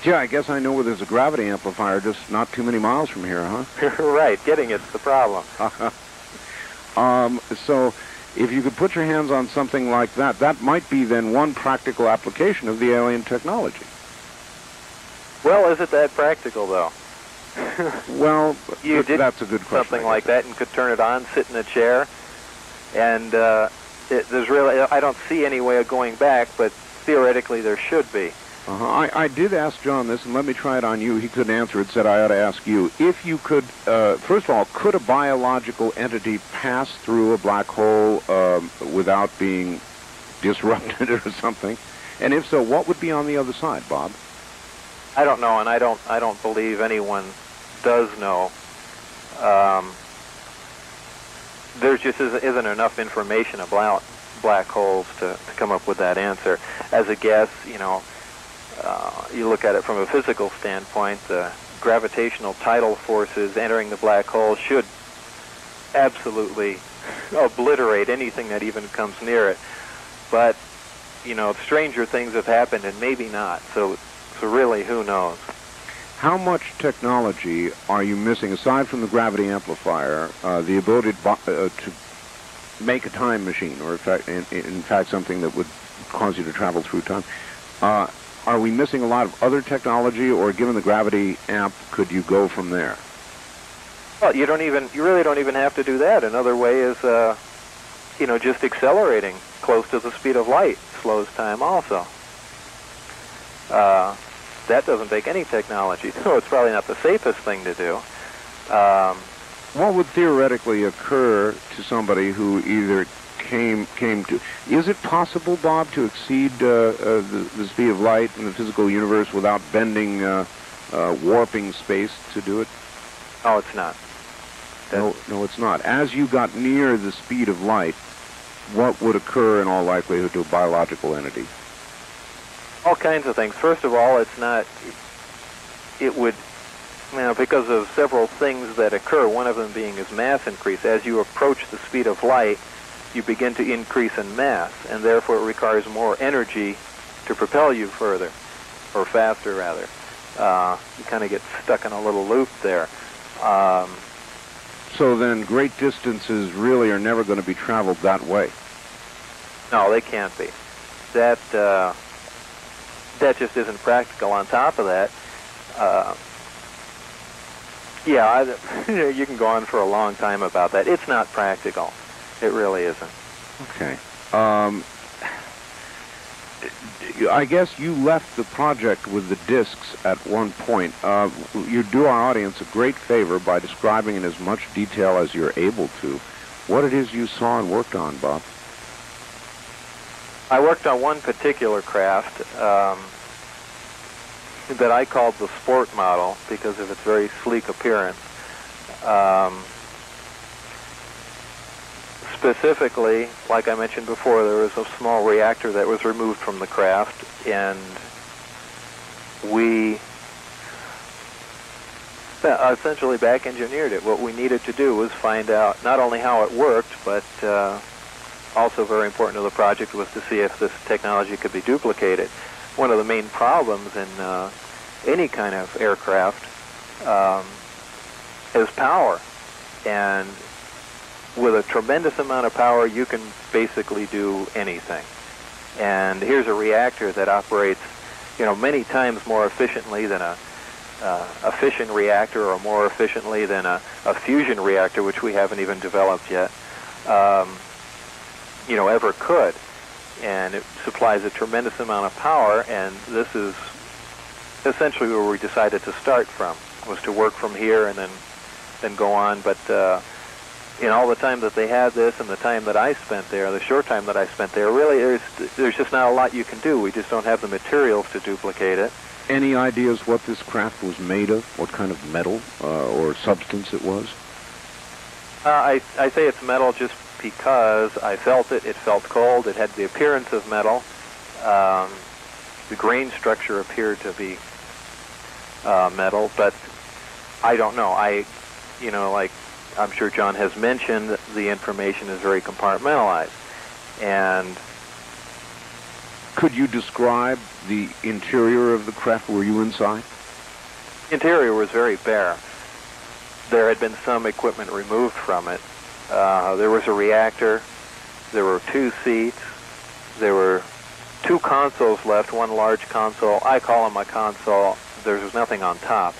gee, I guess I know where there's a gravity amplifier just not too many miles from here, huh? Right, getting it's the problem. So if you could put your hands on something like that, that might be then one practical application of the alien technology. Well, is it that practical, though? Well, you did that's a good question. Something like that, and could turn it on, sit in a chair, and there's really, I don't see any way of going back, but theoretically there should be. I did ask John this, and let me try it on you. He couldn't answer it, said I ought to ask you. If you could, first of all, could a biological entity pass through a black hole without being disrupted or something? And if so, what would be on the other side, Bob? I don't know, and I don't believe anyone does know. There just isn't enough information about black holes to come up with that answer. As a guess, you look at it from a physical standpoint, the gravitational tidal forces entering the black hole should absolutely obliterate anything that even comes near it. But, stranger things have happened, and maybe not. So really, who knows? How much technology are you missing, aside from the gravity amplifier, the ability to make a time machine, or in fact something that would cause you to travel through time? Are we missing a lot of other technology, or given the gravity amp, could you go from there? Well, you really don't even have to do that. Another way is, just accelerating close to the speed of light slows time also. That doesn't take any technology, so it's probably not the safest thing to do. What would theoretically occur to somebody who either came to... Is it possible, Bob, to exceed the speed of light in the physical universe without bending, warping space to do it? No, it's not. No, it's not. As you got near the speed of light, what would occur in all likelihood to a biological entity? All kinds of things. First of all, it would, because of several things that occur, one of them being is mass increase. As you approach the speed of light, you begin to increase in mass, and therefore it requires more energy to propel you further, or faster, rather. You kind of get stuck in a little loop there. So then great distances really are never going to be traveled that way? No, they can't be. That just isn't practical. On top of that, you can go on for a long time about that. It's not practical. It really isn't. Okay. I guess you left the project with the discs at one point. You do our audience a great favor by describing in as much detail as you're able to what it is you saw and worked on, Bob. I worked on one particular craft that I called the sport model because of its very sleek appearance. Specifically, like I mentioned before, there was a small reactor that was removed from the craft, and we essentially back-engineered it. What we needed to do was find out not only how it worked, but also very important to the project was to see if this technology could be duplicated. One of the main problems in any kind of aircraft is power, and with a tremendous amount of power, you can basically do anything. And here's a reactor that operates, many times more efficiently than a fission reactor, or more efficiently than a fusion reactor, which we haven't even developed yet, ever could. And it supplies a tremendous amount of power, and this is essentially where we decided to start from, was to work from here and then go on. But in all the time that they had this and the time that I spent there, the short time that I spent there, really there's just not a lot you can do. We just don't have the materials to duplicate it. Any ideas what this craft was made of? What kind of metal or substance it was? I say it's metal just because I felt it. It felt cold. It had the appearance of metal. The grain structure appeared to be metal, but I don't know. Like I'm sure John has mentioned, the information is very compartmentalized. And could you describe the interior of the craft? Were you inside? Interior was very bare. There had been some equipment removed from it. There was a reactor. There were 2 seats. There were 2 consoles left, one large console. I call them a console. There was nothing on top.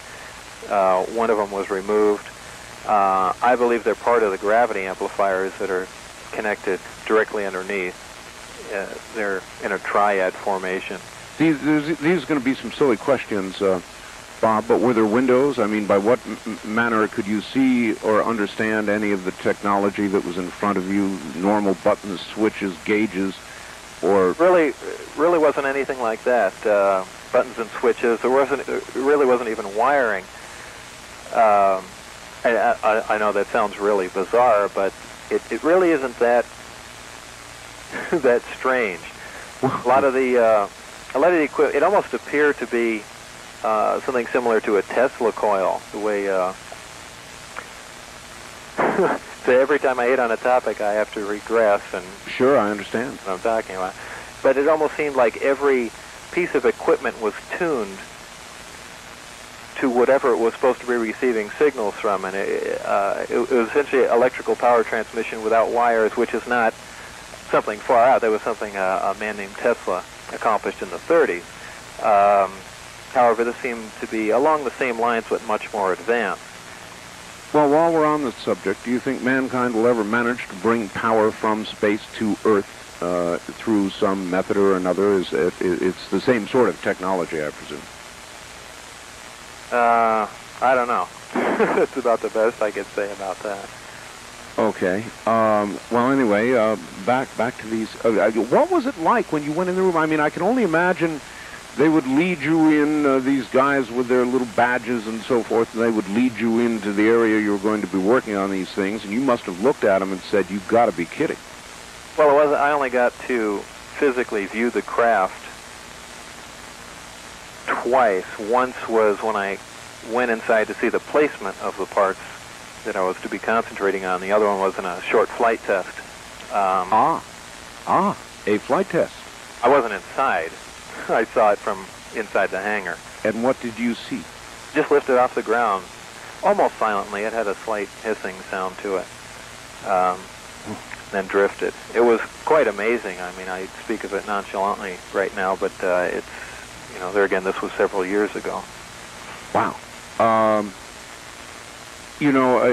One of them was removed. I believe they're part of the gravity amplifiers that are connected directly underneath. They're in a triad formation. These are going to be some silly questions, Bob, but were there windows? I mean, by what manner could you see or understand any of the technology that was in front of you? Normal buttons, switches, gauges, or... Really wasn't anything like that. Buttons and switches. It really wasn't even wiring. I know that sounds really bizarre, but it really isn't that that strange. A lot of the equipment, it almost appeared to be something similar to a Tesla coil. The way, so every time I hit on a topic, I have to regress and. Sure, I understand what I'm talking about. But it almost seemed like every piece of equipment was tuned to whatever it was supposed to be receiving signals from, and it was essentially electrical power transmission without wires, which is not something far out. That was something a man named Tesla accomplished in the 30s. However, this seemed to be along the same lines, but much more advanced. Well, while we're on the subject, do you think mankind will ever manage to bring power from space to Earth through some method or another? It's the same sort of technology, I presume. I don't know. That's about the best I could say about that. Okay. Well, anyway, back to these. What was it like when you went in the room? I mean, I can only imagine they would lead you in, these guys with their little badges and so forth, and they would lead you into the area you were going to be working on these things, and you must have looked at them and said, "You've got to be kidding." Well, it wasn't. I only got to physically view the craft twice. Once was when I went inside to see the placement of the parts that I was to be concentrating on. The other one was in a short flight test. A flight test. I wasn't inside. I saw it from inside the hangar. And what did you see? Just lifted off the ground, almost silently. It had a slight hissing sound to it. Then drifted. It was quite amazing. I mean, I speak of it nonchalantly right now, but it's, there again, this was several years ago. Wow.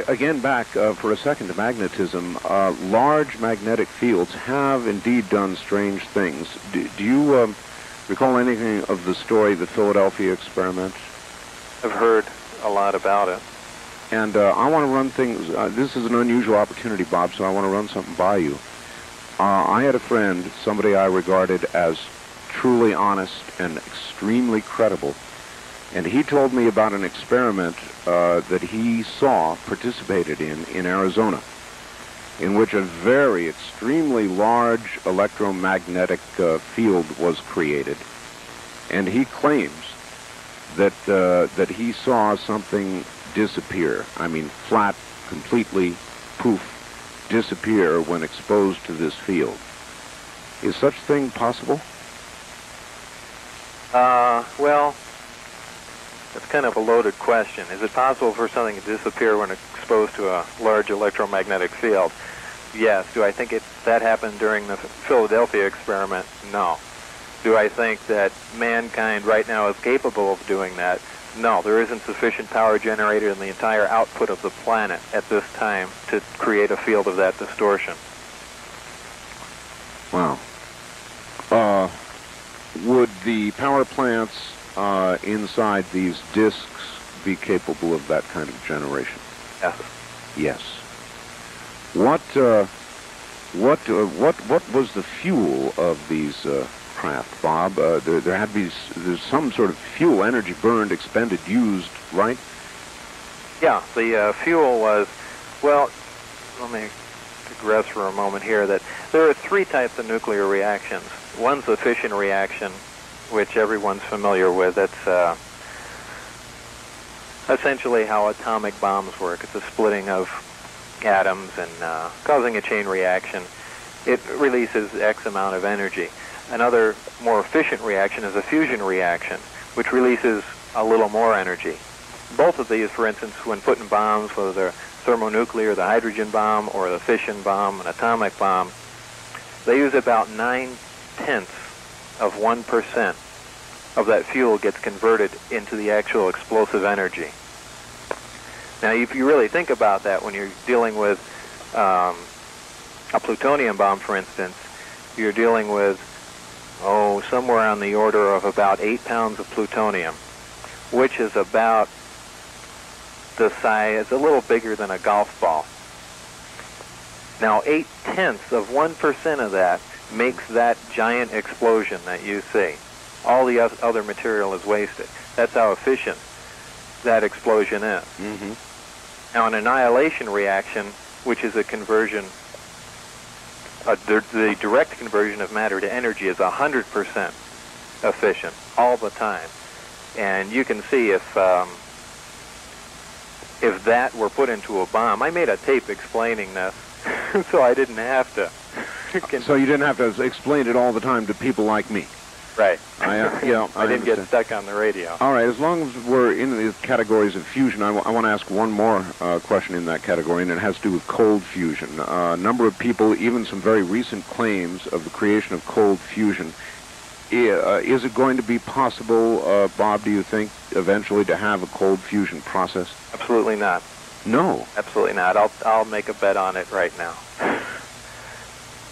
Again, back for a second to magnetism, large magnetic fields have indeed done strange things. Do you recall anything of the story, the Philadelphia experiment? I've heard a lot about it. And I want to run things. This is an unusual opportunity, Bob, so I want to run something by you. I had a friend, somebody I regarded as truly honest and extremely credible, and he told me about an experiment that he saw participated in Arizona, in which a very extremely large electromagnetic field was created. And he claims that he saw something disappear. I mean, flat, completely, poof, disappear when exposed to this field. Is such a thing possible? Well, that's kind of a loaded question. Is it possible for something to disappear when exposed to a large electromagnetic field? Yes. Do I think that happened during the Philadelphia experiment? No. Do I think that mankind right now is capable of doing that? No. There isn't sufficient power generated in the entire output of the planet at this time to create a field of that distortion. Wow. Would the power plants inside these disks be capable of that kind of generation? Yes. Yes. What was the fuel of these craft, Bob? There had to be there's some sort of fuel, energy burned, expended, used, right? Yeah, the fuel was, well, let me digress for a moment here, that there are three types of nuclear reactions. One's the fission reaction, which everyone's familiar with. That's essentially how atomic bombs work. It's a splitting of atoms and causing a chain reaction. It releases X amount of energy. Another more efficient reaction is a fusion reaction, which releases a little more energy. Both of these, for instance, when put in bombs, whether they're thermonuclear, the hydrogen bomb, or the fission bomb, an atomic bomb, they use about 9/10 of 1% of that fuel gets converted into the actual explosive energy. Now, if you really think about that, when you're dealing with a plutonium bomb, for instance, you're dealing with, somewhere on the order of about 8 pounds of plutonium, which is about the size, a little bigger than a golf ball. Now, 8/10 of 1% of that makes that giant explosion that you see. All the other material is wasted. That's how efficient that explosion is. Mm-hmm. Now, an annihilation reaction, which is a conversion, the direct conversion of matter to energy, is 100% efficient all the time. And you can see if that were put into a bomb. I made a tape explaining this, so I didn't have to. So you didn't have to explain it all the time to people like me. Right. I didn't get stuck on the radio. All right, as long as we're in the categories of fusion, I want to ask one more question in that category, and it has to do with cold fusion. A number of people, even some very recent claims of the creation of cold fusion. Is it going to be possible, Bob, do you think, eventually to have a cold fusion process? Absolutely not. No. Absolutely not. I'll make a bet on it right now.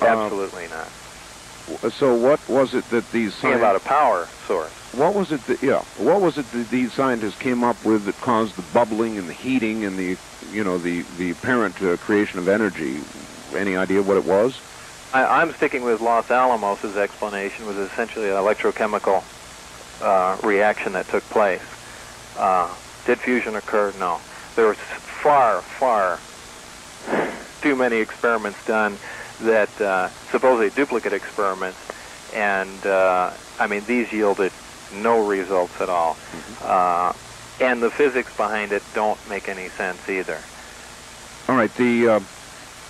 Absolutely not. So what was it that these scientists... about a power source. What was it that, what was it that these scientists came up with that caused the bubbling and the heating and the apparent creation of energy? Any idea what it was? I'm sticking with Los Alamos' explanation, was essentially an electrochemical reaction that took place. Did fusion occur? No. There was far, far too many experiments done that supposedly duplicate experiments, and these yielded no results at all. Mm-hmm. And the physics behind it don't make any sense either. All right,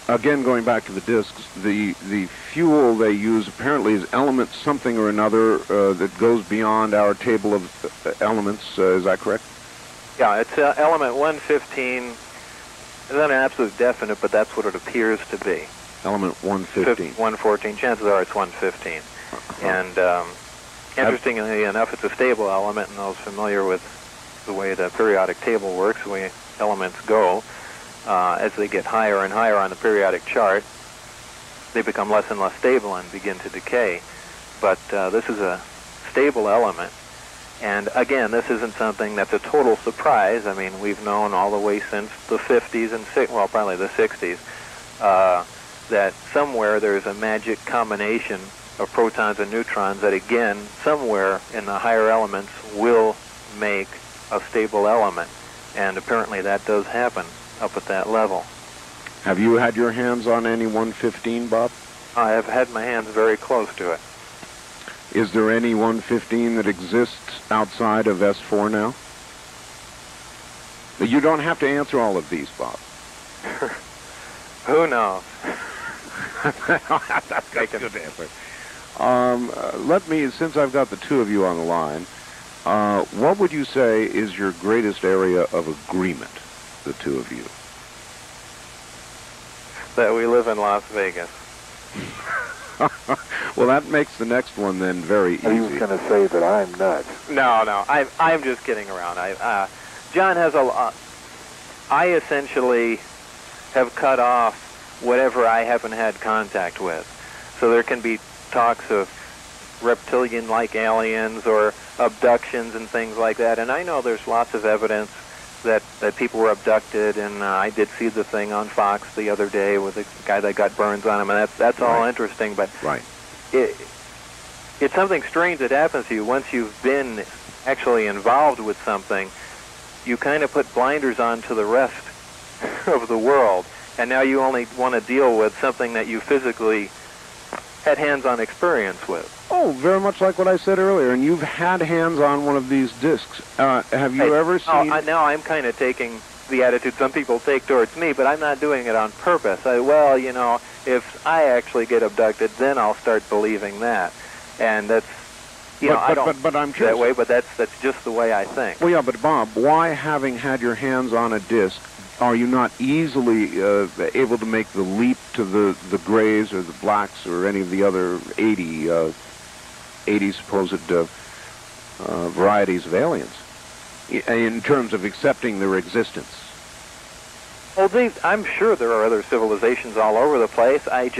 again, going back to the disks, the fuel they use apparently is element something or another that goes beyond our table of elements. Is that correct? Yeah, it's element 115. It's not an absolute definite, but that's what it appears to be. Element 115. 114. Chances are it's 115. And interestingly enough, it's a stable element, and those familiar with the way the periodic table works, the way elements go, as they get higher and higher on the periodic chart, they become less and less stable and begin to decay. But this is a stable element. And again, this isn't something that's a total surprise. I mean, we've known all the way since the 50s and probably the 60s, that somewhere there's a magic combination of protons and neutrons that, again, somewhere in the higher elements will make a stable element. And apparently that does happen up at that level. Have you had your hands on any 115, Bob? I have had my hands very close to it. Is there any 115 that exists outside of S4 now? You don't have to answer all of these, Bob. Who knows? That's a good answer. Let me, since I've got the two of you on the line, what would you say is your greatest area of agreement, the two of you? That we live in Las Vegas. Well, that makes the next one then very easy. He was going to say that I'm nuts. No, I'm just kidding around. John has I essentially have cut off whatever I haven't had contact with. So there can be talks of reptilian-like aliens or abductions and things like that. And I know there's lots of evidence that people were abducted, and I did see the thing on Fox the other day with the guy that got burns on him, and that's all interesting. But it's something strange that happens to you once you've been actually involved with something. You kind of put blinders on to the rest of the world, and now you only want to deal with something that you physically had hands-on experience with. Oh, very much like what I said earlier, and you've had hands on one of these discs. Have you ever seen... Now I'm kind of taking the attitude some people take towards me, but I'm not doing it on purpose. If I actually get abducted, then I'll start believing that. And that's, I don't but I'm that way, but that's just the way I think. Well, yeah, but Bob, why, having had your hands on a disc, are you not easily able to make the leap to the grays or the blacks or any of the other 80 supposed varieties of aliens in terms of accepting their existence? Well, I'm sure there are other civilizations all over the place. I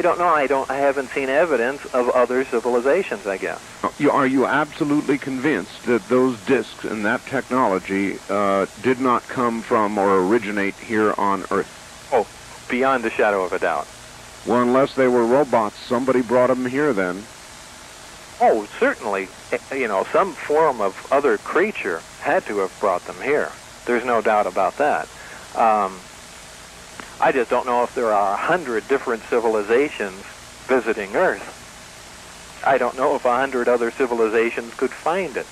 don't know. I haven't seen evidence of other civilizations, I guess. Are you absolutely convinced that those discs and that technology did not come from or originate here on Earth? Oh, beyond a shadow of a doubt. Well, unless they were robots, somebody brought them here then. Oh, certainly. Some form of other creature had to have brought them here. There's no doubt about that. I just don't know if there are 100 different civilizations visiting Earth. I don't know if 100 other civilizations could find it.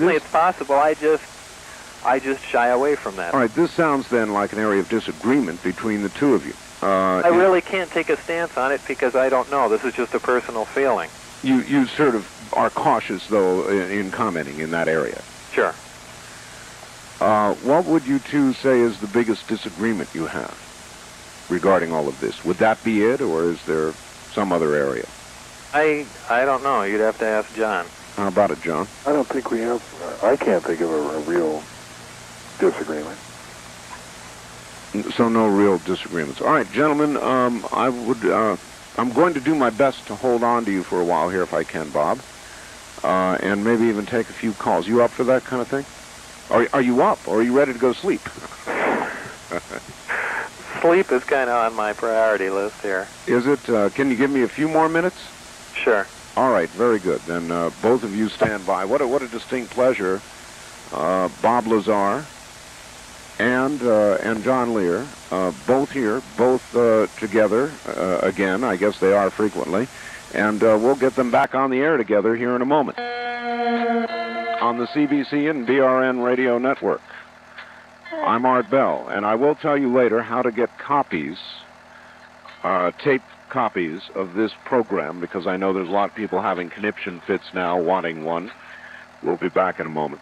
It's possible. I just shy away from that. All right, this sounds then like an area of disagreement between the two of you. I really can't take a stance on it because I don't know. This is just a personal feeling. You sort of are cautious, though, in commenting in that area. Sure. What would you two say is the biggest disagreement you have regarding all of this? Would that be it, or is there some other area? I don't know. You'd have to ask John. How about it, John? I don't think we have... I can't think of a real disagreement. So no real disagreements. All right, gentlemen, I'm going to do my best to hold on to you for a while here if I can, Bob, and maybe even take a few calls. You up for that kind of thing? Are you up, or are you ready to go sleep? Sleep is kind of on my priority list here. Is it? Can you give me a few more minutes? Sure. All right, very good. Then both of you stand by. What a distinct pleasure. Bob Lazar and John Lear, both here, both together again. I guess they are frequently. And we'll get them back on the air together here in a moment on the CBC and BRN radio network. I'm Art Bell, and I will tell you later how to get copies, tape copies of this program, because I know there's a lot of people having conniption fits now, wanting one. We'll be back in a moment.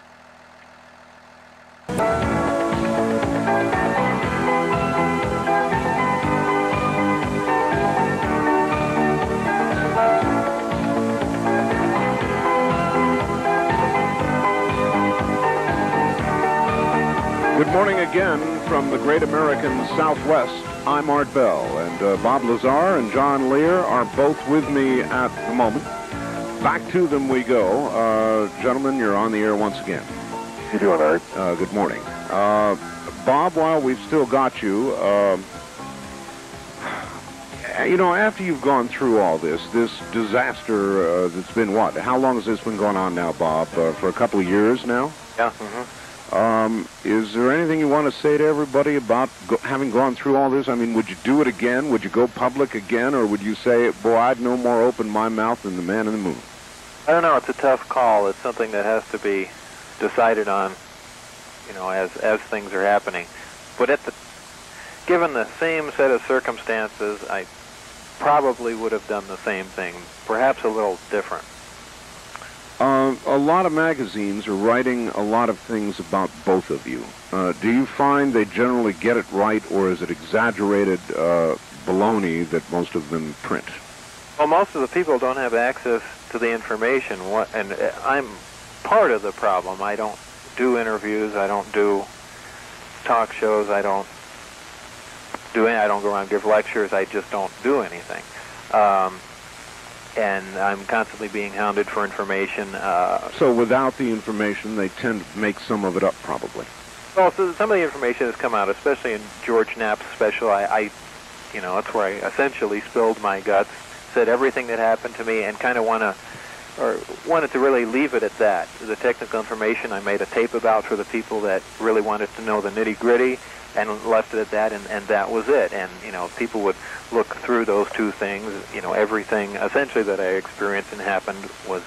Good morning again from the great American Southwest. I'm Art Bell, and Bob Lazar and John Lear are both with me at the moment. Back to them we go. Gentlemen, you're on the air once again. How you doing, Art? Good morning. Bob, while we've still got you, after you've gone through all this disaster that's been what? How long has this been going on now, Bob? For a couple of years now? Yeah. Is there anything you want to say to everybody about having gone through all this? I mean, would you do it again? Would you go public again? Or would you say, boy, I'd no more open my mouth than the man in the moon? I don't know. It's a tough call. It's something that has to be decided on, as things are happening. But given the same set of circumstances, I probably would have done the same thing, perhaps a little different. A lot of magazines are writing a lot of things about both of you. Do you find they generally get it right, or is it exaggerated baloney that most of them print? Well, most of the people don't have access to the information, and I'm part of the problem. I don't do interviews. I don't do talk shows. I don't go around and give lectures. I just don't do anything. And I'm constantly being hounded for information. So without the information, they tend to make some of it up, probably. Well, so some of the information has come out, especially in George Knapp's special. That's where I essentially spilled my guts, said everything that happened to me, and kind of want to wanted to really leave it at that. The technical information I made a tape about for the people that really wanted to know the nitty-gritty, and left it at that, and that was it. And, you know, people would look through those two things. You know, everything essentially that I experienced and happened was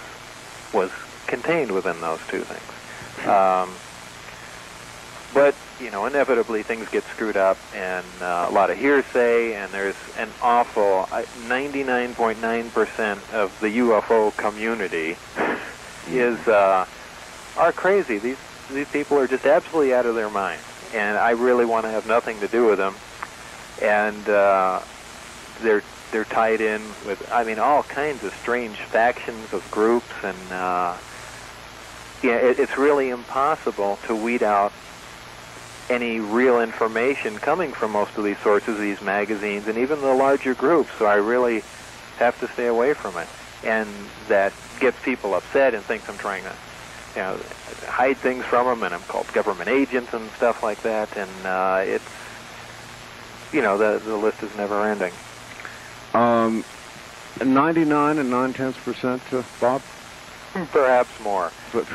contained within those two things. But, you know, inevitably things get screwed up, and a lot of hearsay, and there's an awful 99.9% of the UFO community are crazy. These people are just absolutely out of their minds, and I really want to have nothing to do with them. And they're tied in with, I mean, all kinds of strange factions of groups, and it's really impossible to weed out any real information coming from most of these sources, these magazines, and even the larger groups. So I really have to stay away from it. And that gets people upset and thinks I'm trying to, you know, hide things from them, and I'm called government agents and stuff like that. And it's, you know, the list is never ending. 99 and 9/10%, Bob? Perhaps more. But,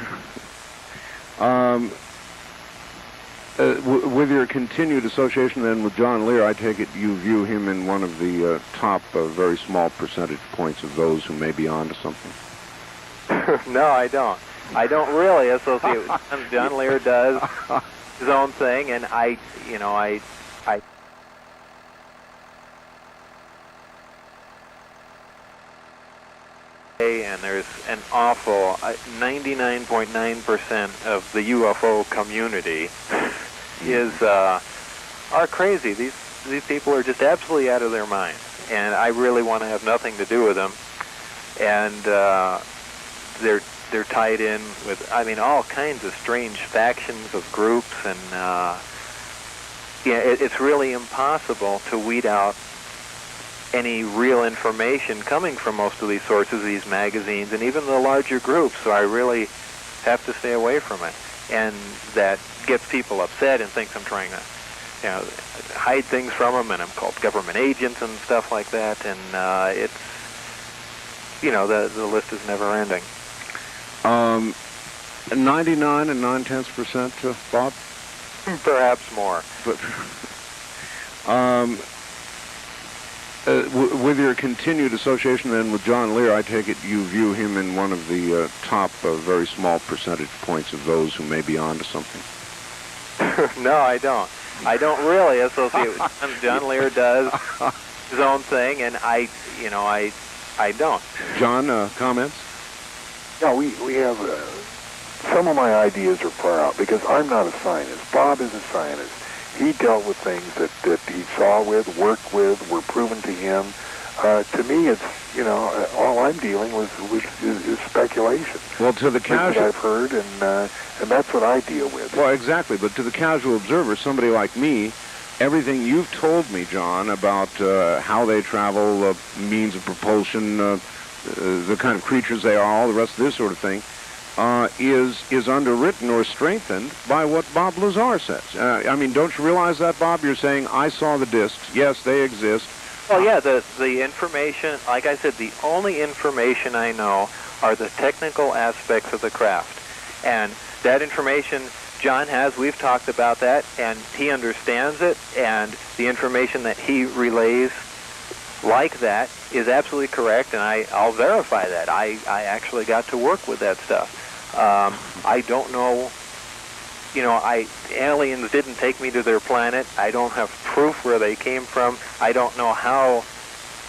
with your continued association then with John Lear, I take it you view him in one of the top very small percentage points of those who may be onto something. No, I don't. I don't really associate with him. John Lear does his own thing, and I and there's an awful 99.9% of the UFO community are crazy. These people are just absolutely out of their minds, and I really want to have nothing to do with them. And they're tied in with, I mean, all kinds of strange factions of groups, and it's really impossible to weed out any real information coming from most of these sources, these magazines, and even the larger groups. So I really have to stay away from it. And that gets people upset and thinks I'm trying to, you know, hide things from them, and I'm called government agents and stuff like that. And it's, you know, the list is never ending. 99 and 9/10%, Bob? Perhaps more. But, with your continued association then with John Lear, I take it you view him in one of the top very small percentage points of those who may be onto something. No, I don't. I don't really associate with him. John Lear does his own thing, and I don't. John, comments? No, we have some of my ideas are far out because I'm not a scientist. Bob is a scientist. He dealt with things that he saw with, worked with, were proven to him. To me, it's, you know, all I'm dealing with is speculation. Well, to the casual, I've heard, and that's what I deal with. Well, exactly. But to the casual observer, somebody like me, everything you've told me, John, about how they travel, means of propulsion, the kind of creatures they are, all the rest of this sort of thing, is underwritten or strengthened by what Bob Lazar says. I mean, don't you realize that, Bob? You're saying, I saw the discs. Yes, they exist. Well, yeah, the information, like I said, the only information I know are the technical aspects of the craft. And that information John has, we've talked about that, and he understands it, and the information that he relays like that is absolutely correct, and I'll verify that. I actually got to work with that stuff. I don't know, you know, aliens didn't take me to their planet. I don't have proof where they came from. I don't know how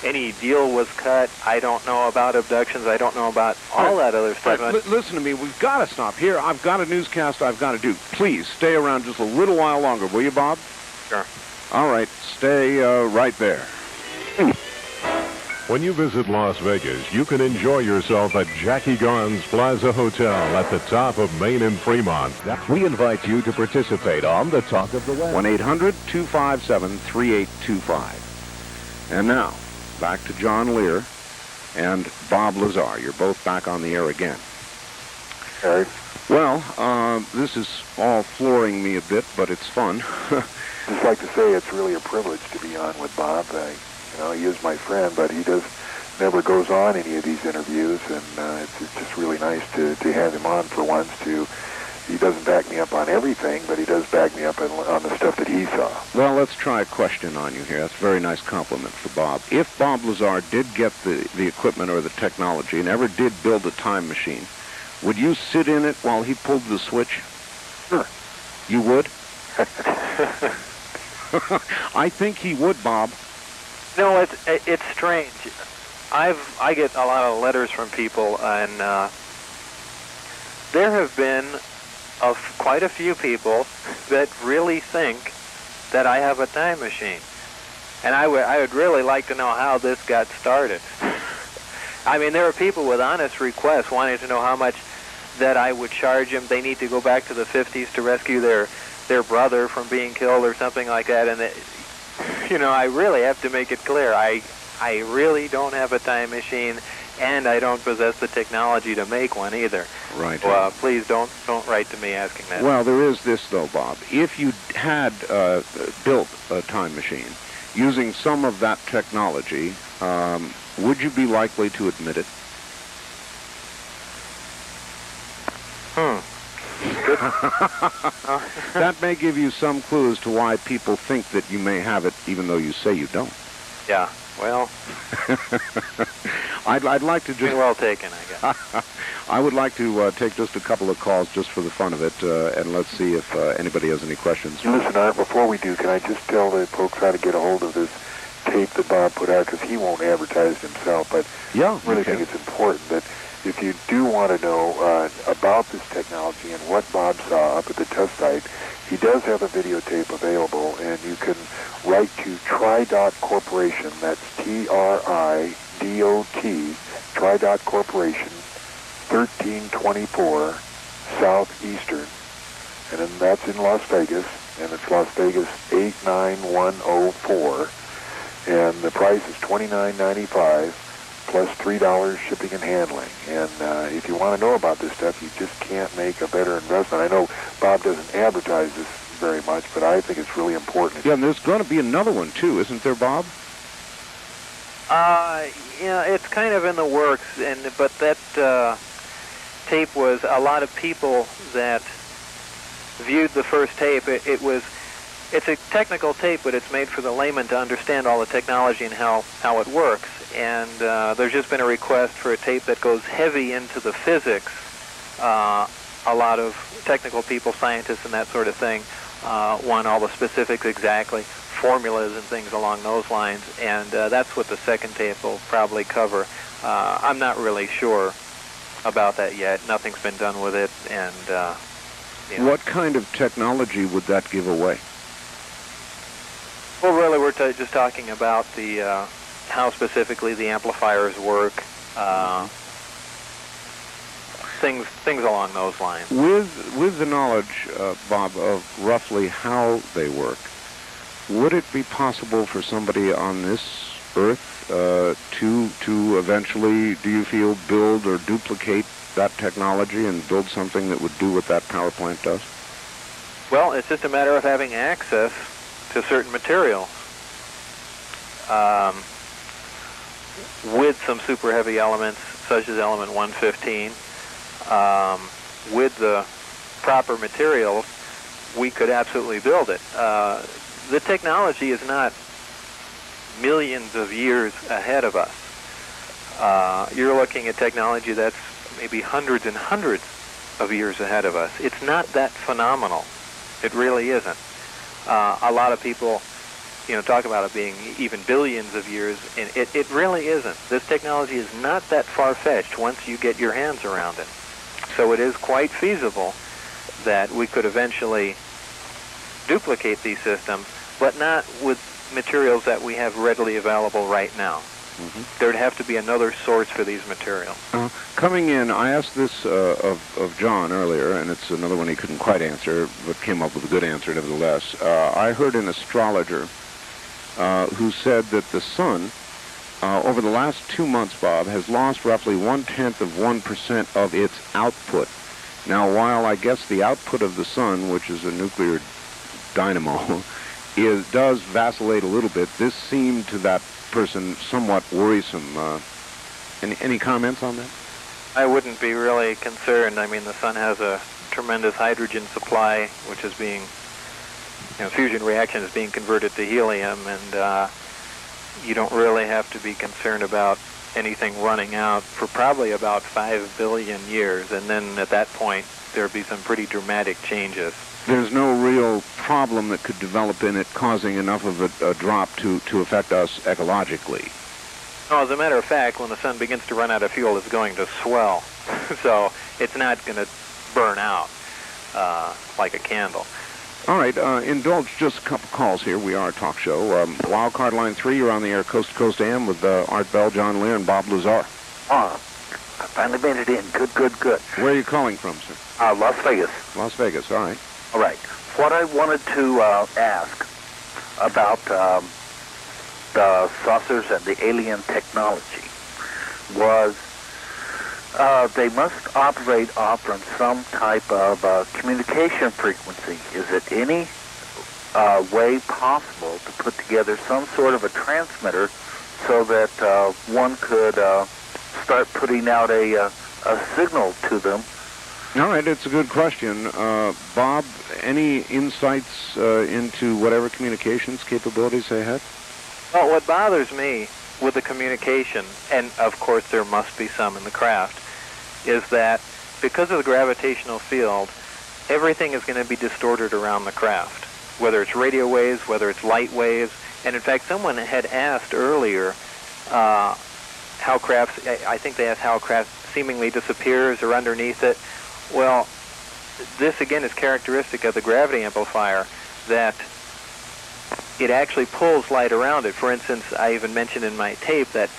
any deal was cut. I don't know about abductions. I don't know about all that other stuff. Right, listen to me. We've got to stop here. I've got a newscast I've got to do. Please stay around just a little while longer, will you, Bob? Sure. All right. Stay right there. When you visit Las Vegas, you can enjoy yourself at Jackie Gaughan's Plaza Hotel at the top of Main and Fremont. We invite you to participate on the Talk of the West. 1-800-257-3825. And now, back to John Lear and Bob Lazar. You're both back on the air again. All right. Well, this is all flooring me a bit, but it's fun. Just like to say it's really a privilege to be on with Bob. You know, he is my friend, but he does never goes on any of these interviews, and it's just really nice to have him on for once. He doesn't back me up on everything, but he does back me up on the stuff that he saw. Well, let's try a question on you here. That's a very nice compliment for Bob. If Bob Lazar did get the equipment or the technology and ever did build a time machine, would you sit in it while he pulled the switch? Sure. You would? I think he would, Bob. No, it's strange. I get a lot of letters from people, and there have been quite a few people that really think that I have a time machine, and I would really like to know how this got started. I mean, there are people with honest requests wanting to know how much that I would charge them. They need to go back to the 50s to rescue their brother from being killed or something like that, and I really have to make it clear. I really don't have a time machine, and I don't possess the technology to make one either. Right. So, please don't write to me asking that. Well, there is this, though, Bob. If you had built a time machine using some of that technology, would you be likely to admit it? That may give you some clue as to why people think that you may have it, even though you say you don't. Yeah, well... I'd like to just... Well taken, I guess. I would like to take just a couple of calls just for the fun of it, and let's see if anybody has any questions. Listen, Art, before we do, can I just tell the folks how to get a hold of this tape that Bob put out, because he won't advertise it himself, but yeah, I really think it's important that if you do want to know about this technology and what Bob saw up at the test site, he does have a videotape available, and you can write to Tri-Dot Corporation. That's TRIDOT, Tri-Dot Corporation, 1324 Southeastern, and then that's in Las Vegas, and it's Las Vegas 89104, and the price is $29.95 plus $3 shipping and handling. And if you want to know about this stuff, you just can't make a better investment. I know Bob doesn't advertise this very much, but I think it's really important. Yeah, and there's going to be another one too, isn't there, Bob? Yeah, it's kind of in the works, but that tape was a lot of people that viewed the first tape. It's a technical tape, but it's made for the layman to understand all the technology and how it works. And there's just been a request for a tape that goes heavy into the physics. A lot of technical people, scientists and that sort of thing, want all the specifics exactly, formulas and things along those lines. And that's what the second tape will probably cover. I'm not really sure about that yet. Nothing's been done with it. And what kind of technology would that give away? Well, really, we're just talking about the how specifically the amplifiers work, things along those lines. With the knowledge, Bob, of roughly how they work, would it be possible for somebody on this Earth to eventually, do you feel, build or duplicate that technology and build something that would do what that power plant does? Well, it's just a matter of having access to certain materials. With some super heavy elements, such as element 115, with the proper materials, we could absolutely build it. The technology is not millions of years ahead of us. You're looking at technology that's maybe hundreds and hundreds of years ahead of us. It's not that phenomenal. It really isn't. A lot of people, talk about it being even billions of years, and it really isn't. This technology is not that far-fetched once you get your hands around it. So it is quite feasible that we could eventually duplicate these systems, but not with materials that we have readily available right now. Mm-hmm. There'd have to be another source for these materials. Coming in, I asked this of John earlier, and it's another one he couldn't quite answer, but came up with a good answer nevertheless. I heard an astrologer who said that the sun, over the last 2 months, Bob, has lost roughly 0.1% of its output. Now, while I guess the output of the sun, which is a nuclear dynamo, does vacillate a little bit, this seemed to that person somewhat worrisome. Any comments on that? I wouldn't be really concerned. I mean, the sun has a tremendous hydrogen supply, which is being, fusion reaction is being converted to helium, and you don't really have to be concerned about anything running out for probably about 5 billion years, and then at that point there'd be some pretty dramatic changes. There's no real problem that could develop in it causing enough of a drop to affect us ecologically. No, as a matter of fact, when the sun begins to run out of fuel, it's going to swell. So it's not going to burn out like a candle. All right, indulge just a couple calls here. We are a talk show. Wildcard line 3, you're on the air Coast to Coast AM with Art Bell, John Lear, and Bob Lazar. I finally made it in. Good. Where are you calling from, sir? Las Vegas. Las Vegas, all right. All right. What I wanted to ask about the saucers and the alien technology was they must operate off from some type of communication frequency. Is it any way possible to put together some sort of a transmitter so that one could start putting out a signal to them? All right, it's a good question. Bob, any insights into whatever communications capabilities they had? Well, what bothers me with the communication, and of course there must be some in the craft, is that because of the gravitational field, everything is going to be distorted around the craft, whether it's radio waves, whether it's light waves. And in fact, someone had asked earlier how craft, I think they asked how craft seemingly disappears or underneath it. Well, this again is characteristic of the gravity amplifier, that it actually pulls light around it. For instance, I even mentioned in my tape that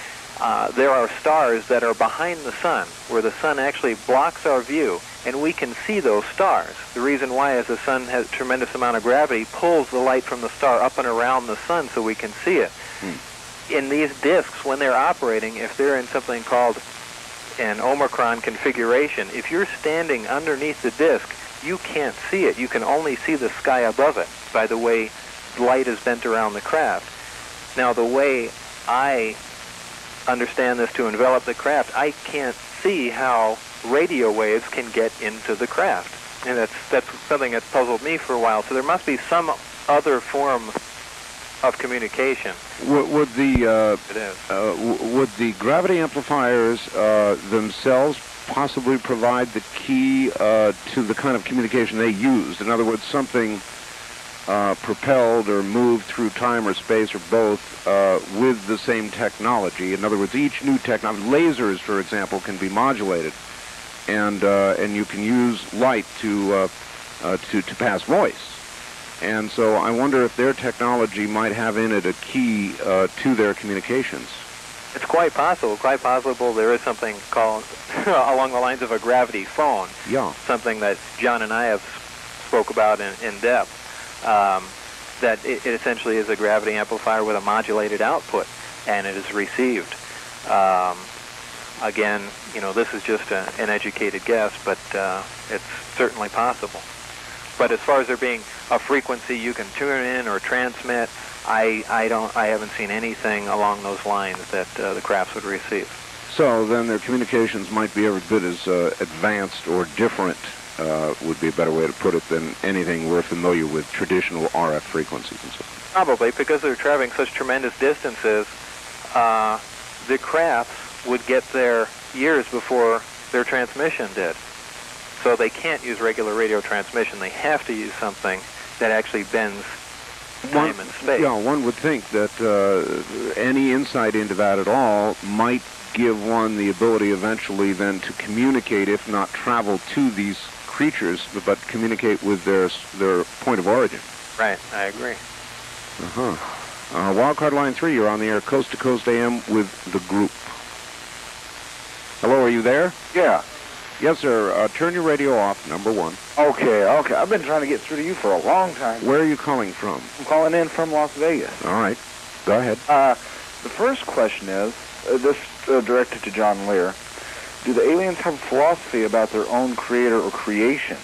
there are stars that are behind the sun, where the sun actually blocks our view, and we can see those stars. The reason why is the sun has a tremendous amount of gravity, pulls the light from the star up and around the sun so we can see it. In these disks, when they're operating, if they're in something called an Omicron configuration, if you're standing underneath the disk, you can't see it. You can only see the sky above it by the way light is bent around the craft. Now, the way I understand this to envelop the craft, I can't see how radio waves can get into the craft. And that's something that's puzzled me for a while. So there must be some other form of communication. Would the gravity amplifiers themselves possibly provide the key to the kind of communication they used? In other words, something propelled or moved through time or space or both with the same technology. In other words, each new technology, lasers, for example, can be modulated, and you can use light to pass voice. And so I wonder if their technology might have in it a key to their communications. It's quite possible. Quite possible there is something called, along the lines of a gravity phone. Yeah. Something that John and I have spoke about in depth. That it essentially is a gravity amplifier with a modulated output, and it is received. Again, this is just an educated guess, but it's certainly possible. But as far as there being a frequency you can tune in or transmit, I haven't seen anything along those lines that the crafts would receive. So then their communications might be every bit as advanced or different, would be a better way to put it, than anything we're familiar with, traditional RF frequencies and so on. Probably, because they're traveling such tremendous distances, the crafts would get there years before their transmission did. So they can't use regular radio transmission. They have to use something that actually bends time and space. Yeah, one would think that any insight into that at all might give one the ability eventually then to communicate, if not travel to these creatures, but communicate with their point of origin. Right, I agree. Wildcard line 3, you're on the air Coast to Coast AM with the group. Hello, are you there? Yeah. Yes, sir. Turn your radio off, number 1. Okay. I've been trying to get through to you for a long time. Where are you calling from? I'm calling in from Las Vegas. All right. Go ahead. The first question is, this directed to John Lear, do the aliens have a philosophy about their own creator or creation?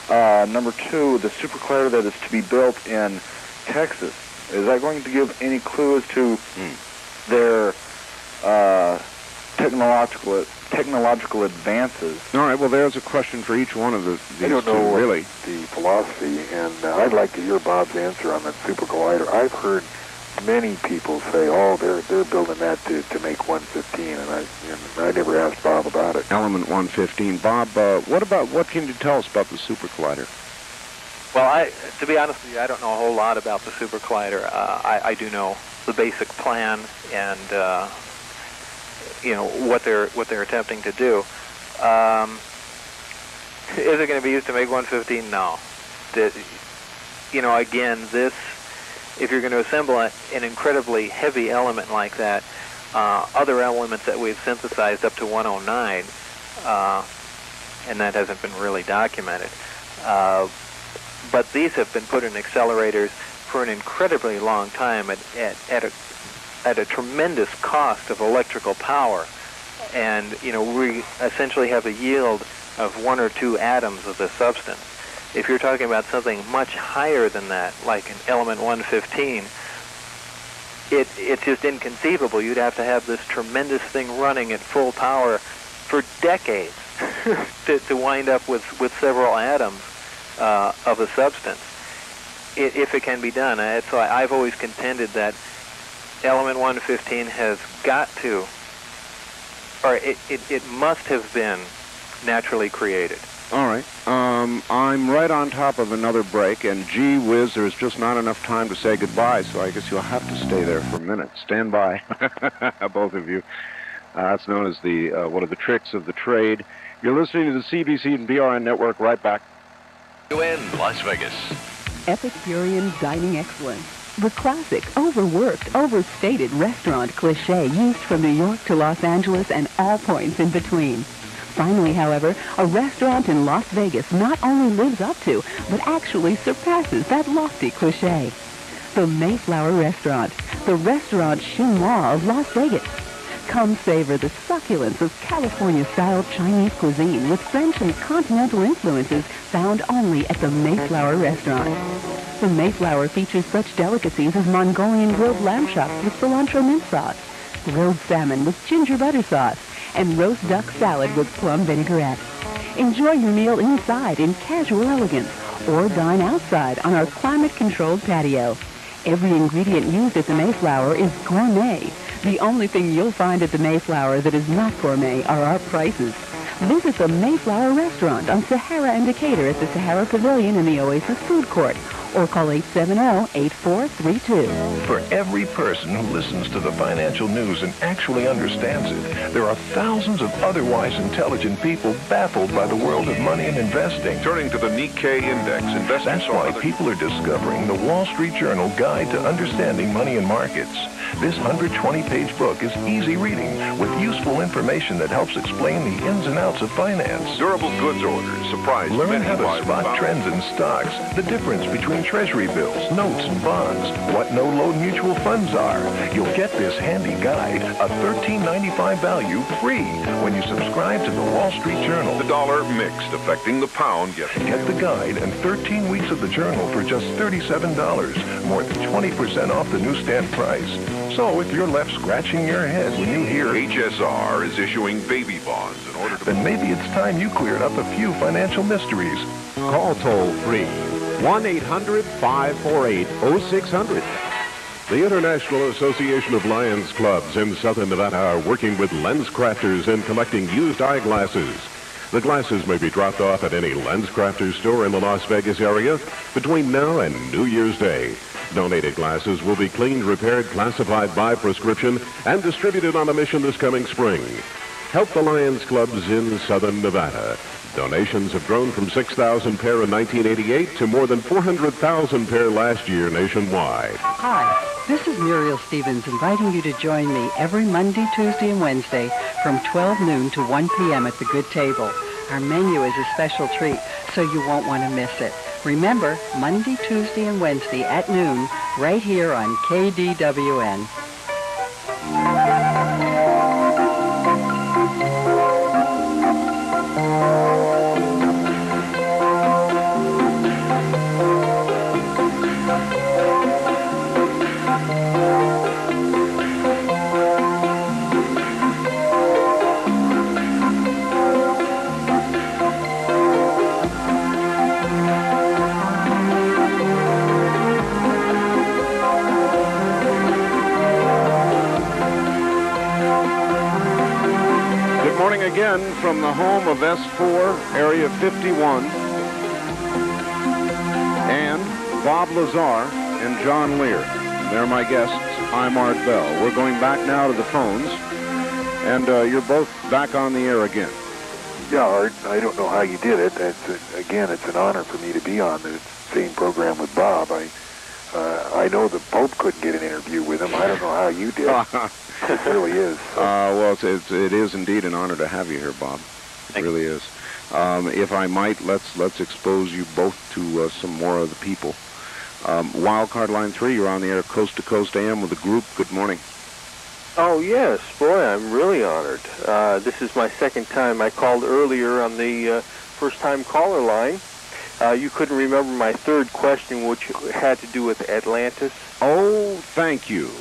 Number 2, the supercluster that is to be built in Texas, is that going to give any clue as to their technological advances. All right, well, there's a question for each one of these I don't know two, really. The philosophy, and I'd like to hear Bob's answer on that super collider. I've heard many people say, "Oh, they're building that to make 115," and I never asked Bob about it. Element 115. Bob, what can you tell us about the super collider? Well, to be honest with you, I don't know a whole lot about the super collider. I do know the basic plan and what they're attempting to do. Is it going to be used to make 115? No. Again, if you're going to assemble an incredibly heavy element like that, other elements that we've synthesized up to 109, and that hasn't been really documented. But these have been put in accelerators for an incredibly long time at a tremendous cost of electrical power. And, we essentially have a yield of 1 or 2 atoms of the substance. If you're talking about something much higher than that, like an element 115, it's just inconceivable. You'd have to have this tremendous thing running at full power for decades to wind up with several atoms of a substance, if it can be done. So I've always contended that element 115 has got to, or it must have been naturally created. All right. I'm right on top of another break, and gee whiz, there's just not enough time to say goodbye, so I guess you'll have to stay there for a minute. Stand by, both of you. That's known as one of the tricks of the trade. You're listening to the CBC and BRN Network. Right back. In Las Vegas. Epicurean dining excellence. The classic, overworked, overstated restaurant cliché used from New York to Los Angeles and all points in between. Finally, however, a restaurant in Las Vegas not only lives up to, but actually surpasses that lofty cliché. The Mayflower Restaurant, the restaurant chinois of Las Vegas. Come savor the succulence of California-style Chinese cuisine with French and continental influences found only at the Mayflower Restaurant. The Mayflower features such delicacies as Mongolian grilled lamb chops with cilantro mint sauce, grilled salmon with ginger butter sauce, and roast duck salad with plum vinaigrette. Enjoy your meal inside in casual elegance, or dine outside on our climate-controlled patio. Every ingredient used at the Mayflower is gourmet. The only thing you'll find at the Mayflower that is not gourmet are our prices. Visit the Mayflower Restaurant on Sahara and Decatur at the Sahara Pavilion in the Oasis Food Court, or call 870-8432. For every person who listens to the financial news and actually understands it, there are thousands of otherwise intelligent people baffled by the world of money and investing. Turning to the Nikkei Index, That's why people are discovering the Wall Street Journal Guide to Understanding Money and Markets. This 120-page book is easy reading with useful information that helps explain the ins and outs of finance. Durable goods orders surprise Learn many how to by spot trends in stocks, the difference between treasury bills, notes, and bonds, what no-load mutual funds are. You'll get this handy guide, a $13.95 value, free when you subscribe to the Wall Street Journal. The dollar mixed, affecting the pound. Get the guide and 13 weeks of the journal for just $37, more than 20% off the newsstand price. So if you're left scratching your head when you hear HSR is issuing baby bonds in order to... Then maybe it's time you cleared up a few financial mysteries. Call toll-free 1-800-548-0600. The International Association of Lions Clubs in Southern Nevada are working with lens crafters in collecting used eyeglasses. The glasses may be dropped off at any lens crafter store in the Las Vegas area between now and New Year's Day. Donated glasses will be cleaned, repaired, classified by prescription, and distributed on a mission this coming spring. Help the Lions Clubs in Southern Nevada. Donations have grown from 6,000 pair in 1988 to more than 400,000 pair last year nationwide. Hi, this is Muriel Stevens inviting you to join me every Monday, Tuesday, and Wednesday from 12 noon to 1 p.m. at the Good Table. Our menu is a special treat, so you won't want to miss it. Remember, Monday, Tuesday, and Wednesday at noon, right here on KDWN. Good morning again from the home of S4, Area 51, and Bob Lazar and John Lear. They're my guests. I'm Art Bell. We're going back now to the phones, and you're both back on the air again. Yeah, Art, I don't know how you did it. Again, it's an honor for me to be on the same program with Bob. I know the Pope couldn't get an interview with him. I don't know how you did. It really is. Well, it is indeed an honor to have you here, Bob. It really is. If I might, let's expose you both to some more of the people. Wildcard Line 3, you're on the air, Coast to Coast AM with the group. Good morning. Oh, yes. Boy, I'm really honored. This is my second time. I called earlier on the first-time caller line. You couldn't remember my third question, which had to do with Atlantis. Oh, thank you.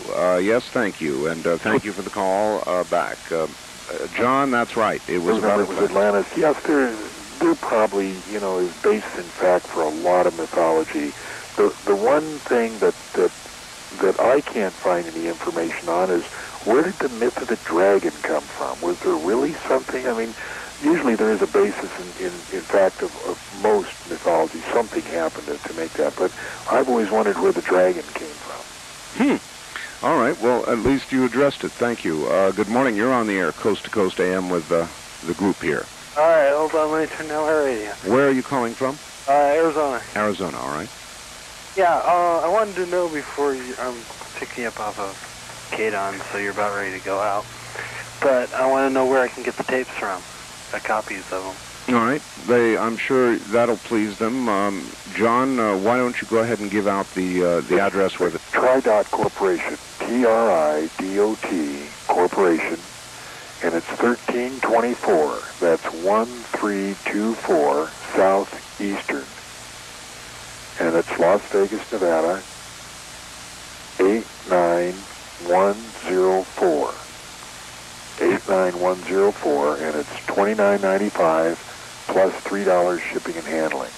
Yes, thank you. And thank you for the call back. John, that's right. It was about Atlantis. Yes, they're probably, is based, in fact, for a lot of mythology. The one thing that I can't find any information on is, where did the myth of the dragon come from? Was there really something? I mean, usually there is a basis in fact of most mythology. Something happened to make that, but I've always wondered where the dragon came from. All right, well, at least you addressed it. Thank you. Good morning. You're on the air, Coast to Coast AM with the group here. All right, hold on. Let me turn down my radio. Where are you calling from? Arizona. Arizona, all right. Yeah, I wanted to know before I'm picking up off of Cadon, so you're about ready to go out. But I want to know where I can get the tapes from, the copies of them. All right. I'm sure that'll please them. John, why don't you go ahead and give out the address where the... Tridot Corporation, T-R-I-D-O-T Corporation, and it's 1324. That's 1324 Southeastern. And it's Las Vegas, Nevada, 89104. 89104, and it's $29.95 plus $3 shipping and handling.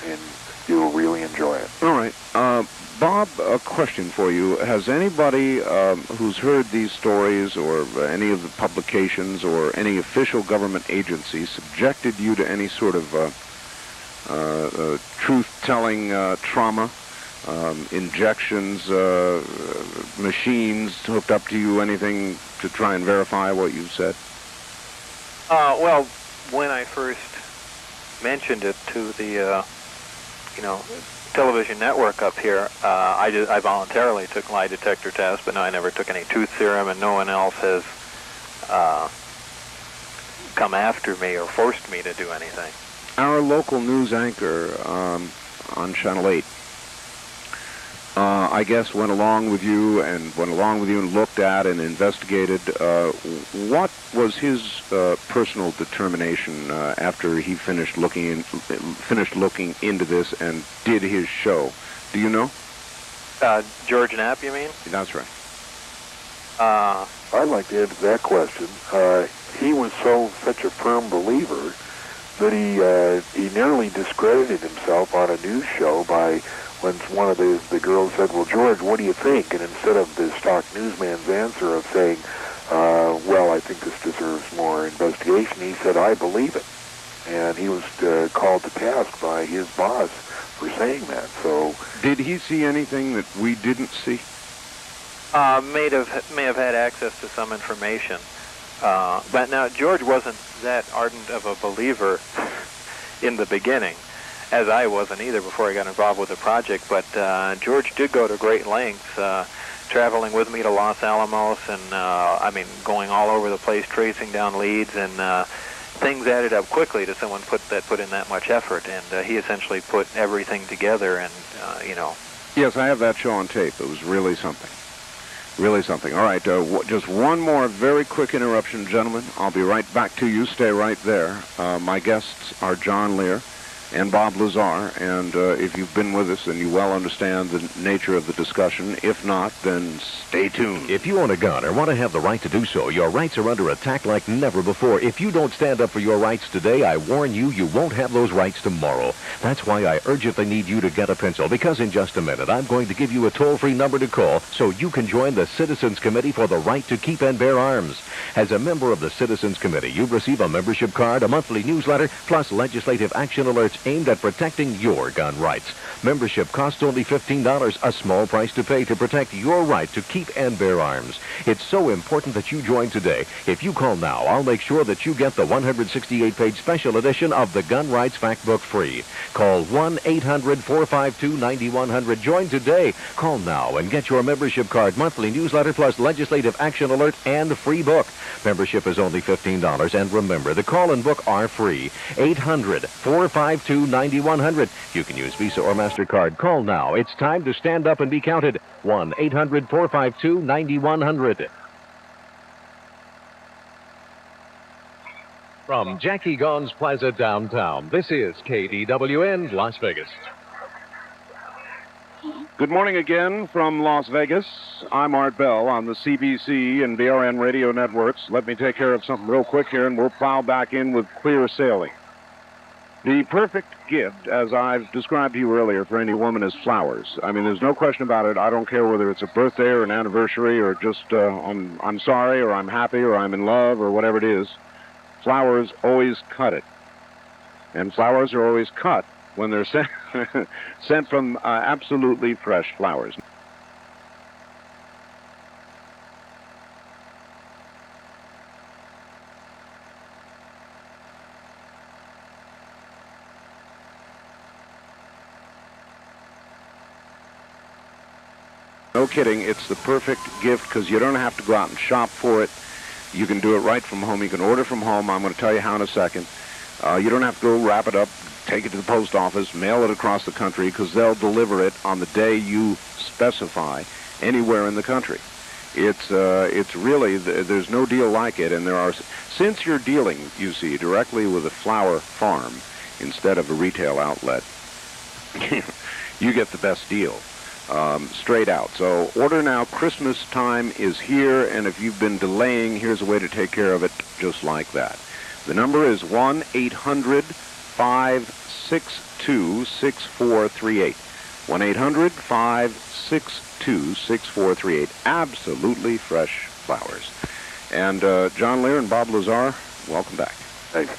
And you'll really enjoy it. All right. Bob, a question for you. Has anybody who's heard these stories or any of the publications or any official government agency subjected you to any sort of truth-telling trauma, injections, machines hooked up to you, anything to try and verify what you've said? Well, when I first mentioned it to the, television network up here, I voluntarily took lie detector tests, but no, I never took any tooth serum, and no one else has come after me or forced me to do anything. Our local news anchor on Channel 8, I guess, went along with you and looked at and investigated. What was his personal determination after he finished looking into this and did his show? Do you know? George Knapp, you mean? That's right. I'd like to answer that question. He was such a firm believer that he nearly discredited himself on a news show by when one of the girls said, "Well, George, what do you think?" And instead of the stock newsman's answer of saying, "Well, I think this deserves more investigation," he said, "I believe it." And he was called to task by his boss for saying that. So, did he see anything that we didn't see? May have had access to some information. But now, George wasn't that ardent of a believer in the beginning, as I wasn't either before I got involved with the project. But George did go to great lengths, traveling with me to Los Alamos, and going all over the place, tracing down leads, and things added up quickly to someone put in that much effort. And he essentially put everything together, and Yes, I have that show on tape. It was really something. Really something. All right, just one more very quick interruption, gentlemen. I'll be right back to you. Stay right there. My guests are John Lear and Bob Lazar. And if you've been with us, then you well understand the nature of the discussion. If not, then stay tuned. If you own a gun or want to have the right to do so, your rights are under attack like never before. If you don't stand up for your rights today, I warn you, you won't have those rights tomorrow. That's why I urgently need you to get a pencil, because in just a minute, I'm going to give you a toll-free number to call so you can join the Citizens Committee for the Right to Keep and Bear Arms. As a member of the Citizens Committee, you receive a membership card, a monthly newsletter, plus legislative action alerts aimed at protecting your gun rights. Membership costs only $15, a small price to pay to protect your right to keep and bear arms. It's so important that you join today. If you call now, I'll make sure that you get the 168-page special edition of the Gun Rights Fact Book free. Call 1-800-452-9100. Join today. Call now and get your membership card, monthly newsletter, plus legislative action alert and free book. Membership is only $15, and remember, the call and book are free. 800-452-9100. You can use Visa or MasterCard. Call now. It's time to stand up and be counted. 1-800-452-9100. From Jackie Gone's Plaza downtown, this is KDWN Las Vegas. Good morning again from Las Vegas. I'm Art Bell on the CBC and BRN radio networks. Let me take care of something real quick here, and we'll plow back in with clear sailing. The perfect gift, as I've described to you earlier, for any woman is flowers. I mean, there's no question about it. I don't care whether it's a birthday or an anniversary or just I'm sorry or I'm happy or I'm in love or whatever it is. Flowers always cut it. And flowers are always cut when they're sent, sent from absolutely fresh flowers. No kidding, it's the perfect gift because you don't have to go out and shop for it. You can do it right from home. You can order from home. I'm going to tell you how in a second. You don't have to go wrap it up, take it to the post office, mail it across the country, because they'll deliver it on the day you specify anywhere in the country. It's really, there's no deal like it, and there are, since you're dealing, you see, directly with a flower farm instead of a retail outlet, you get the best deal. Straight out. So order now. Christmas time is here, and if you've been delaying, here's a way to take care of it just like that. The number is 1-800-562-6438. 1-800-562-6438. Absolutely fresh flowers. And John Lear and Bob Lazar, welcome back. Thanks.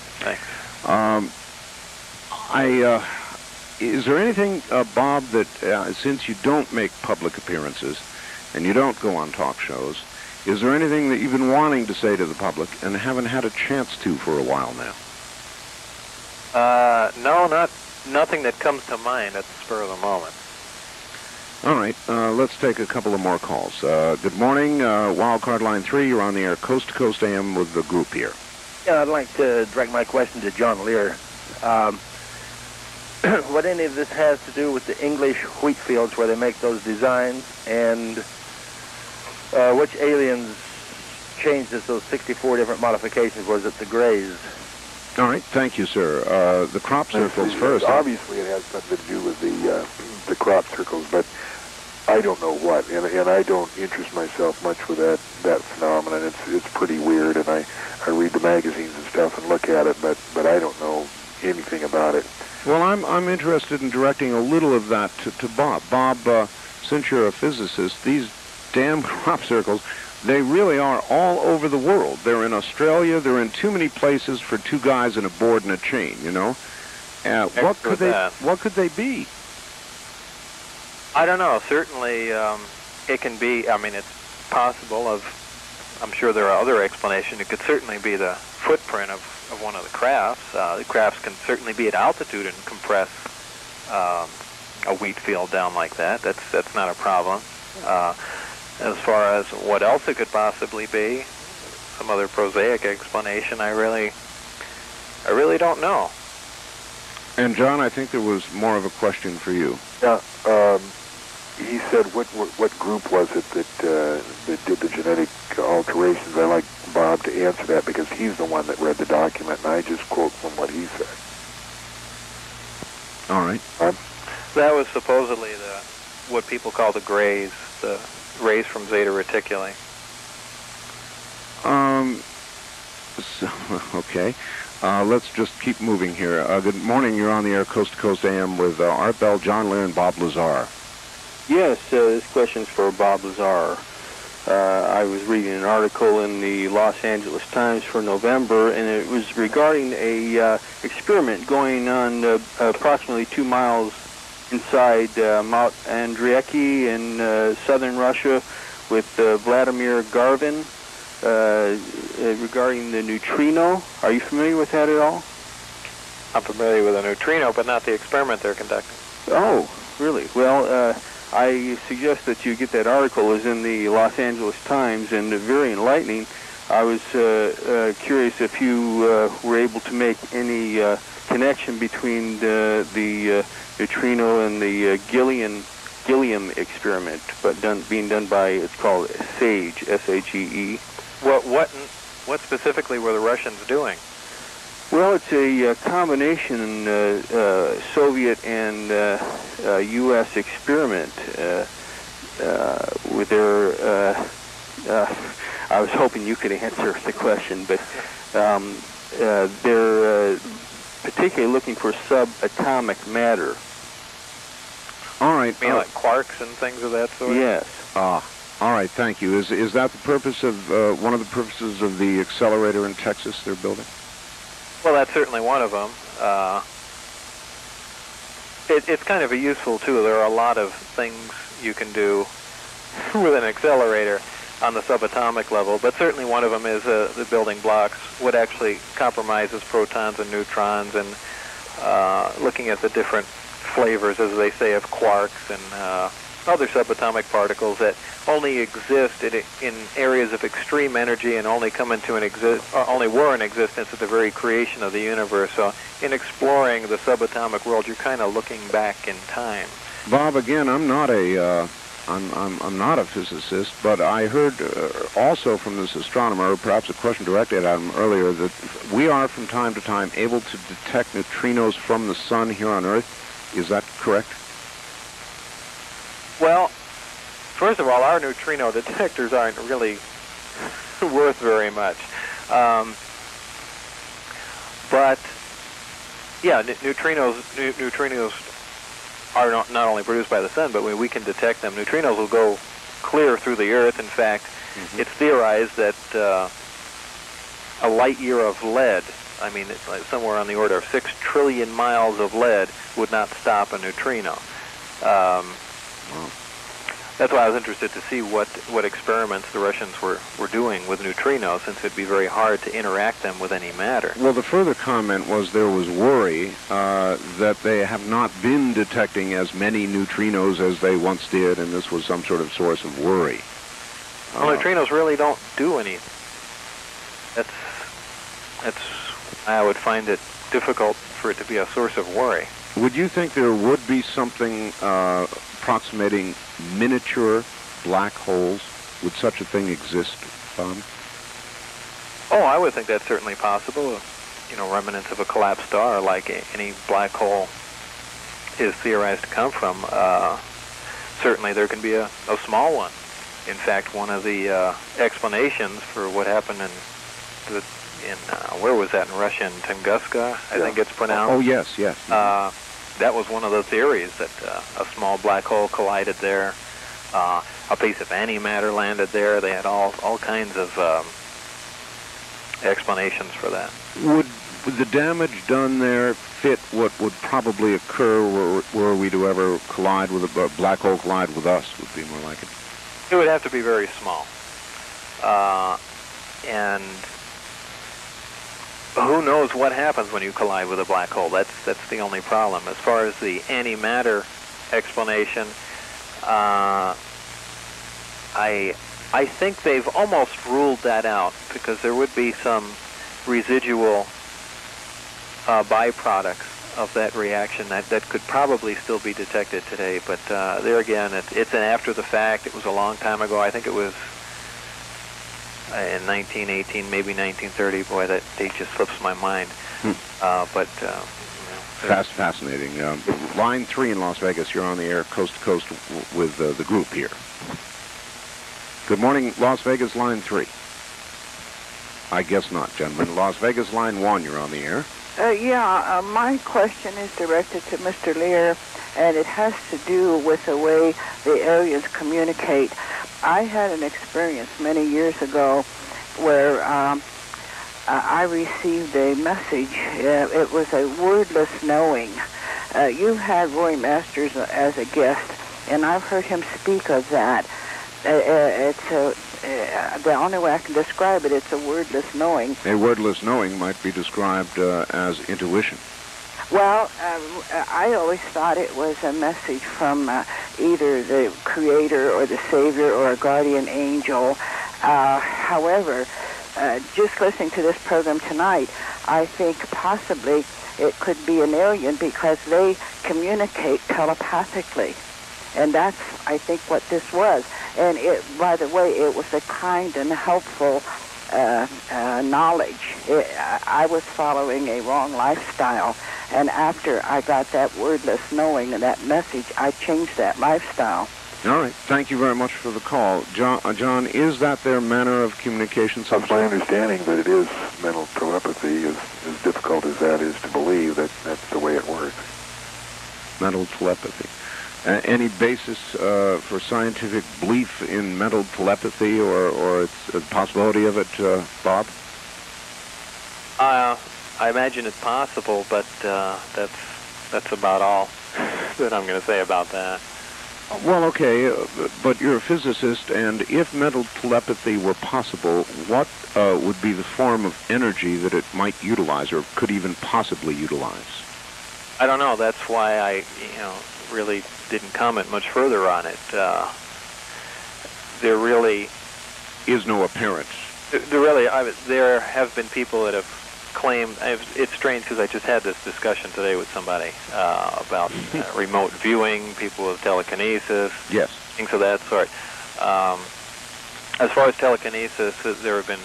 Is there anything, Bob, that since you don't make public appearances and you don't go on talk shows, is there anything that you've been wanting to say to the public and haven't had a chance to for a while now? No, nothing that comes to mind at the spur of the moment. All right, let's take a couple of more calls. Good morning, Wildcard Line 3. You're on the air, Coast to Coast AM with the group here. Yeah, I'd like to direct my question to John Lear. What any of this has to do with the English wheat fields where they make those designs, and which aliens changed this, those 64 different modifications? Was it the Greys? All right, thank you, sir. The crop circles first. Obviously, it has something to do with the crop circles, but I don't know what, and I don't interest myself much with that phenomenon. It's pretty weird, and I read the magazines and stuff and look at it, but I don't know anything about it. Well, I'm interested in directing a little of that to Bob. Bob, since you're a physicist, these damn crop circles, they really are all over the world. They're in Australia. They're in too many places for two guys in a board and a chain, you know? What could they be? I don't know. Certainly, it can be, I mean, it's possible I'm sure there are other explanations. It could certainly be the footprint of one of the crafts. The crafts can certainly be at altitude and compress a wheat field down like that. That's not a problem. As far as what else it could possibly be, some other prosaic explanation, I really don't know. And John, I think there was more of a question for you. Yeah. He said, what group was it that did the genetic alterations? I like Bob to answer that because he's the one that read the document, and I just quote from what he said. All right. That was supposedly what people call the grays, the rays from Zeta Reticuli. Okay. Let's just keep moving here. Good morning. You're on the air, Coast to Coast AM, with Art Bell, John Lear, and Bob Lazar. Yes, this question's for Bob Lazar. I was reading an article in the Los Angeles Times for November, and it was regarding a experiment going on approximately 2 miles inside Mount Andrieki in southern Russia with Vladimir Garvin regarding the neutrino. Are you familiar with that at all? I'm familiar with a neutrino, but not the experiment they're conducting. Oh, really? Well, I suggest that you get that article. It's in the Los Angeles Times, and very enlightening. I was curious if you were able to make any connection between the neutrino and the Gilliam experiment, but being done by, it's called SAGE, S-A-G-E. What specifically were the Russians doing? Well, it's a combination Soviet and U.S. experiment with their. I was hoping you could answer the question, but they're particularly looking for subatomic matter. All right. You mean like quarks and things of that sort? Yes. All right. Thank you. Is that the purpose of one of the purposes of the accelerator in Texas they're building? Well, that's certainly one of them. It's kind of a useful tool. There are a lot of things you can do with an accelerator on the subatomic level, but certainly one of them is the building blocks, what actually compromises protons and neutrons, and looking at the different flavors, as they say, of quarks and other subatomic particles that only exist in areas of extreme energy and only come into only were in existence at the very creation of the universe. So, in exploring the subatomic world, you're kind of looking back in time. Bob, again, I'm not a physicist, but I heard also from this astronomer, perhaps a question directed at him earlier, that we are from time to time able to detect neutrinos from the sun here on Earth. Is that correct? Well, first of all, our neutrino detectors aren't really worth very much. But, yeah, neutrinos are not only produced by the sun, but we can detect them. Neutrinos will go clear through the Earth. In fact, it's theorized that a light year of lead, I mean, it's like somewhere on the order of 6 trillion miles of lead, would not stop a neutrino. That's why I was interested to see what experiments the Russians were doing with neutrinos, since it'd be very hard to interact them with any matter. Well, the further comment was there was worry that they have not been detecting as many neutrinos as they once did, and this was some sort of source of worry. Well, neutrinos really don't do anything. That's I would find it difficult for it to be a source of worry. Would you think there would be something approximating miniature black holes? Would such a thing exist, Bob? Oh, I would think that's certainly possible. You know, remnants of a collapsed star, like any black hole is theorized to come from. Certainly there can be a small one. In fact, one of the explanations for what happened in where was that in Russia? In Tunguska, I think it's pronounced. Oh, yes. That was one of the theories, that a small black hole collided there. A piece of antimatter landed there. They had all kinds of explanations for that. Would the damage done there fit what would probably occur were we to ever collide with a black hole collide with us, would be more like it? It would have to be very small. And who knows what happens when you collide with a black hole? That's the only problem. As far as the antimatter explanation, I think they've almost ruled that out, because there would be some residual byproducts of that reaction that could probably still be detected today. But there again, it's an after the fact. It was a long time ago. I think it was in 1918, maybe 1930. Boy, that date just slips my mind. But Fascinating. Line 3 in Las Vegas, you're on the air coast to coast with the group here. Good morning, Las Vegas, line 3. I guess not, gentlemen. Las Vegas, line 1, you're on the air. My question is directed to Mr. Lear, and it has to do with the way the aliens communicate. I had an experience many years ago where I received a message. It was a wordless knowing. You had Roy Masters as a guest, and I've heard him speak of that. The only way I can describe it, it's a wordless knowing. A wordless knowing might be described as intuition. Well, I always thought it was a message from either the Creator or the Savior or a guardian angel. However, just listening to this program tonight, I think possibly it could be an alien because they communicate telepathically. And that's, I think, what this was. And by the way, it was a kind and helpful knowledge. I was following a wrong lifestyle. And after I got that wordless knowing and that message, I changed that lifestyle. All right. Thank you very much for the call. John, is that their manner of communication? That's my understanding, that it is mental telepathy. As difficult as that is to believe, that's the way it works. Mental telepathy. Any basis for scientific belief in mental telepathy or its possibility of it, Bob? I imagine it's possible, but that's about all that I'm going to say about that. Well, okay, but you're a physicist, and if mental telepathy were possible, what would be the form of energy that it might utilize or could even possibly utilize? I don't know. That's why I, really didn't comment much further on it. There really is no apparent. There have been people that have claimed. It's strange because I just had this discussion today with somebody about remote viewing, people with telekinesis, yes, things of that sort. As far as telekinesis, there have been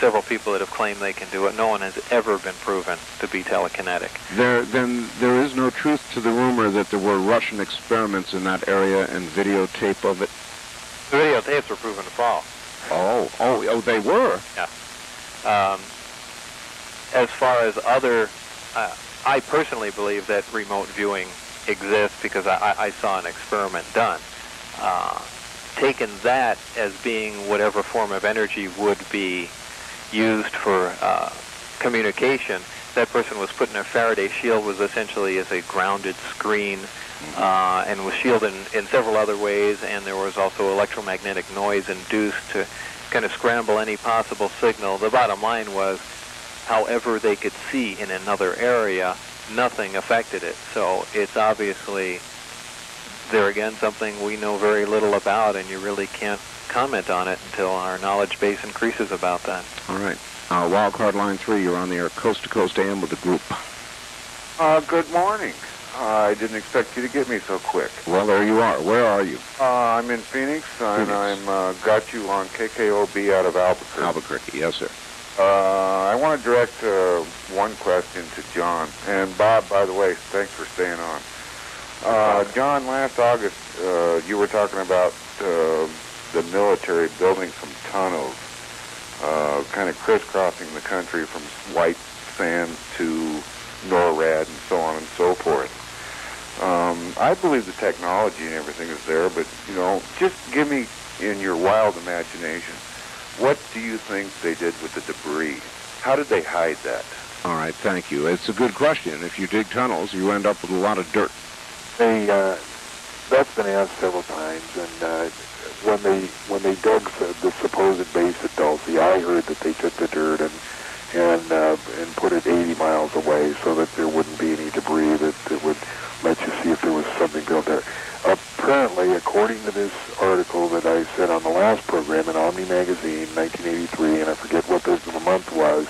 several people that have claimed they can do it. No one has ever been proven to be telekinetic. Then there is no truth to the rumor that there were Russian experiments in that area and videotape of it? The videotapes were proven to fall. Oh, they were? Yeah. As far as other, I personally believe that remote viewing exists because I saw an experiment done. Taken that as being whatever form of energy would be used for communication, that person was put in a Faraday shield, was essentially as a grounded screen, and was shielded in several other ways, and there was also electromagnetic noise induced to kind of scramble any possible signal. The bottom line was, however they could see in another area, nothing affected it. So it's obviously, there again, something we know very little about, and you really can't comment on it until our knowledge base increases about that. All right. Wildcard line 3, you're on the air coast to coast AM with the group. Good morning. I didn't expect you to get me so quick. Well, there you are. Where are you? I'm in Phoenix, and I'm got you on KKOB out of Albuquerque. Albuquerque, yes, sir. I want to direct one question to John. And Bob, by the way, thanks for staying on. John, last August, you were talking about the military building some tunnels, kind of crisscrossing the country from white sand to NORAD and so on and so forth. I believe the technology and everything is there, but, just give me, in your wild imagination, what do you think they did with the debris? How did they hide that? All right, thank you. It's a good question. If you dig tunnels, you end up with a lot of dirt. That's been asked several times, and when they dug the supposed base at Dulce, I heard that they took the dirt and put it 80 miles away so that there wouldn't be any debris that would let you see if there was something built there. Apparently, according to this article that I said on the last program in Omni Magazine, 1983, and I forget what the month was,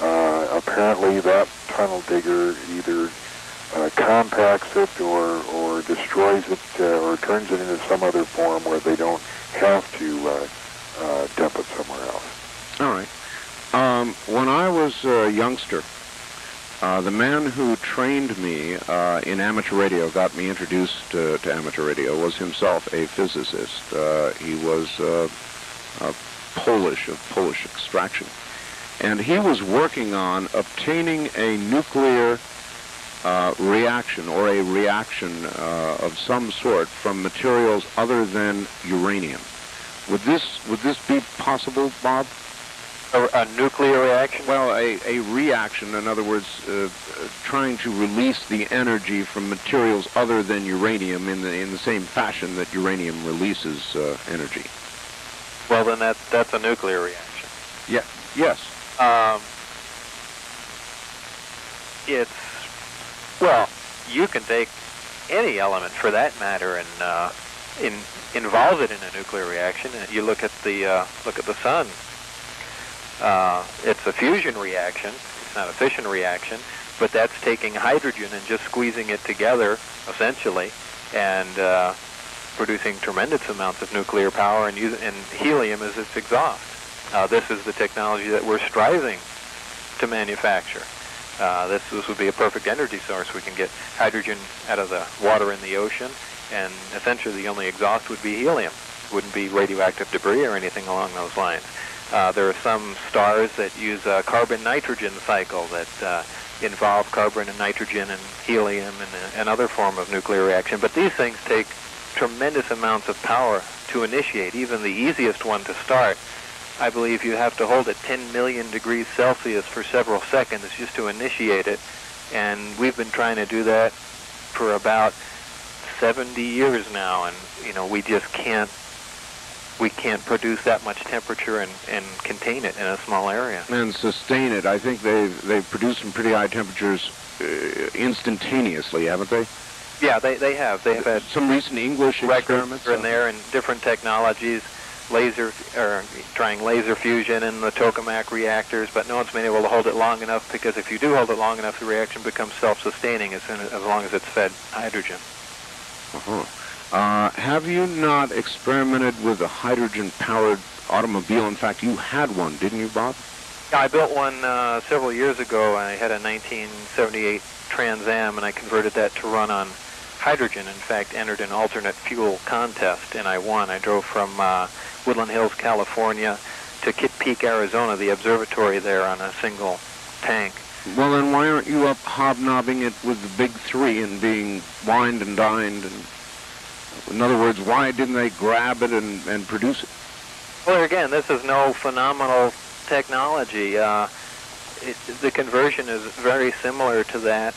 apparently that tunnel digger either compacts it or destroys it or turns it into some other form where they don't have to dump it somewhere else. All right. When I was a youngster, The man who trained me in amateur radio, got me introduced to amateur radio, was himself a physicist. He was Polish, of Polish extraction. And he was working on obtaining a nuclear reaction, or a reaction of some sort, from materials other than uranium. Would this be possible, Bob? A nuclear reaction? Well, a reaction, in other words, trying to release the energy from materials other than uranium in the same fashion that uranium releases energy. Well, then that's a nuclear reaction. Yeah. Yes. Well, you can take any element, for that matter, and involve it in a nuclear reaction. You look at the sun. It's a fusion reaction. It's not a fission reaction, but that's taking hydrogen and just squeezing it together, essentially, and producing tremendous amounts of nuclear power, and helium as its exhaust. This is the technology that we're striving to manufacture. This would be a perfect energy source. We can get hydrogen out of the water in the ocean, and essentially the only exhaust would be helium. It wouldn't be radioactive debris or anything along those lines. There are some stars that use a carbon-nitrogen cycle that involve carbon and nitrogen and helium and another form of nuclear reaction. But these things take tremendous amounts of power to initiate. Even the easiest one to start, I believe you have to hold at 10 million degrees Celsius for several seconds just to initiate it. And we've been trying to do that for about 70 years now, and we just can't produce that much temperature and contain it in a small area. And sustain it. I think they've produced some pretty high temperatures instantaneously, haven't they? Yeah, they have. They have had some recent English experiments here and there, and different technologies, trying laser fusion in the tokamak reactors, but no one's been able to hold it long enough, because if you do hold it long enough, the reaction becomes self-sustaining as long as it's fed hydrogen. Have you not experimented with a hydrogen-powered automobile? In fact, you had one, didn't you, Bob? Yeah, I built one several years ago. I had a 1978 Trans Am, and I converted that to run on hydrogen. In fact, entered an alternate fuel contest, and I won. I drove from Woodland Hills, California, to Kitt Peak, Arizona, the observatory there, on a single tank. Well, then why aren't you up hobnobbing it with the big three and being wined and dined? And in other words, why didn't they grab it and produce it? Well, again, this is no phenomenal technology. The conversion is very similar to that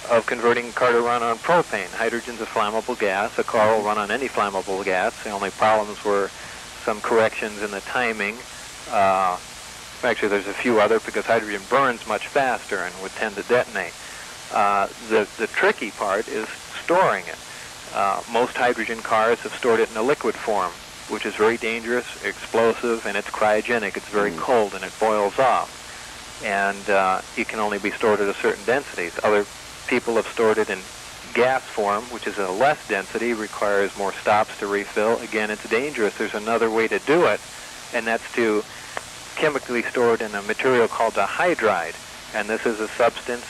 of converting a car to run on propane. Hydrogen's a flammable gas. A car will run on any flammable gas. The only problems were some corrections in the timing. Actually, there's a few other, because hydrogen burns much faster and would tend to detonate. The tricky part is storing it. Most hydrogen cars have stored it in a liquid form, which is very dangerous, explosive, and it's cryogenic. It's very cold, and it boils off. And it can only be stored at a certain density. Other people have stored it in gas form, which is a less density, requires more stops to refill. Again, it's dangerous. There's another way to do it, and that's to chemically store it in a material called a hydride. And this is a substance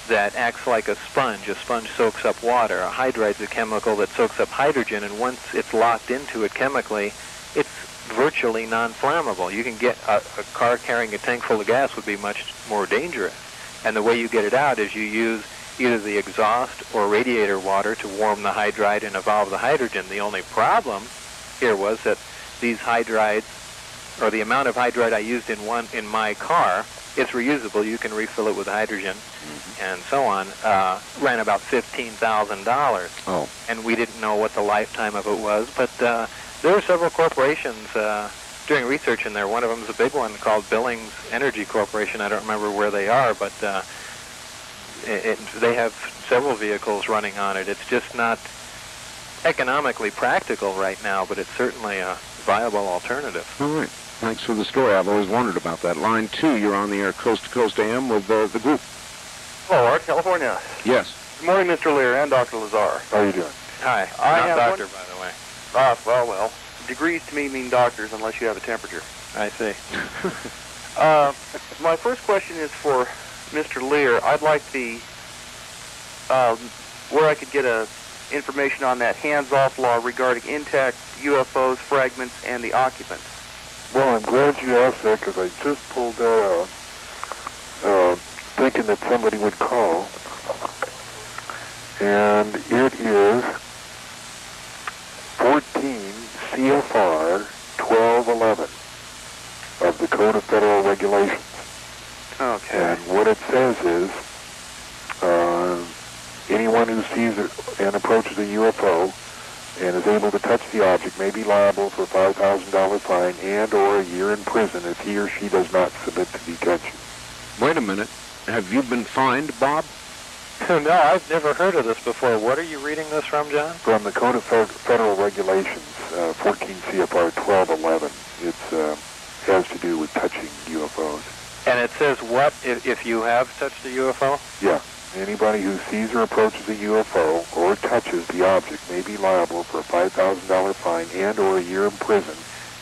that acts like a sponge. A sponge soaks up water. A hydride is a chemical that soaks up hydrogen, and once it's locked into it chemically, it's virtually non-flammable. You can get a car carrying a tank full of gas would be much more dangerous. And the way you get it out is you use either the exhaust or radiator water to warm the hydride and evolve the hydrogen. The only problem here was that these hydrides, or the amount of hydride I used in my car, it's reusable. You can refill it with hydrogen, and so on. Ran about $15,000. Oh. And we didn't know what the lifetime of it was, but there were several corporations doing research in there. One of them is a big one called Billings Energy Corporation. I don't remember where they are, but they have several vehicles running on it. It's just not economically practical right now, but it's certainly a viable alternative. All right. Thanks for the story. I've always wondered about that. Line 2, you're on the air, Coast to Coast AM with the group. Hello, Art, California. Yes. Good morning, Mr. Lear and Dr. Lazar. How are you doing? Hi. I Not have doctor, by the way. Well. Degrees to me mean doctors unless you have a temperature. I see. My first question is for Mr. Lear, I'd like the where I could get information on that hands-off law regarding intact UFOs, fragments, and the occupants. Well, I'm glad you asked that because I just pulled that out, thinking that somebody would call. And it is 14 CFR 1211 of the Code of Federal Regulations. Okay. And what it says is, anyone who sees and approaches a UFO and is able to touch the object may be liable for a $5,000 fine and or a year in prison if he or she does not submit to detention. Wait a minute. Have you been fined, Bob? No, I've never heard of this before. What are you reading this from, John? From the Code of Federal Regulations, 14 CFR 1211. It has to do with touching UFOs. And it says what if you have touched a UFO? Yeah. Anybody who sees or approaches a UFO or touches the object may be liable for a $5,000 fine and or a year in prison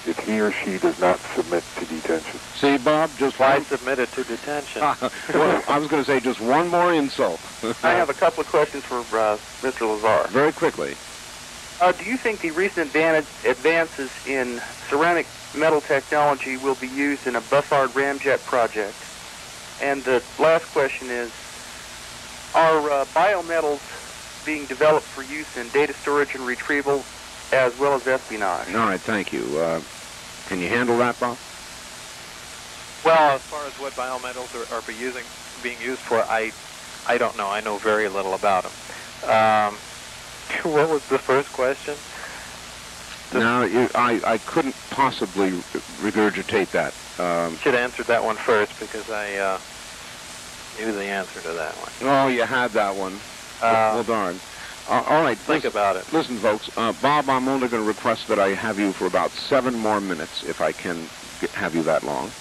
if he or she does not submit to detention. See, Bob, just why submitted to detention? Well, I was going to say just one more insult. I have a couple of questions for Mr. Lazar. Very quickly. Do you think the recent advances in ceramic metal technology will be used in a Buffard ramjet project? And the last question is, are biometals being developed for use in data storage and retrieval as well as espionage? All right, thank you. Can you handle that, Bob? Well, as far as what biometals are being used for, I don't know. I know very little about them. What was the first question? No, I couldn't possibly regurgitate that. Should have answered that one first because I knew the answer to that one. Oh, you had that one. Well, darn. All right. Think about it. Listen, folks. Bob, I'm only going to request that I have you for about 7 more minutes, if I can have you that long.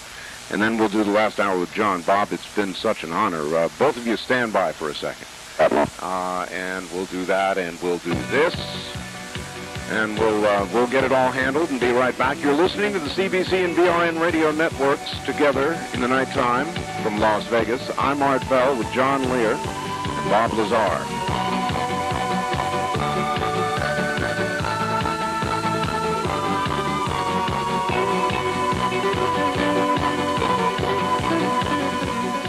And then we'll do the last hour with John. Bob, it's been such an honor. Both of you stand by for a second. And we'll do that, and we'll do this. And we'll get it all handled and be right back. You're listening to the CBC and BRN radio networks together in the nighttime from Las Vegas. I'm Art Bell with John Lear and Bob Lazar.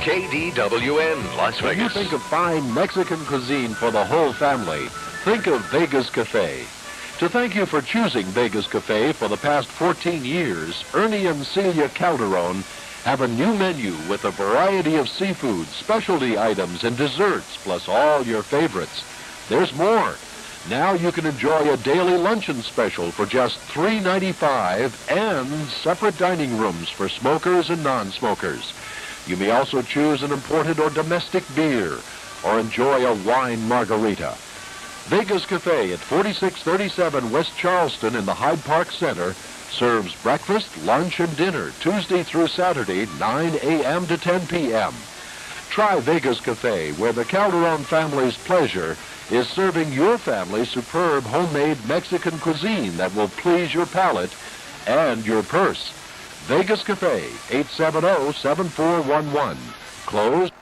KDWN, Las Vegas. When you think of fine Mexican cuisine for the whole family, think of Vegas Cafe. To thank you for choosing Vegas Cafe for the past 14 years, Ernie and Celia Calderon have a new menu with a variety of seafood, specialty items, and desserts, plus all your favorites. There's more. Now you can enjoy a daily luncheon special for just $3.95 and separate dining rooms for smokers and non-smokers. You may also choose an imported or domestic beer or enjoy a wine margarita. Vegas Cafe at 4637 West Charleston in the Hyde Park Center serves breakfast, lunch, and dinner Tuesday through Saturday, 9 a.m. to 10 p.m. Try Vegas Cafe, where the Calderon family's pleasure is serving your family superb homemade Mexican cuisine that will please your palate and your purse. Vegas Cafe, 870-7411. Closed.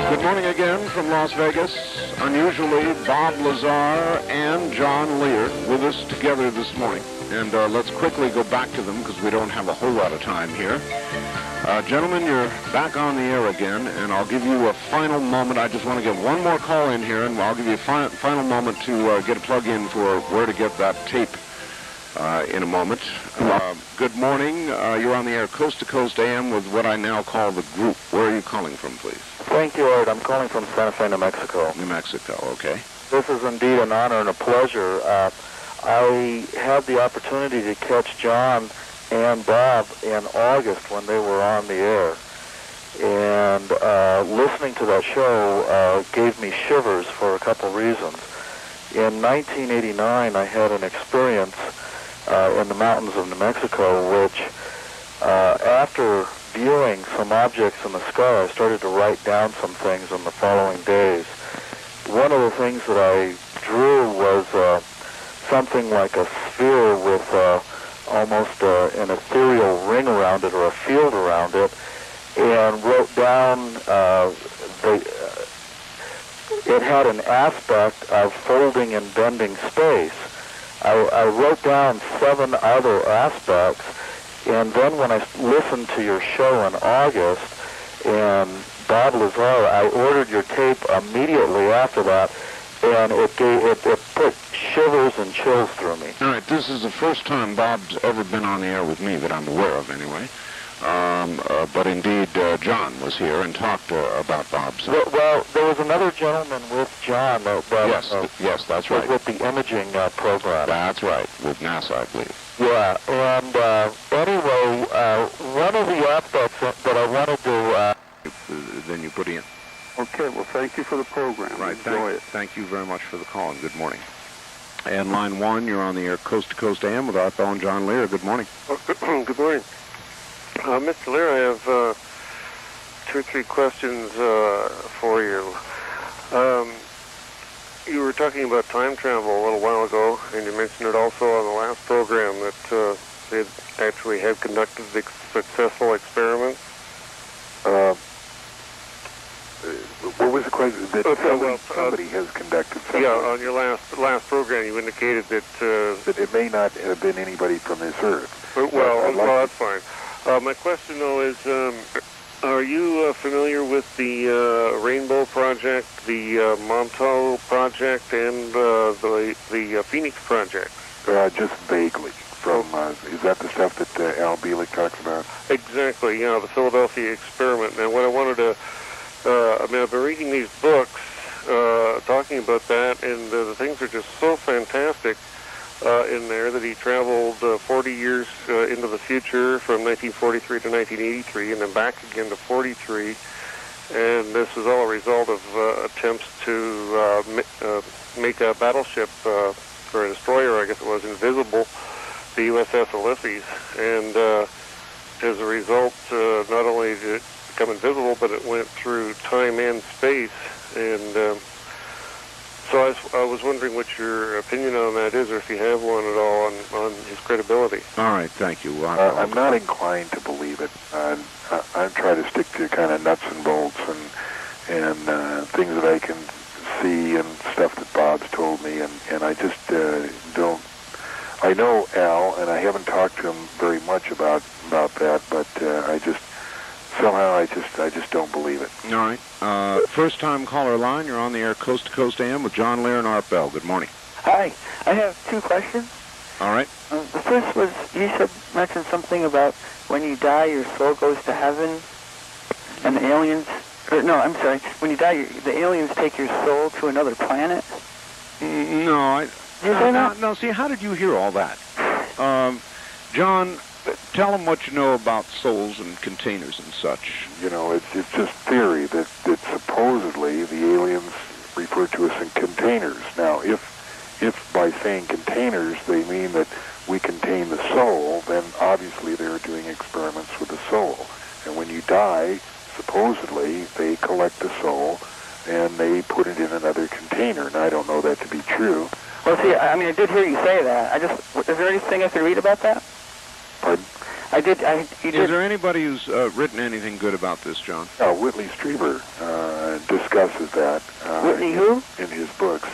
Good morning again from Las Vegas. Unusually, Bob Lazar and John Lear with us together this morning. And let's quickly go back to them because we don't have a whole lot of time here. Gentlemen, you're back on the air again, and I'll give you a final moment. I just want to get one more call in here, and I'll give you a final moment to get a plug-in for where to get that tape in a moment. Good morning. You're on the air Coast to Coast AM with what I now call the group. Where are you calling from, please? Thank you, Art. I'm calling from Santa Fe, New Mexico. New Mexico, okay. This is indeed an honor and a pleasure. I had the opportunity to catch John and Bob in August when they were on the air. And listening to that show gave me shivers for a couple reasons. In 1989, I had an experience in the mountains of New Mexico which After viewing some objects in the sky, I started to write down some things in the following days. One of the things that I drew was something like a sphere with almost an ethereal ring around it or a field around it, and wrote down it had an aspect of folding and bending space. I wrote down 7 other aspects, and then when I listened to your show in August, and Bob Lazar, I ordered your tape immediately after that, and it put shivers and chills through me. All right, this is the first time Bob's ever been on the air with me that I'm aware of, anyway. But indeed, John was here and talked about Bob's. Well, there was another gentleman with John. Yes, that's right. With the imaging program. That's right, with NASA, I believe. Yeah, and anyway, one of the aspects that I wanted to... then you put in. Okay, well, thank you for the program. Right, Enjoy it. Thank you very much for the call, and good morning. And line 1, you're on the air Coast to Coast AM with Lazar and John Lear. Good morning. Good morning. Mr. Lear, I have 2 or 3 questions for you. You were talking about time travel a little while ago, and you mentioned it also on the last program that they actually have conducted successful experiments. What was the question? That somebody has conducted something. Yeah, on your last program, you indicated that it may not have been anybody from this Earth. Well, that's fine. My question, though, is are you familiar with the Rainbow Project, the Montauk Project, and the Phoenix Project? Just vaguely. Is that the stuff that Al Bielek talks about? Exactly, yeah, the Philadelphia experiment. And what I wanted to... I've been reading these books talking about that, and the things are just so fantastic in there that he traveled 40 years into the future from 1943 to 1983 and then back again to 43. And this is all a result of attempts to make a battleship, or a destroyer, I guess it was, invisible, the USS Ulysses. And as a result, not only did it become invisible, but it went through time and space. And so I was wondering what your opinion on that is, or if you have one at all on his credibility. All right, thank you. I'm not inclined to believe it. I try to stick to kind of nuts and bolts and things that I can see and stuff that Bob's told me, and I just don't. I know Al, and I haven't talked to him very much about that, but I just don't believe it. All right. First-time caller line, you're on the air Coast to Coast AM with John Lear and Art Bell. Good morning. Hi. I have 2 questions. All right. The first was, you mentioned something about when you die, your soul goes to heaven, and the aliens... when you die, the aliens take your soul to another planet? No, No, see, how did you hear all that? John, tell them what you know about souls and containers and such. You know, it's just theory that supposedly the aliens refer to us in containers. Now, if by saying containers they mean that we contain the soul, then obviously they're doing experiments with the soul. And when you die, supposedly they collect the soul and they put it in another container. And I don't know that to be true. Well, see, I did hear you say that. Is there anything I could read about that? Pardon? Is there anybody who's written anything good about this, John? Whitley Strieber discusses that. Whitley who? In his books.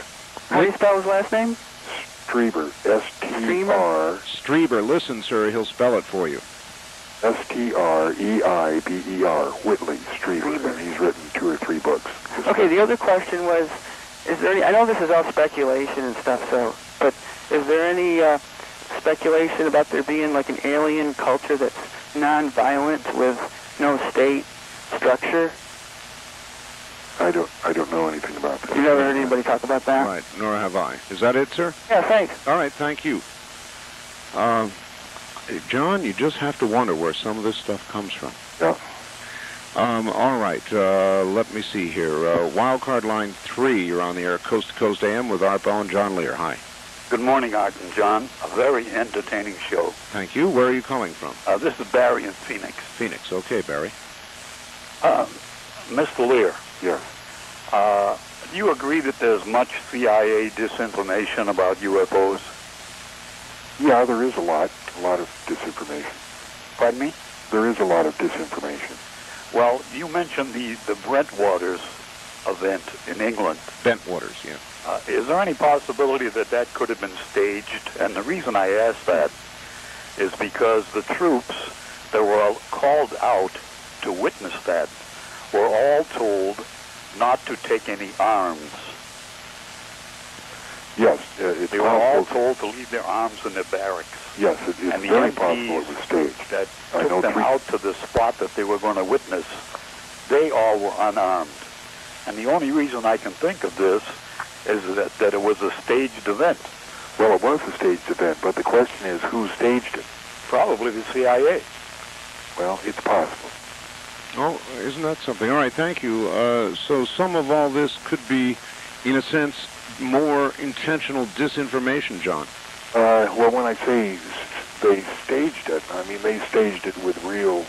How do you spell his last name? Strieber. S-T-R. Strieber. Listen, sir, he'll spell it for you. S-T-R-E-I-B-E-R. Whitley Strieber. And he's written 2 or 3 books. Okay, the other question was, is there any... I know this is all speculation and stuff, but is there any... speculation about there being like an alien culture that's non-violent with no state structure? I don't know anything about that. You never heard anybody talk about that? Right, nor have I. Is that it, sir? Yeah, thanks. All right, thank you. John, you just have to wonder where some of this stuff comes from. Yeah. All right, let me see here. Wildcard line 3, you're on the air Coast to Coast AM with Art Bell and John Lear. Hi. Good morning, Art and John. A very entertaining show. Thank you. Where are you calling from? This is Barry in Phoenix. Phoenix. Okay, Barry. Mr. Lear. Yes. Do you agree that there's much CIA disinformation about UFOs? Yeah, there is a lot of disinformation. Pardon me? There is a lot of disinformation. Well, you mentioned the Brentwaters event in England. Bentwaters, yeah. Is there any possibility that that could have been staged? And the reason I ask that is because the troops that were called out to witness that were all told not to take any arms. Yes, they were all told to leave their arms in their barracks. Yes, it's and the very MPs possible it was staged. That took them out to the spot that they were going to witness, they all were unarmed. And the only reason I can think of this is that it was a staged event. Well, it was a staged event, but the question is who staged it? Probably the CIA. Well, it's possible. Oh, isn't that something? All right, thank you. So some of all this could be, in a sense, more intentional disinformation, John. Well, when I say they staged it, I mean they staged it with real...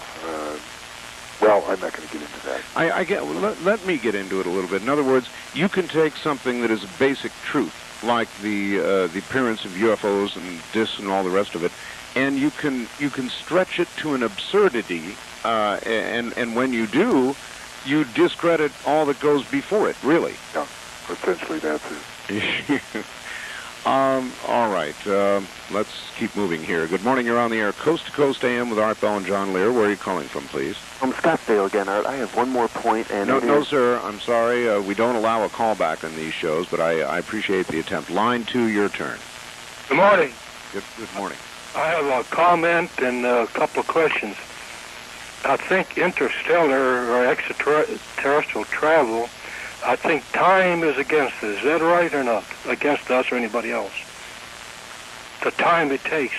well, I'm not going to get into that. I get. Let me get into it a little bit. In other words, you can take something that is a basic truth, like the appearance of UFOs and discs and all the rest of it, and you can stretch it to an absurdity. And when you do, you discredit all that goes before it. Really. Yeah. Essentially, that's it. All right. Let's keep moving here. Good morning. You're on the air, Coast to Coast AM with Art Bell and John Lear. Where are you calling from, please? From Scottsdale again, Art. I have one more point, and no, sir. I'm sorry. We don't allow a callback on these shows, but I appreciate the attempt. Line 2, your turn. Good morning. Good morning. I have a comment and a couple of questions. I think interstellar or extraterrestrial travel, I think time is against us. Is that right or not? Against us or anybody else? The time it takes.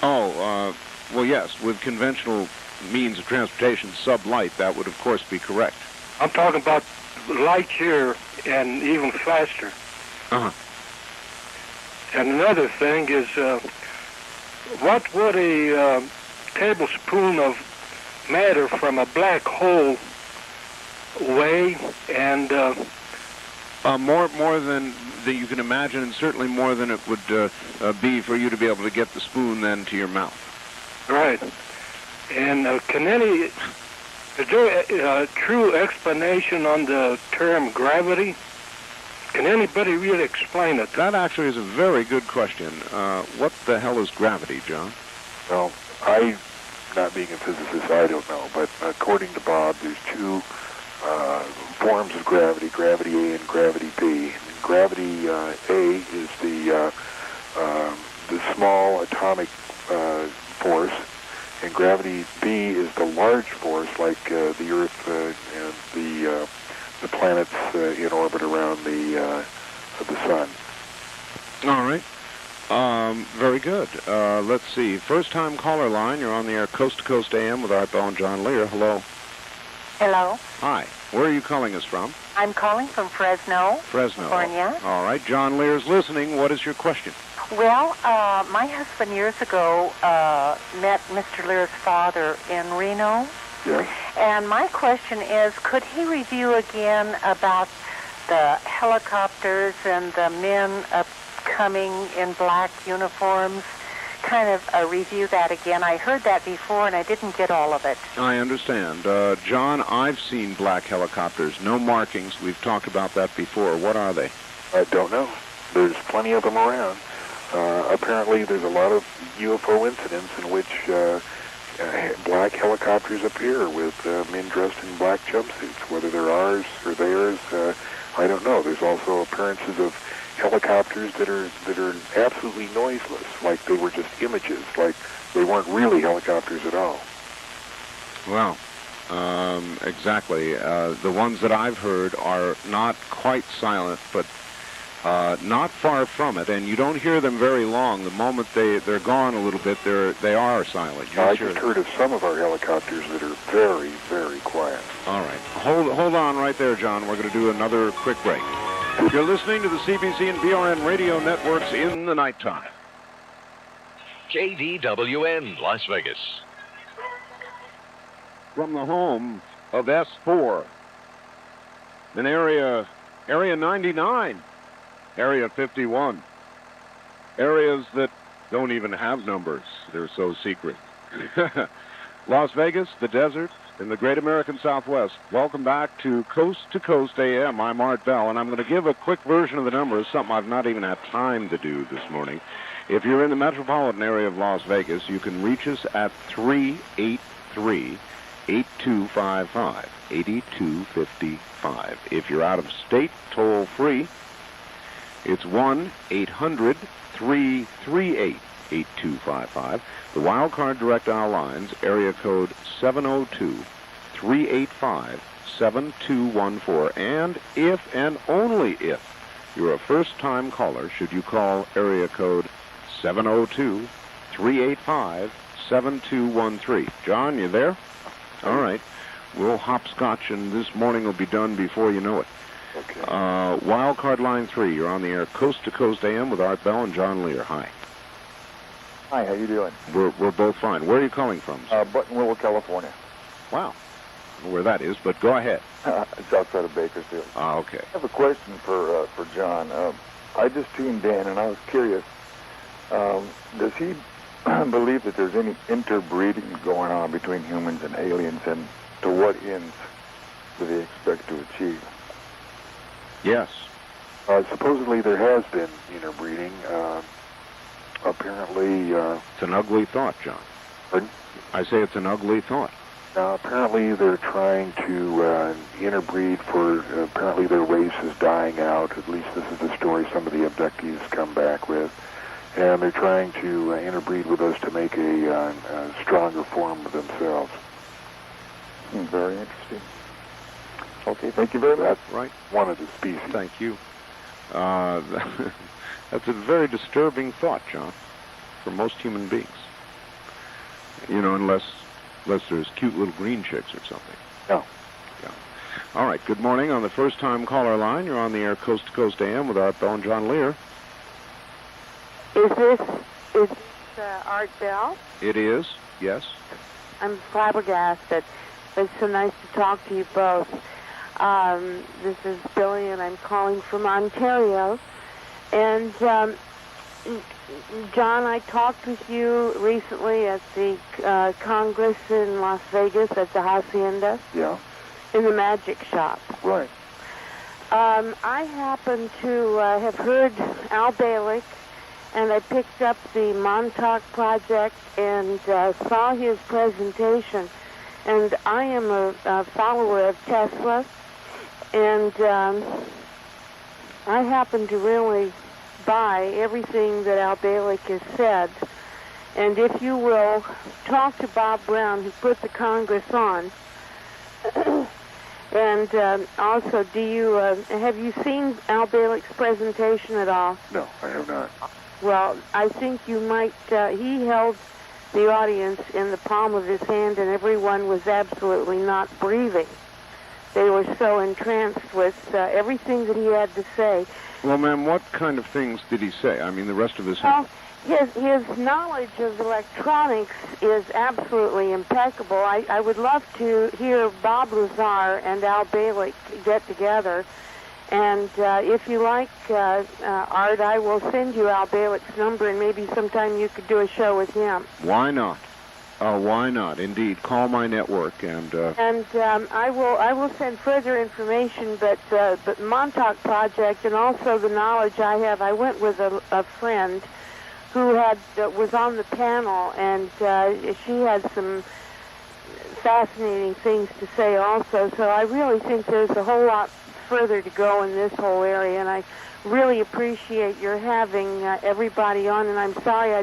Oh, well, yes. With conventional means of transportation, sublight, that would, of course, be correct. I'm talking about light year and even faster. Uh-huh. And another thing is, what would a tablespoon of matter from a black hole weigh? And more than you can imagine, and certainly more than it would be for you to be able to get the spoon then to your mouth. Right. And is there a true explanation on the term gravity? Can anybody really explain it? That actually is a very good question. What the hell is gravity, John? Well, not being a physicist, I don't know, but according to Bob, there's two forms of gravity, gravity A and gravity B. And gravity A is the small atomic force, and gravity B is the large force, like the Earth and the planets in orbit around the sun. All right. Very good. Let's see. First-time caller line. You're on the air, Coast to Coast AM with Art Bell and John Lear. Hello. Hello. Hi. Where are you calling us from? I'm calling from Fresno, Fresno. California. All right. John Lear's listening. What is your question? Well, my husband years ago met Mr. Lear's father in Reno. Yes. And my question is, could he review again about the helicopters and the men coming in black uniforms? Kind of review that again. I heard that before, and I didn't get all of it. I understand. John, I've seen black helicopters. No markings. We've talked about that before. What are they? I don't know. There's plenty of them around. Apparently, there's a lot of UFO incidents in which black helicopters appear with men dressed in black jumpsuits. Whether they're ours or theirs, I don't know. There's also appearances of helicopters that are absolutely noiseless, like they were just images, like they weren't really helicopters at all. Well, exactly. The ones that I've heard are not quite silent, but not far from it, and you don't hear them very long. The moment they're gone a little bit, they are silent. I just heard of some of our helicopters that are very, very quiet. All right. Hold on right there, John. We're going to do another quick break. You're listening to the CBC and PRN radio networks in the nighttime. KDWN, Las Vegas. From the home of S4, in Area 99, Area 51, areas that don't even have numbers. They're so secret. Las Vegas, the desert, in the great American Southwest. Welcome back to Coast AM. I'm Art Bell, and I'm going to give a quick version of the numbers, something I've not even had time to do this morning. If you're in the metropolitan area of Las Vegas, you can reach us at 383-8255, 8255. If you're out of state, toll free, it's 1-800-338-8255. The wildcard direct dial lines, area code 702-385-7214. And if and only if you're a first-time caller, should you call area code 702-385-7213. John, you there? All right. We'll hopscotch, and this morning will be done before you know it. Okay. Wildcard line 3, you're on the air, Coast to Coast AM with Art Bell and John Lear. Hi. Hi, how you doing? We're both fine. Where are you calling from? Buttonwillow, California. Wow. I don't know where that is, but go ahead. It's outside of Bakersfield. Okay. I have a question for John. I just tuned in, and I was curious. Does he believe that there's any interbreeding going on between humans and aliens, and to what ends do they expect to achieve? Yes. Supposedly there has been interbreeding. Apparently... it's an ugly thought, John. Pardon? I say it's an ugly thought. Apparently they're trying to interbreed for... apparently their race is dying out. At least this is the story some of the abductees come back with. And they're trying to interbreed with us to make a stronger form of themselves. Very interesting. Okay, thank you very much. That's right. One of the species. Thank you. That's a very disturbing thought, John, for most human beings. You know, unless there's cute little green chicks or something. No. Yeah. All right, good morning. On the first-time caller line, you're on the air Coast to Coast AM with Art Bell and John Lear. Is this Art Bell? It is, yes. I'm flabbergasted. It's so nice to talk to you both. This is Billy, and I'm calling from Ontario. And, John, I talked with you recently at the Congress in Las Vegas at the Hacienda. Yeah. In the magic shop. Right. I happen to have heard Al Balick, and I picked up the Montauk Project and saw his presentation. And I am a follower of Tesla, and I happen to really buy everything that Al Balick has said. And if you will, talk to Bob Brown, who put the Congress on. And also, have you seen Al Balick's presentation at all? No, I have not. Well, I think you might, he held the audience in the palm of his hand, and everyone was absolutely not breathing. They were so entranced with everything that he had to say. Well, ma'am, what kind of things did he say? I mean, the rest of his... Well, his knowledge of electronics is absolutely impeccable. I would love to hear Bob Lazar and Al Balick get together. And if you like, Art, I will send you Al Balick's number, and maybe sometime you could do a show with him. Why not? Why not? Indeed. Call my network and... I will send further information, but Montauk Project and also the knowledge I have. I went with a friend who was on the panel, and she had some fascinating things to say also. So I really think there's a whole lot further to go in this whole area, and I really appreciate your having everybody on. And I'm sorry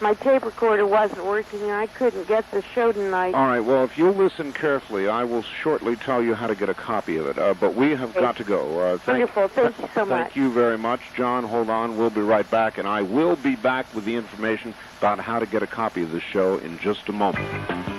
my tape recorder wasn't working, and I couldn't get the show tonight. All right, well, if you'll listen carefully, I will shortly tell you how to get a copy of it. But we have got to go. Wonderful. Thank you so much. Thank you very much. John, hold on. We'll be right back, and I will be back with the information about how to get a copy of the show in just a moment.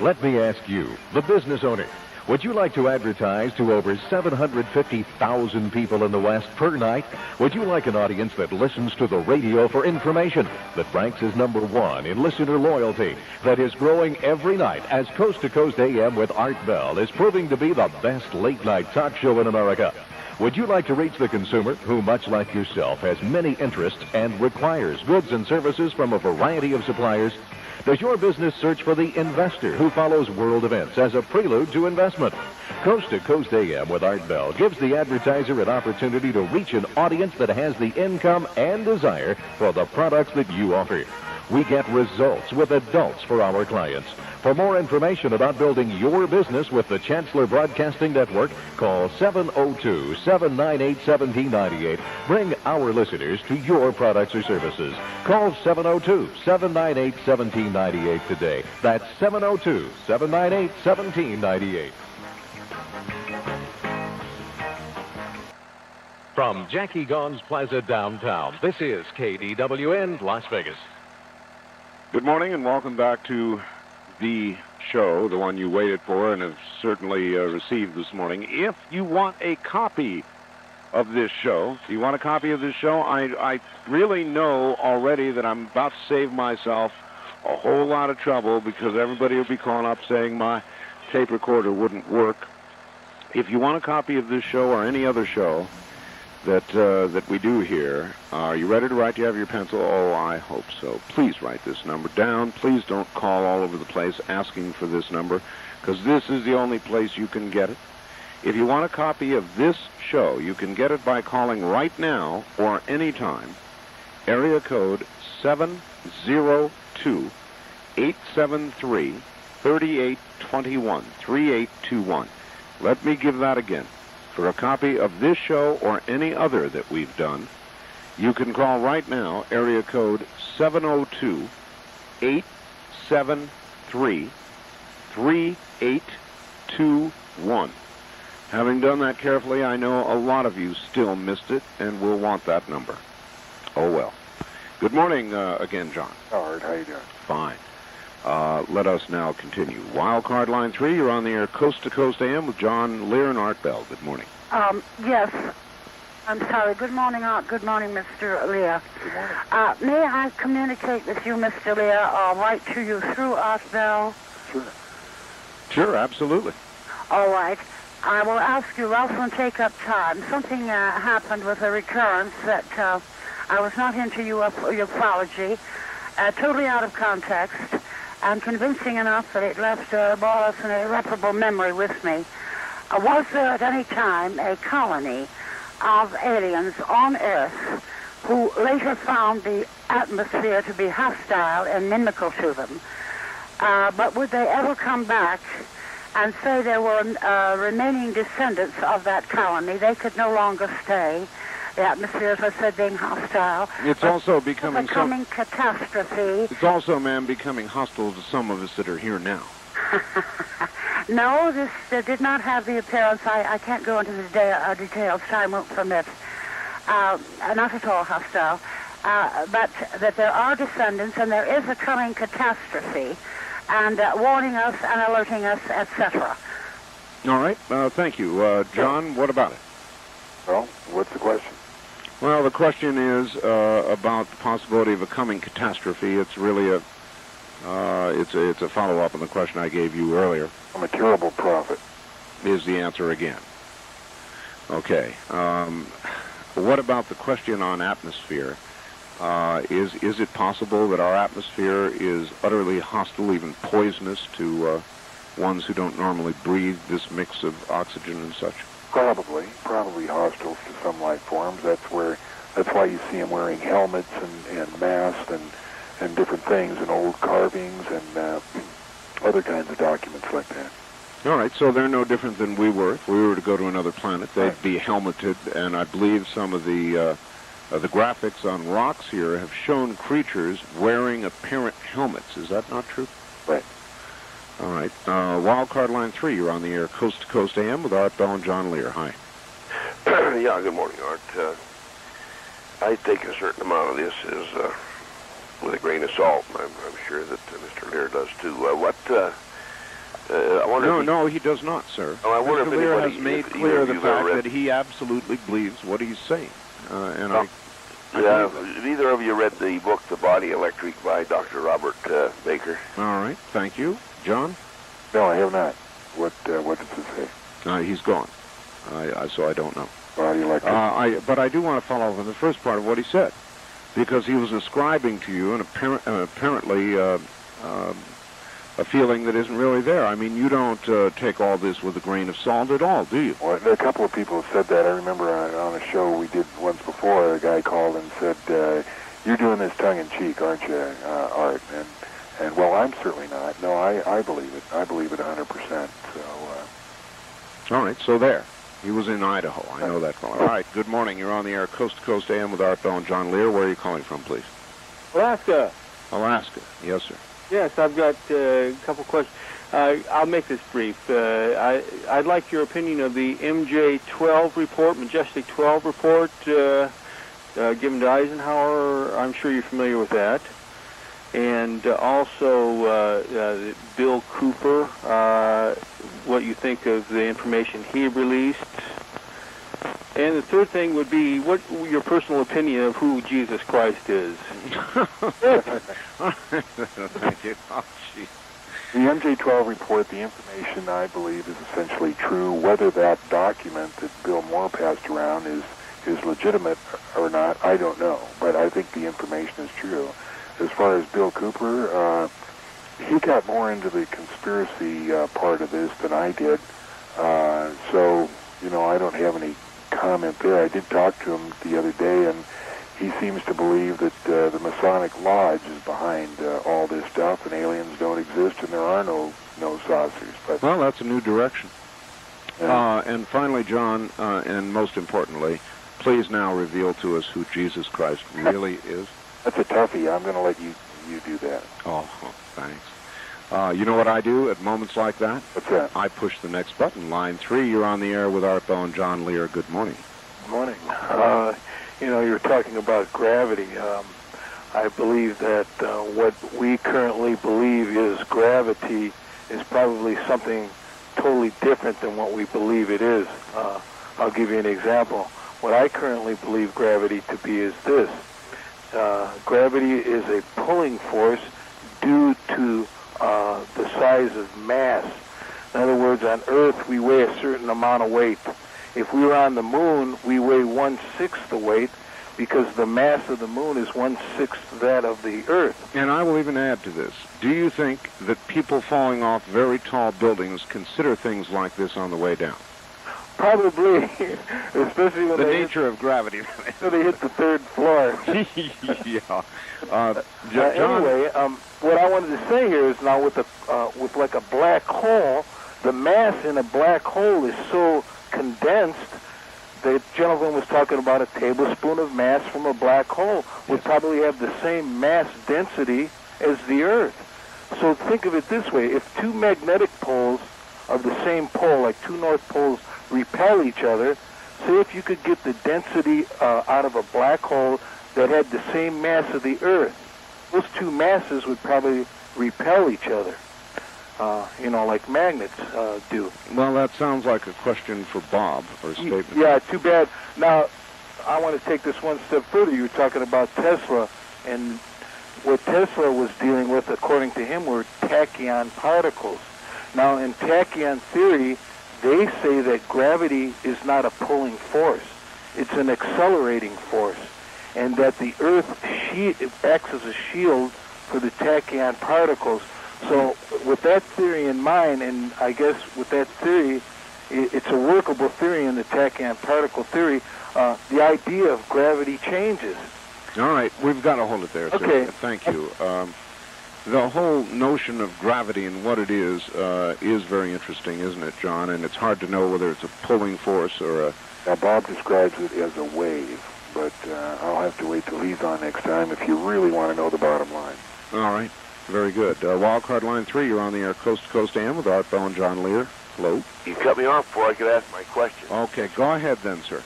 Let me ask you, the business owner, Would you like to advertise to over 750,000 people in the West per night? Would you like an audience that listens to the radio for information, that ranks as number one in listener loyalty, that is growing every night as Coast to Coast AM with Art Bell is proving to be the best late-night talk show in America? Would you like to reach the consumer who, much like yourself, has many interests and requires goods and services from a variety of suppliers? Does your business search for the investor who follows world events as a prelude to investment? Coast to Coast AM with Art Bell gives the advertiser an opportunity to reach an audience that has the income and desire for the products that you offer. We get results with adults for our clients. For more information about building your business with the Chancellor Broadcasting Network, call 702-798-1798. Bring our listeners to your products or services. Call 702-798-1798 today. That's 702-798-1798. From Jackie Gone's Plaza downtown, this is KDWN Las Vegas. Good morning and welcome back to the show, the one you waited for and have certainly received this morning. If you want a copy of this show, I really know already that I'm about to save myself a whole lot of trouble because everybody will be calling up saying my tape recorder wouldn't work. If you want a copy of this show or any other show that we do here, are you ready to write? Do you have your pencil? Oh, I hope so. Please write this number down. Please don't call all over the place asking for this number, because this is the only place you can get it. If you want a copy of this show, you can get it by calling right now or anytime. Area code 702-873-3821, 3821. Let me give that again. For a copy of this show or any other that we've done, you can call right now, area code 702-873-3821. Having done that carefully, I know a lot of you still missed it and will want that number. Oh, well. Good morning again, John. Art, how you doing? Fine. Let us now continue. Wild card line 3, you're on the air Coast to Coast AM with John Lear and Art Bell. Good morning. Yes. I'm sorry. Good morning, Art. Good morning, Mr. Lear. Good morning. May I communicate with you, Mr. Lear, or write to you through Art Bell? Sure. Sure, absolutely. All right. I will ask you, rather than take up time, something happened with a recurrence that I was not into your apology, totally out of context, and convincing enough that it left more or less an irreparable memory with me. Was there at any time a colony of aliens on Earth who later found the atmosphere to be hostile and inimical to them? But would they ever come back and say there were remaining descendants of that colony? They could no longer stay. The atmosphere, as I said, being hostile. It's also becoming catastrophe. It's also, ma'am, becoming hostile to some of us that are here now. No, this did not have the appearance. I can't go into the details. Time won't permit. Not at all hostile. But that there are descendants and there is a coming catastrophe, and warning us and alerting us, etc. All right. Thank you. John, what about it? Well, what's the question? Well, the question is about the possibility of a coming catastrophe. It's really it's a follow-up on the question I gave you earlier. I'm a terrible prophet. Is the answer again. Okay. What about the question on atmosphere? Is it possible that our atmosphere is utterly hostile, even poisonous to ones who don't normally breathe this mix of oxygen and such? Probably hostile to some life forms. That's why you see them wearing helmets and masks and different things and old carvings and other kinds of documents like that. All right, so they're no different than we were. If we were to go to another planet, they'd be helmeted, and I believe some of the graphics on rocks here have shown creatures wearing apparent helmets. Is that not true? Right. All right. Wildcard line 3, you're on the air Coast to Coast AM with Art Bell and John Lear. Hi. Yeah, good morning, Art. I think a certain amount of this is with a grain of salt. I'm sure that Mr. Lear does too. I wonder. No, he does not, sir. Oh, I wonder Mr. if Lear anybody, has made if clear either the of you ever fact read- that he absolutely believes what he's saying, and I Yeah, believe have either of you read the book The Body Electric by Dr. Robert Baker? All right, thank you. John? No, I have not. What does it say? He's gone, so I don't know. Body electric. But I do want to follow up on the first part of what he said, because he was ascribing to you and apparently a feeling that isn't really there. I mean, you don't take all this with a grain of salt at all, do you? Well, a couple of people have said that. I remember on a show we did once before, a guy called and said, "You're doing this tongue-in-cheek, aren't you, Art?" And well, I'm certainly not. No, I believe it. I believe it 100%. So. All right, so there. He was in Idaho. I know that fellow. All right, good morning. You're on the air, Coast to Coast AM with Art Bell and John Lear. Where are you calling from, please? Alaska. Alaska. Yes, sir. Yes, I've got a couple questions. I'll make this brief. I'd like your opinion of the MJ-12 report, Majestic 12 report, given to Eisenhower. I'm sure you're familiar with that. And also Bill Cooper, what you think of the information he released. And the third thing would be what your personal opinion of who Jesus Christ is. Thank you. Oh, geez. The MJ-12 report, the information I believe is essentially true. Whether that document that Bill Moore passed around is legitimate or not, I don't know. But I think the information is true. As far as Bill Cooper, he got more into the conspiracy part of this than I did. So, I don't have any comment there. I did talk to him the other day, and he seems to believe that the Masonic Lodge is behind all this stuff, and aliens don't exist, and there are no saucers. But well, that's a new direction. And finally, John, and most importantly, please now reveal to us who Jesus Christ really is. That's a toughie. I'm going to let you do that. Oh, thanks. You know what I do at moments like that? What's that? I push the next button. Line 3, you're on the air with Art Bell and John Lear. Good morning. Good morning. You're talking about gravity. I believe that what we currently believe is gravity is probably something totally different than what we believe it is. I'll give you an example. What I currently believe gravity to be is this. Gravity is a pulling force due to the size of mass. In other words, on Earth, we weigh a certain amount of weight. If we were on the moon, we weigh 1/6 the weight because the mass of the moon is 1/6 that of the Earth. And I will even add to this. Do you think that people falling off very tall buildings consider things like this on the way down? Probably, especially when the nature of gravity. So they hit the third floor. Yeah. Anyway, what I wanted to say here is now with like a black hole, the mass in a black hole is so condensed. The gentleman was talking about a tablespoon of mass from a black hole would probably have the same mass density as the Earth. So think of it this way: if two magnetic poles of the same pole, like two north poles, repel each other, say if you could get the density out of a black hole that had the same mass of the Earth, those two masses would probably repel each other, like magnets do. Well, that sounds like a question for Bob, or a statement. Yeah, too bad. Now, I want to take this one step further. You were talking about Tesla, and what Tesla was dealing with, according to him, were tachyon particles. Now, in tachyon theory, they say that gravity is not a pulling force. It's an accelerating force. And that the Earth acts as a shield for the tachyon particles. So with that theory in mind, and I guess with that theory, it's a workable theory in the tachyon particle theory, the idea of gravity changes. All right, we've got to hold it there, sir. Okay. Thank you. The whole notion of gravity and what it is very interesting, isn't it, John? And it's hard to know whether it's a pulling force or a... Now, Bob describes it as a wave, but I'll have to wait till he's on next time if you really want to know the bottom line. All right. Very good. Wildcard line 3, you're on the air Coast to Coast AM with Art Bell and John Lear. Hello. You cut me off before I could ask my question. Okay, go ahead then, sir.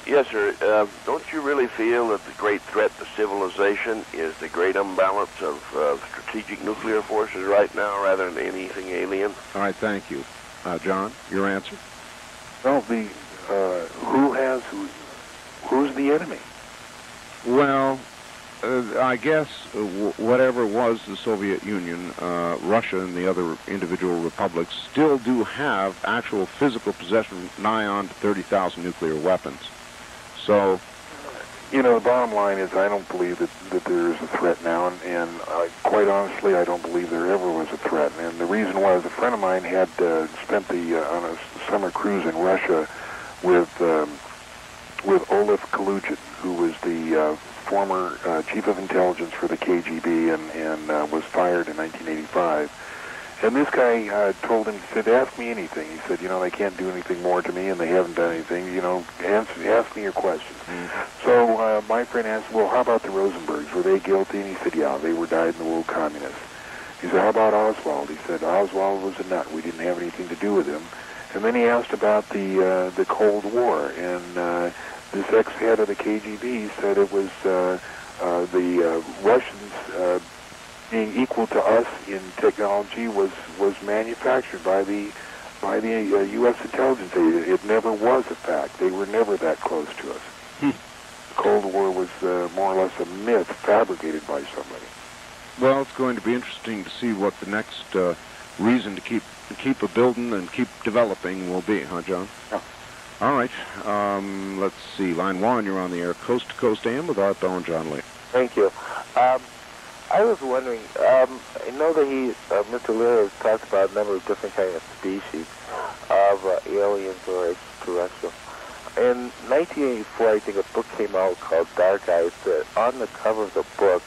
Yes, sir. Don't you really feel that the great threat to civilization is the great imbalance of strategic nuclear forces right now rather than anything alien? All right, thank you. John, your answer? Well, who's the enemy? Well, I guess whatever was the Soviet Union, Russia and the other individual republics still do have actual physical possession nigh on to 30,000 nuclear weapons. So, the bottom line is I don't believe that there is a threat now, and quite honestly, I don't believe there ever was a threat. And the reason was a friend of mine had spent on a summer cruise in Russia with Olaf Kalugin, who was the former chief of intelligence for the KGB and was fired in 1985. And this guy told him, he said, ask me anything. He said, they can't do anything more to me, and they haven't done anything. Ask me your questions. So my friend asked, well, how about the Rosenbergs? Were they guilty? And he said, yeah, they were dyed-in-the-wool communists. He said, how about Oswald? He said, Oswald was a nut. We didn't have anything to do with him. And then he asked about the Cold War, and this ex-head of the KGB said it was the Russians being equal to us in technology was manufactured by the U.S. intelligence agency. It never was a fact. They were never that close to us. The Cold War was more or less a myth fabricated by somebody. Well, it's going to be interesting to see what the next reason to keep a building and keep developing will be, huh, John? Yeah. All right. Let's see. Line 1, you're on the air. Coast to Coast AM with Art Bell and John Lear. Thank you. I was wondering, I know that Mr. Lear has talked about a number of different kinds of species of aliens or extraterrestrial. In 1984, I think a book came out called Dark Eyes that on the cover of the book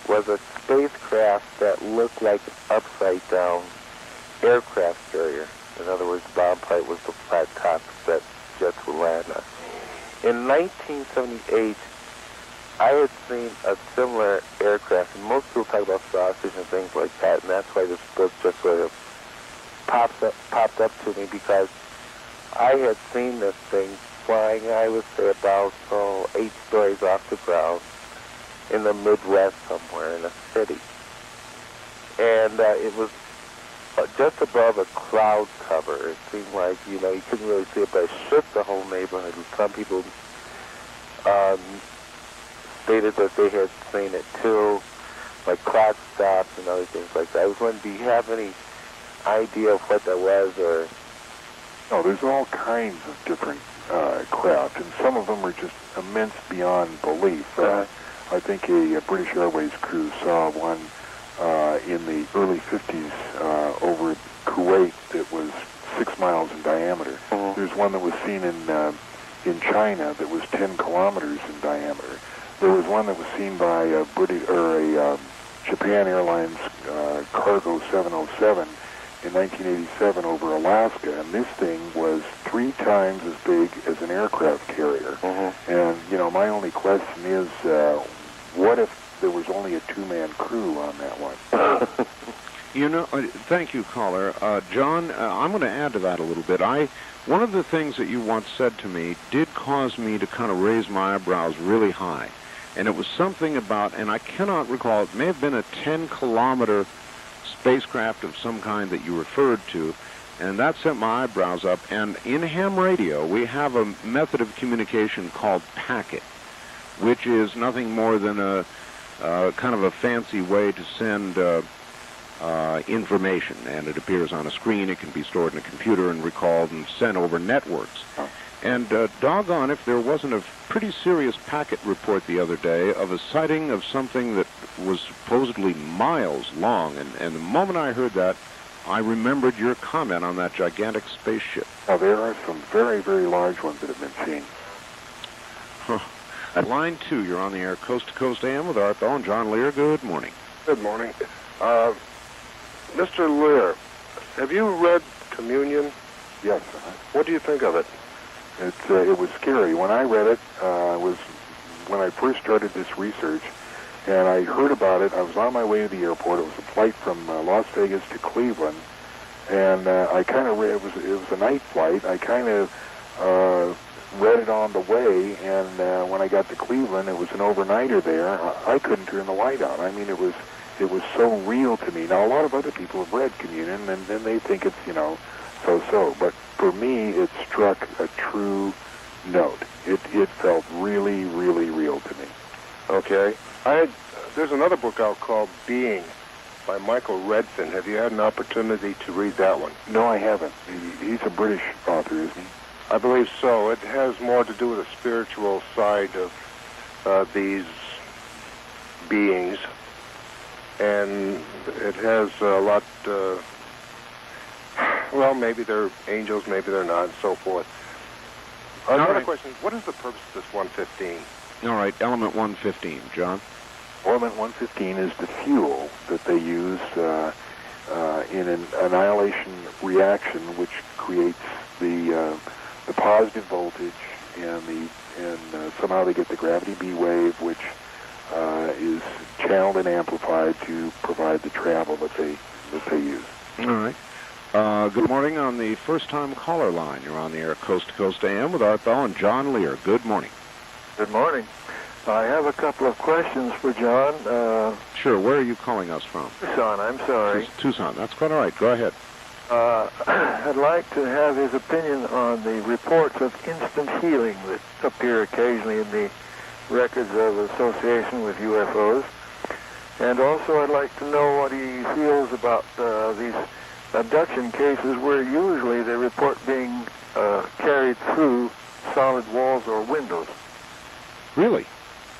was a spacecraft that looked like an upside-down aircraft carrier. In other words, the bottom part was the flat top that jets would land on. In 1978, I had seen a similar aircraft, and most people talk about sausage and things like that, and that's why this book just sort of popped up to me, because I had seen this thing flying, I would say about 8 stories off the ground in the Midwest somewhere in a city. And it was just above a cloud cover. It seemed like, you couldn't really see it, but it shook the whole neighborhood, and some people stated that they had seen it too, like clock stops and other things like that. I was wondering, do you have any idea of what that was, or? No, there's all kinds of different craft, and some of them are just immense beyond belief. I think a British Airways crew saw one in the early 50s over Kuwait that was 6 miles in diameter. There's one that was seen in China that was 10 kilometers in diameter. There was one that was seen by a Japan Airlines Cargo 707 in 1987 over Alaska, and this thing was 3 times as big as an aircraft carrier. And, my only question is, what if there was only a 2-man crew on that one? Thank you, caller. John, I'm going to add to that a little bit. One of the things that you once said to me did cause me to kind of raise my eyebrows really high. And it was something about, and I cannot recall, it may have been a 10-kilometer spacecraft of some kind that you referred to, and that sent my eyebrows up. And in ham radio, we have a method of communication called packet, which is nothing more than a kind of a fancy way to send information, and it appears on a screen. It can be stored in a computer and recalled and sent over networks. And doggone if there wasn't a pretty serious packet report the other day of a sighting of something that was supposedly miles long. And the moment I heard that, I remembered your comment on that gigantic spaceship. Now, there are some very, very large ones that have been seen. At line 2, you're on the air, Coast to Coast AM with Art Bell and John Lear. Good morning. Good morning. Mr. Lear, have you read Communion? Yes. What do you think of it? It was scary. When I read it, was when I first started this research, and I heard about it. I was on my way to the airport. It was a flight from Las Vegas to Cleveland, and I kind of read. It was a night flight. I kind of read it on the way, and when I got to Cleveland, it was an overnighter there. I couldn't turn the light on. I mean, it was so real to me. Now, a lot of other people have read Communion, and then they think it's, so-so. But for me, it struck a true note. It felt really, really real to me. Okay. There's another book out called Being by Michael Redfin. Have you had an opportunity to read that one? No, I haven't. He's a British author, isn't he? I believe so. It has more to do with the spiritual side of these beings, and it has a lot, well, maybe they're angels, maybe they're not, and so forth. Another question, what is the purpose of this 115? All right, element 115, John. Element 115 is the fuel that they use in an annihilation reaction, which creates the positive voltage, and somehow they get the gravity B wave, which is channeled and amplified to provide the travel that they use. All right. Good morning on the first-time caller line. You're on the air Coast to Coast AM with Art Bell and John Lear. Good morning. Good morning. I have a couple of questions for John. Sure. Where are you calling us from? Tucson, I'm sorry. Tucson. That's quite all right. Go ahead. I'd like to have his opinion on the reports of instant healing that appear occasionally in the records of association with UFOs. And also I'd like to know what he feels about these abduction cases where usually they report being carried through solid walls or windows. Really?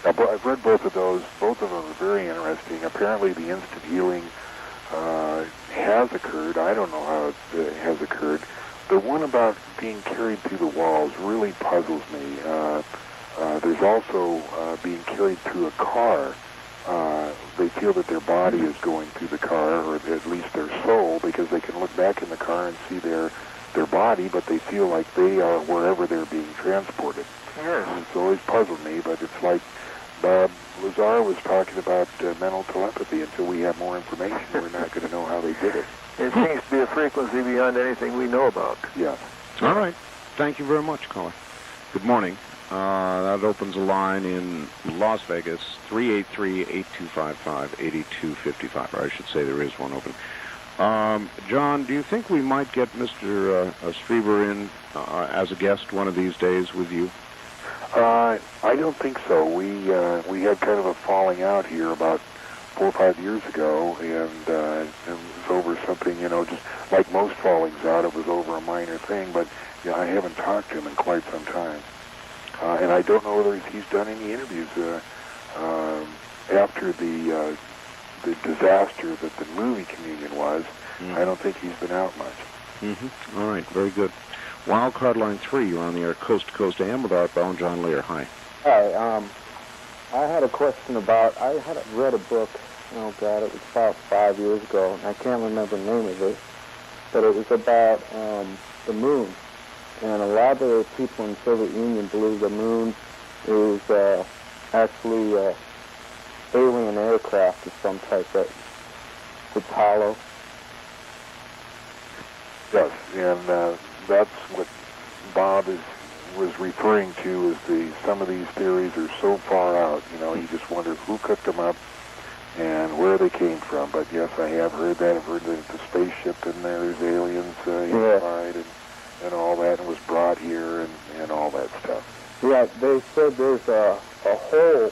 I've read both of those. Both of them are very interesting. Apparently the instant healing has occurred. I don't know how it has occurred. The one about being carried through the walls really puzzles me. There's also being carried through a car. They feel that their body is going through the car, or at least their soul, because they can look back in the car and see their body, but they feel like they are wherever they're being transported. Yes. It's always puzzled me, but it's like Lazar was talking about mental telepathy. Until we have more information, we're not going to know how they did it. It seems to be a frequency beyond anything we know about. Yeah. All right. Thank you very much, caller. Good morning. That opens a line in Las Vegas, 383-8255-8255. Or I should say there is one open. John, do you think we might get Mr. Strieber in as a guest one of these days with you? I don't think so. We had kind of a falling out here about 4 or 5 years ago, and it was over something, just like most fallings out, it was over a minor thing, but I haven't talked to him in quite some time. And I don't know whether he's done any interviews after the disaster that the movie Communion was. Mm-hmm. I don't think he's been out much. Mm-hmm. All right, very good. Wildcard line 3, you're on the air Coast to Coast AM with Art Bell and John Lear. Hi. Hi. I had a question about, I had read a book, oh God, it was about 5 years ago, and I can't remember the name of it, but it was about the moon. And a lot of the people in the Soviet Union believe the moon is actually alien aircraft of some type that it's hollow. Yes, and that's what Bob was referring to, is some of these theories are so far out, you just wonder who cooked them up and where they came from. But yes, I have heard that. I've heard that it's a spaceship and there's aliens inside and all that, and was brought here and all that stuff. Yeah, they said there's a hole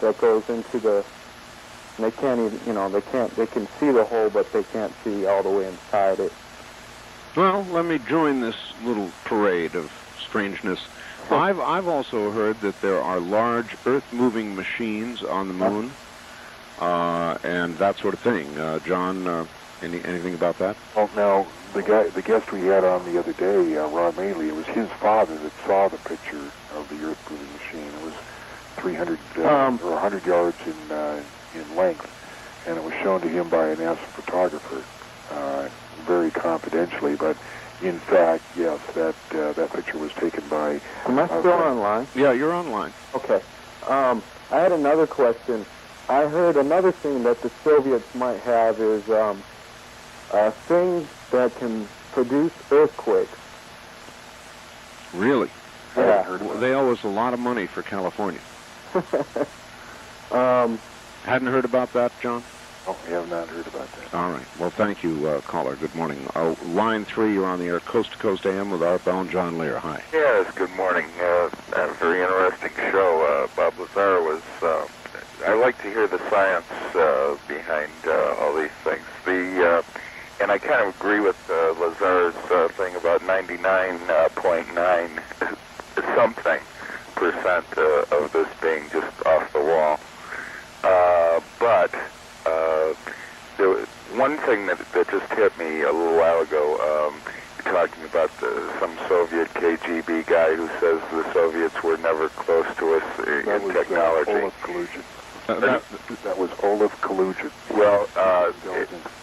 that goes into the, and they can't even, they can see the hole, but they can't see all the way inside it. Well, let me join this little parade of strangeness. I've also heard that there are large earth-moving machines on the moon, and that sort of thing. John, anything about that? Well, now, the guest we had on the other day, Ron Maley, it was his father that saw the picture of the earth-moving machine. It was 300 or 100 yards in length, and it was shown to him by a NASA photographer, very confidentially. But in fact, yes, that picture was taken by. Am I still online? Yeah, you're online. Okay. I had another question. I heard another thing that the Soviets might have is things that can produce earthquakes. Really? Yeah. They owe us a lot of money for California. Hadn't heard about that, John? Oh, we have not heard about that. All right. Well, thank you, caller. Good morning. Line 3, you're on the air, Coast to Coast AM with Art and John Lear. Hi. Yes, good morning. A very interesting show. Bob Lazar was, I like to hear the science behind all these things. And I kind of agree with Lazar's thing about 99.9 something percent of this being just off the wall. But there was one thing that just hit me a little while ago, talking about some Soviet KGB guy who says the Soviets were never close to us in technology. Olaf Kalugin. That was Olaf Kalugin. Well,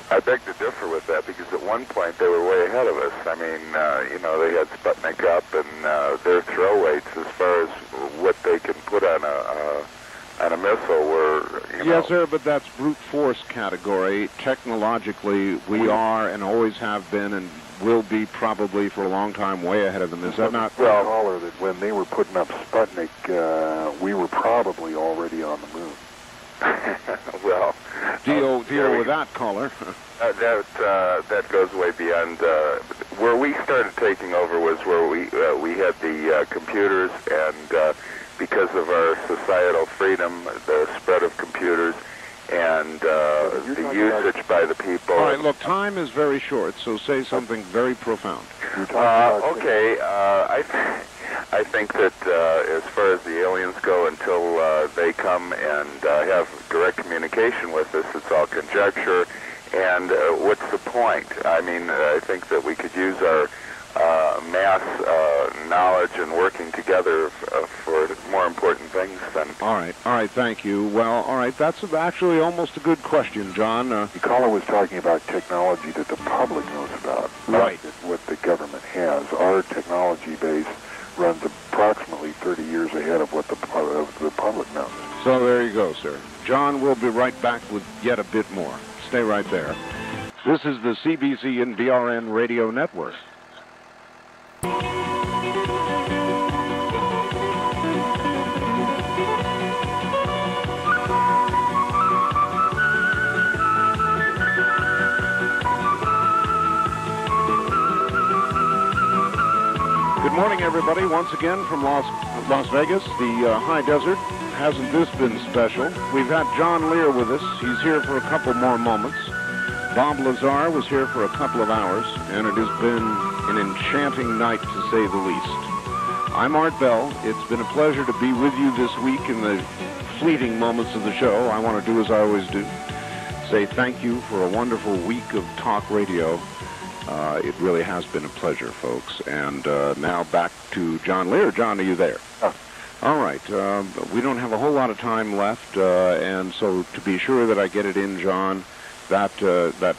I beg to differ with that, because at one point they were way ahead of us. I mean, they had Sputnik up, and their throw weights as far as what they can put on a missile were, Yes, sir, but that's brute force category. Technologically, we are and always have been and will be probably for a long time way ahead of them. Is that not? Well, caller, that when they were putting up Sputnik, we were probably already on the moon. Well, deal with that, caller. That goes way beyond. Where we started taking over was where we had the computers, and because of our societal freedom, the spread of computers, and the usage by the people. All right, look, time is very short, so say something very profound. Okay, I think that as far as the aliens go, until they come and have direct communication with us, it's all conjecture. And what's the point? I mean, I think that we could use our mass knowledge and working together for more important things than... All right, thank you. Well, all right, that's actually almost a good question, John. The caller was talking about technology that the public knows about, right? Not what the government has. Our technology base runs approximately 30 years ahead of what the public knows. So there you go, sir. John, we'll be right back with yet a bit more. Stay right there. This is the CBC and BRN Radio Network. Good morning, everybody. Once again from Las Vegas, the high desert. Hasn't this been special? We've had John Lear with us. He's here for a couple more moments. Bob Lazar was here for a couple of hours, and it has been an enchanting night, to say the least. I'm Art Bell. It's been a pleasure to be with you this week in the fleeting moments of the show. I want to do as I always do, say thank you for a wonderful week of talk radio. It really has been a pleasure, folks. And now back to John Lear. John, are you there? All right. We don't have a whole lot of time left, and so to be sure that I get it in, John, that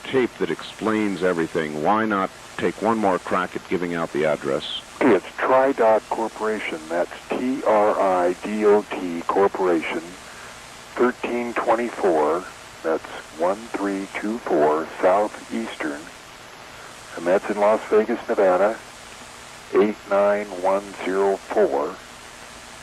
tape that explains everything, why not take one more crack at giving out the address? It's TriDot Corporation. That's TRIDOT Corporation, 1324. That's 1324 Southeastern. And that's in Las Vegas, Nevada, 89104.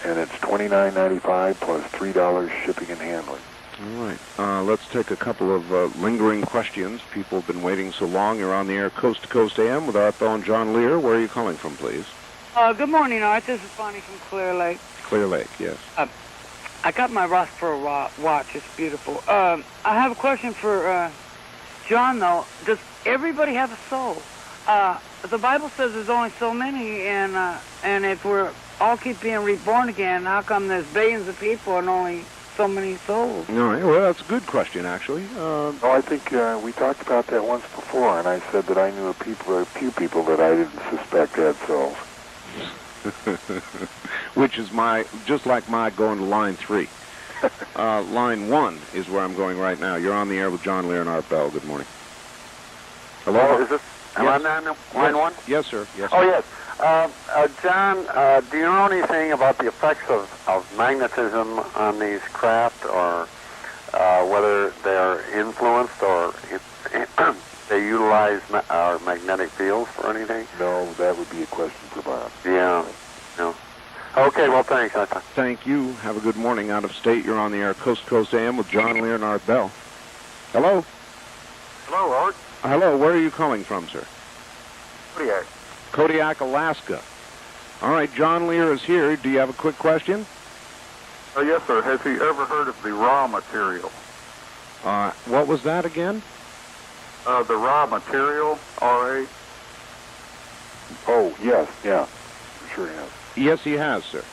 And it's $29.95 plus $3 shipping and handling. All right. Let's take a couple of lingering questions. People have been waiting so long. You're on the air, Coast to Coast AM with Art Bell and John Lear. Where are you calling from, please? Good morning, Art. This is Bonnie from Clear Lake. Clear Lake, yes. I got my Rossboro watch. It's beautiful. I have a question for John, though. Does everybody have a soul? The Bible says there's only so many, and if we're all keep being reborn again, how come there's billions of people and only so many souls? All right. Well, that's a good question, actually. I think we talked about that once before, and I said that I knew a few people that I didn't suspect had souls. Which is just like my going to line 3. Line 1 is where I'm going right now. You're on the air with John Lear and Art Bell. Good morning. Hello? Is this... Am I on line 1? Yes, sir. Yes, oh, sir. yes. John, do you know anything about the effects of magnetism on these craft, or whether they're influenced or they utilize our magnetic fields for anything? No, that would be a question for Bob. Yeah. No. Okay, well, thanks. Thank you. Have a good morning out of state. You're on the air, Coast to Coast AM with John Lear and Art Bell. Hello? Hello, Art. Hello, where are you calling from, sir? Kodiak. Kodiak, Alaska. All right, John Lear is here. Do you have a quick question? Yes, sir. Has he ever heard of the raw material? What was that again? The raw material, RA? Oh, yes, yeah. Sure he has. Yes, he has, sir.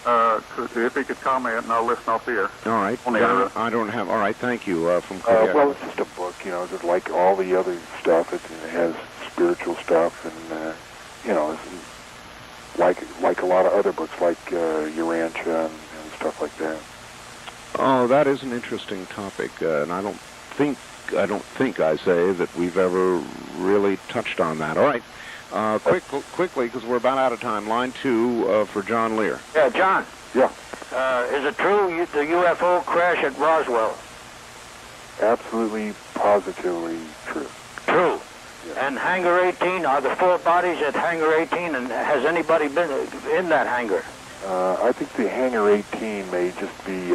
If he could comment, and I'll listen off the air. All right. John, I don't have... All right, thank you, from Kodiak. Well, it's just a book, you know, just like all the other stuff. It has spiritual stuff, and, you know, it's like a lot of other books, like Urantia and stuff like that. Oh, that is an interesting topic, and I don't think I say that we've ever really touched on that. All right. Quickly, because we're about out of time. Line 2 for John Lear. Yeah, John. Yeah. Is it true the UFO crash at Roswell? Absolutely, positively true. True. Yeah. And Hangar 18, are the 4 bodies at Hangar 18, and has anybody been in that hangar? I think the Hangar 18 may just be,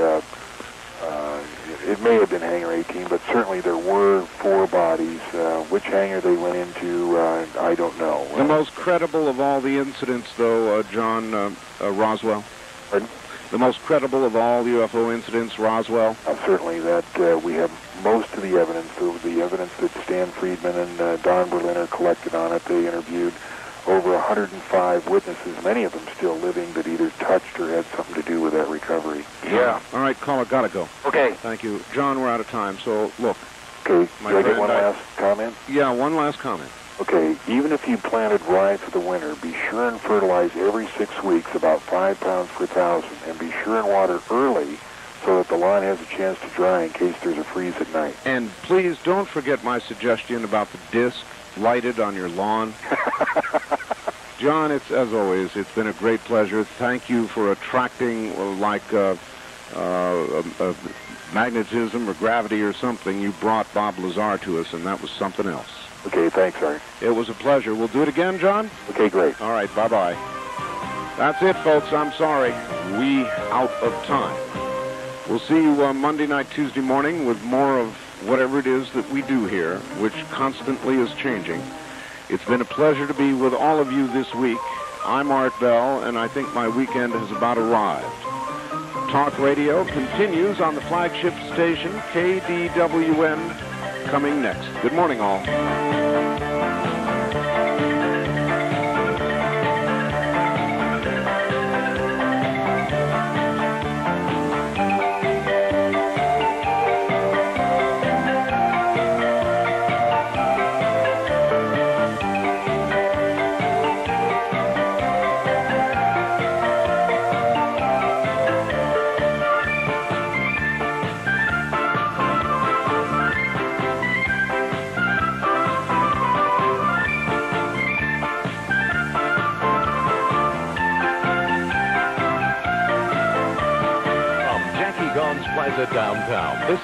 it may have been Hangar 18, but certainly there were 4 bodies. Which hangar they went into, I don't know. The most credible of all the incidents, though, John, Roswell? Pardon? The most credible of all UFO incidents, Roswell? Certainly that we have most of the evidence, the evidence that Stan Friedman and Don Berliner collected on it. They interviewed over 105 witnesses, many of them still living, that either touched or had something to do with that recovery. Yeah. All right, caller, gotta go. Okay. Thank you. John, we're out of time, so look. Okay, do I get one last comment? Yeah, one last comment. Okay, even if you planted rye for the winter, be sure and fertilize every 6 weeks, about 5 pounds per 1,000, and be sure and water early so that the lawn has a chance to dry in case there's a freeze at night. And please don't forget my suggestion about the disc lighted on your lawn. John, it's, as always, it's been a great pleasure. Thank you for attracting, magnetism or gravity or something. You brought Bob Lazar to us, and that was something else. Okay, thanks, Art. It was a pleasure. We'll do it again, John? Okay, great. All right, bye-bye. That's it, folks. I'm sorry. We out of time. We'll see you Monday night, Tuesday morning with more of whatever it is that we do here, which constantly is changing. It's been a pleasure to be with all of you this week. I'm Art Bell, and I think my weekend has about arrived. Talk Radio continues on the flagship station, KDWN, coming next. Good morning, all. Plaza downtown. This